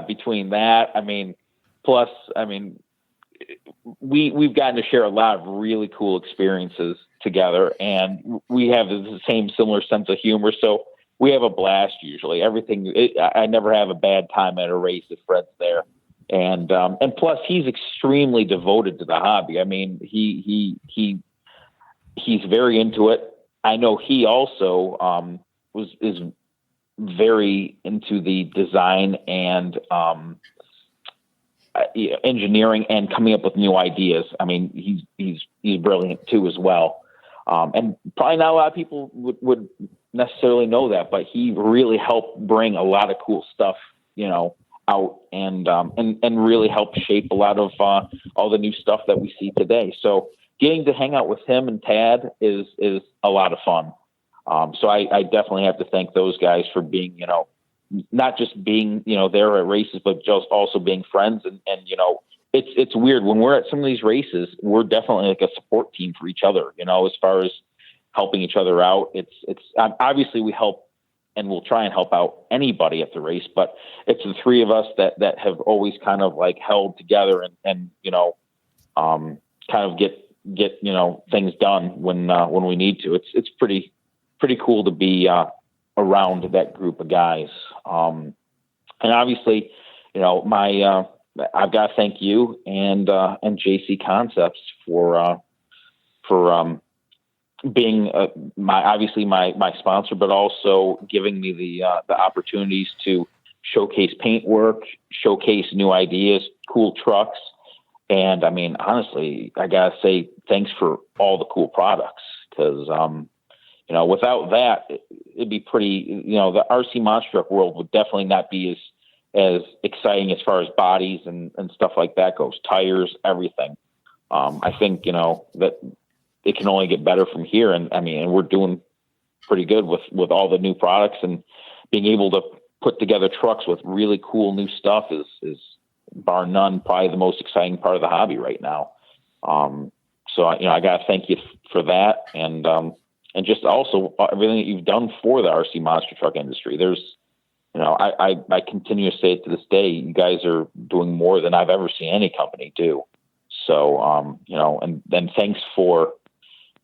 between that, plus, we've gotten to share a lot of really cool experiences together, and we have the same similar sense of humor. So we have a blast usually. I never have a bad time at a race if Fred's there. And plus he's extremely devoted to the hobby. I mean, he's very into it. I know he also is very into the design and engineering and coming up with new ideas. I mean, he's brilliant too as well. And probably not a lot of people would necessarily know that, but he really helped bring a lot of cool stuff, out and really helped shape a lot of all the new stuff that we see today. So getting to hang out with him and Tad is a lot of fun. So I definitely have to thank those guys for being, not just being, there at races, but just also being friends. And it's weird when we're at some of these races, we're definitely like a support team for each other, as far as helping each other out. It's obviously we help and we'll try and help out anybody at the race, but it's the three of us that have always kind of like held together and kind of get things done when we need to. It's pretty cool to be around that group of guys. And obviously, I've got to thank you and JC Concepts for being my sponsor, but also giving me the opportunities to showcase paint work, showcase new ideas, cool trucks. And I mean, honestly, I gotta say thanks for all the cool products, because without that, it'd be pretty. The RC monster truck world would definitely not be as exciting as far as bodies and stuff like that goes. Tires, everything. I think that it can only get better from here. And I mean, we're doing pretty good with all the new products, and being able to put together trucks with really cool new stuff is bar none probably the most exciting part of the hobby right now. So I got to thank you for that, and just also everything that you've done for the RC monster truck industry. There's, I continue to say it to this day, you guys are doing more than I've ever seen any company do. So, and then thanks for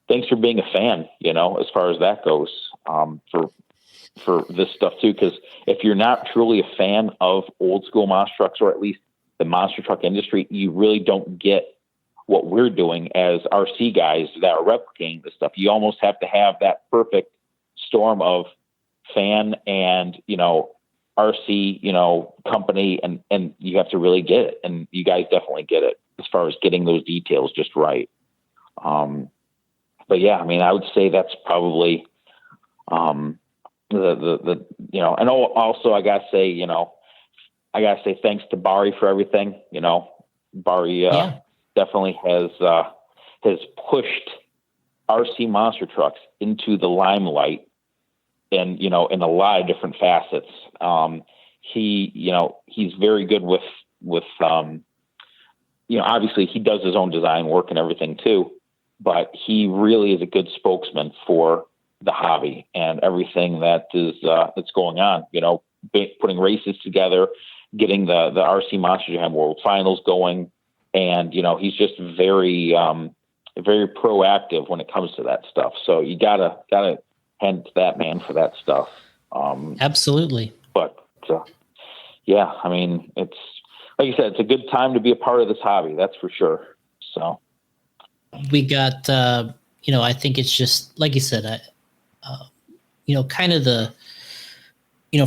being a fan, as far as that goes, for this stuff too. Cause if you're not truly a fan of old school monster trucks, or at least the monster truck industry, you really don't get what we're doing as RC guys that are replicating this stuff. You almost have to have that perfect storm of fan and, RC, company, and you have to really get it. And you guys definitely get it as far as getting those details just right. But yeah, I mean, I would say that's probably, and also I gotta say thanks to Barry for everything. Barry definitely has pushed RC monster trucks into the limelight, and in a lot of different facets. He's very good with obviously he does his own design work and everything too, but he really is a good spokesman for the hobby and everything that is that's going on. Putting races together, getting the RC Monster Jam World Finals going, and he's just very very proactive when it comes to that stuff. So you gotta hand to that man for that stuff. Absolutely. But yeah, I mean, it's like you said, it's a good time to be a part of this hobby. That's for sure. So we got, I think it's just like you said, kind of the,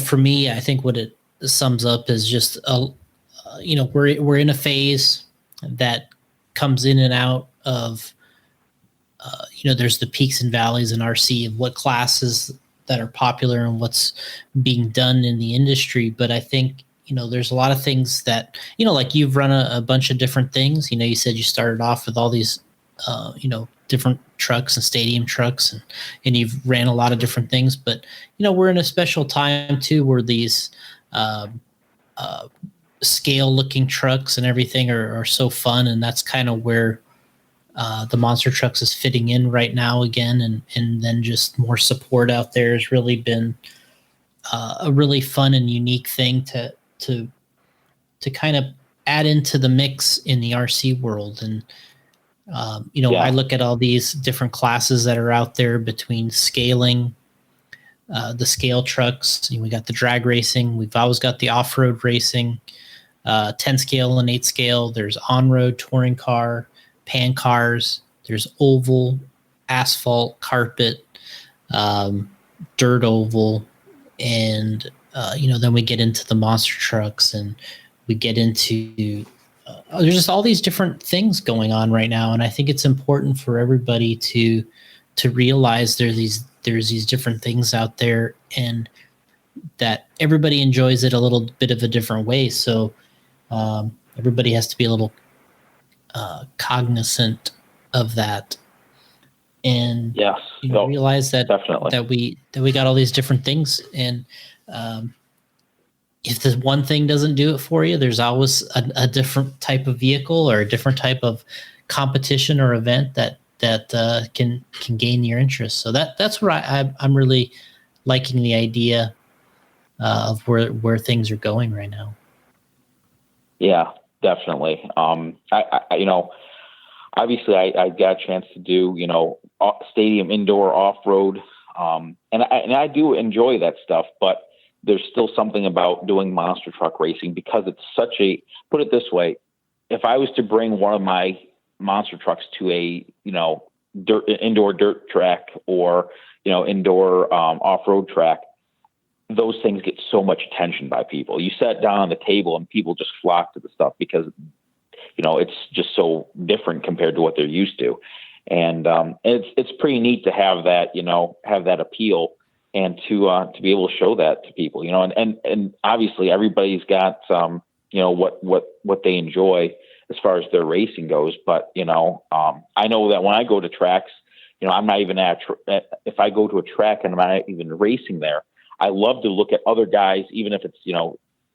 for me, I think what it sums up is just, we're in a phase that comes in and out of, there's the peaks and valleys in RC of what classes that are popular and what's being done in the industry. But I think, there's a lot of things that, like you've run a bunch of different things. You said you started off with all these, different trucks and stadium trucks, and you've ran a lot of different things. But, we're in a special time too, where these scale looking trucks and everything are so fun. And that's kind of where the monster trucks is fitting in right now again. And then just more support out there has really been a really fun and unique thing to kind of add into the mix in the RC world. And, I look at all these different classes that are out there between scaling, the scale trucks. We got the drag racing. We've always got the off-road racing, 10 scale and 8 scale. There's on-road touring car, pan cars. There's oval, asphalt, carpet, dirt oval. And, then we get into the monster trucks, and we get into, there's just all these different things going on right now. And I think it's important for everybody to realize there's these different things out there, and that everybody enjoys it a little bit of a different way. So everybody has to be a little cognizant of that. And yes, realize that definitely that we got all these different things, and if the one thing doesn't do it for you, there's always a different type of vehicle or a different type of competition or event that can gain your interest. So that's where I'm really liking the idea of where things are going right now. Yeah, definitely. Obviously I got a chance to do, stadium indoor off-road. And I do enjoy that stuff, but there's still something about doing monster truck racing because it's put it this way. If I was to bring one of my monster trucks to a, indoor dirt track or, indoor off-road track, those things get so much attention by people. You sat down on the table and people just flock to the stuff because, it's just so different compared to what they're used to. And it's pretty neat to have that, have that appeal and to be able to show that to people, and obviously everybody's got, what they enjoy as far as their racing goes. But, I know that when I go to tracks, I'm not even if I go to a track and I'm not even racing there, I love to look at other guys, even if it's,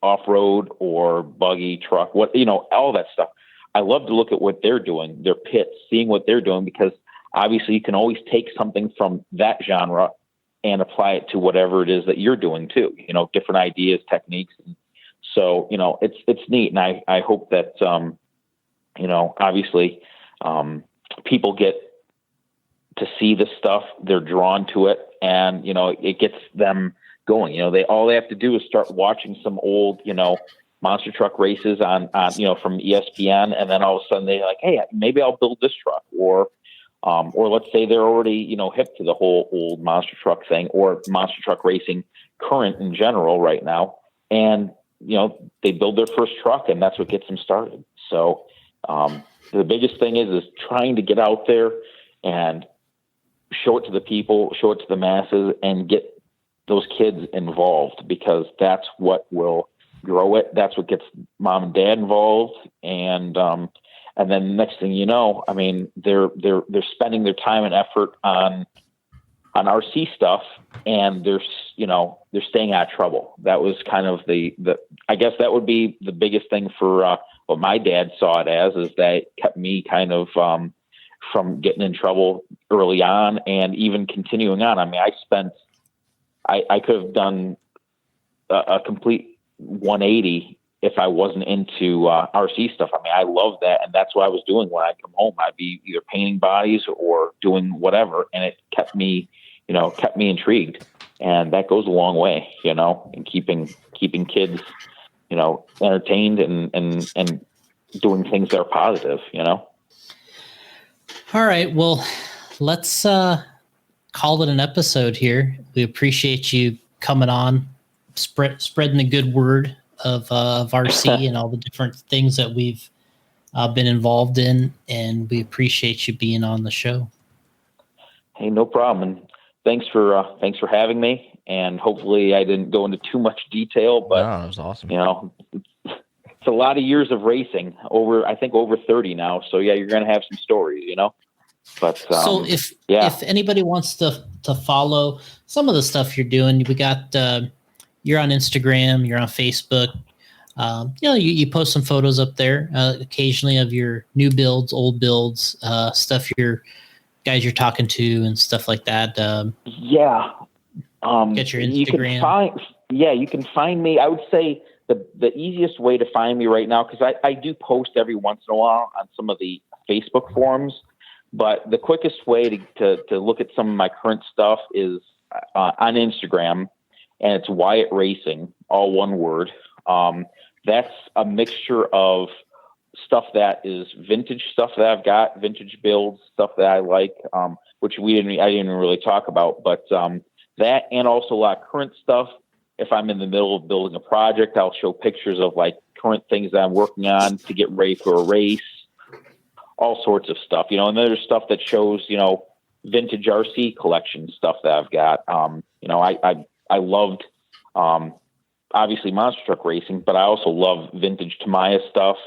off-road or buggy truck, all that stuff. I love to look at what they're doing, their pits, seeing what they're doing, because obviously you can always take something from that genre and apply it to whatever it is that you're doing too, different ideas, techniques. So, it's neat. And I hope that, obviously, people get to see this stuff, they're drawn to it, and, it gets them going. All they have to do is start watching some old, monster truck races on from ESPN, and then all of a sudden they're like, hey, maybe I'll build this truck, or let's say they're already hip to the whole old monster truck thing or monster truck racing current in general right now, and they build their first truck, and that's what gets them started. So the biggest thing is trying to get out there and show it to the people, show it to the masses, and get those kids involved, because that's what will grow it. That's what gets mom and dad involved. And then next thing you know, I mean, they're spending their time and effort on RC stuff, and they're staying out of trouble. That was kind of the I guess that would be the biggest thing for what my dad saw it as, is that it kept me kind of from getting in trouble early on and even continuing on. I mean, I could have done a complete 180 if I wasn't into RC stuff. I mean, I love that, and that's what I was doing when I come home. I'd be either painting bodies or doing whatever, and it kept me intrigued, and that goes a long way, in keeping kids, entertained and doing things that are positive, All right, well, let's call it an episode here. We appreciate you coming on, spreading the good word of RC and all the different things that we've been involved in, and we appreciate you being on the show. Hey, no problem. And thanks for having me. And hopefully I didn't go into too much detail, but no, that was awesome. It's a lot of years of racing, over 30 now. So yeah, you're going to have some stories, But so if anybody wants to follow some of the stuff you're doing, we got you're on Instagram, you're on Facebook. You post some photos up there occasionally of your new builds, old builds, stuff your guys you're talking to and stuff like that. Get your Instagram. You can find me. I would say the easiest way to find me right now, because I do post every once in a while on some of the Facebook forums. But the quickest way to look at some of my current stuff is on Instagram, and it's Wyatt Racing, all one word. That's a mixture of stuff that is vintage stuff that I've got, vintage builds, stuff that I like, which I didn't really talk about. But that, and also a lot of current stuff. If I'm in the middle of building a project, I'll show pictures of like current things that I'm working on to get ready for a race. All sorts of stuff, and then there's stuff that shows, vintage RC collection stuff that I've got. I loved, obviously monster truck racing, but I also love vintage Tamiya stuff,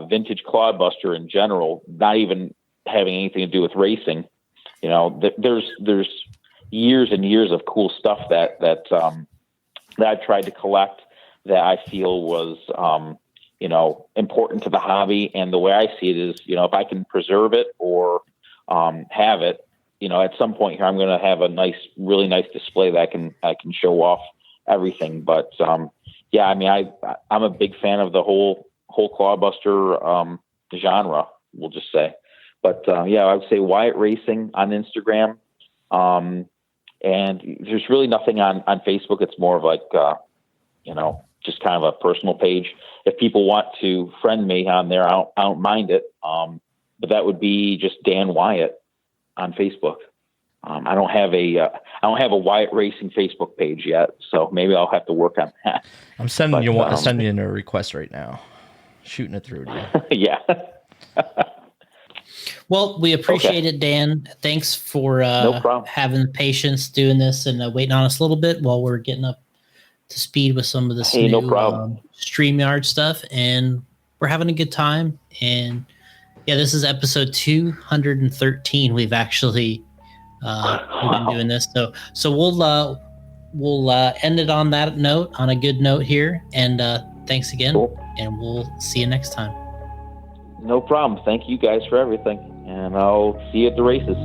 vintage Clodbuster in general, not even having anything to do with racing. You know, there's years and years of cool stuff that I've tried to collect that I feel was, important to the hobby. And the way I see it is, if I can preserve it or have it, at some point here, I'm going to have a really nice display that I can show off everything. But I'm a big fan of the whole clawbuster genre, we'll just say. But I would say Wyatt Racing on Instagram. And there's really nothing on Facebook. It's more of like, just kind of a personal page. If people want to friend me on there, I don't mind it. But that would be just Dan Wyatt on Facebook. I don't have a Wyatt Racing Facebook page yet, so maybe I'll have to work on that. I'm sending you a request right now, shooting it through to you. Yeah. Well, we appreciate it, Dan. Thanks for having the patience doing this and waiting on us a little bit while we're getting up to speed with some of this new StreamYard stuff. And we're having a good time. And this is episode 213. We've actually been doing this. So we'll end it on that note, on a good note here. And thanks again. Cool. And we'll see you next time. No problem. Thank you guys for everything. And I'll see you at the races.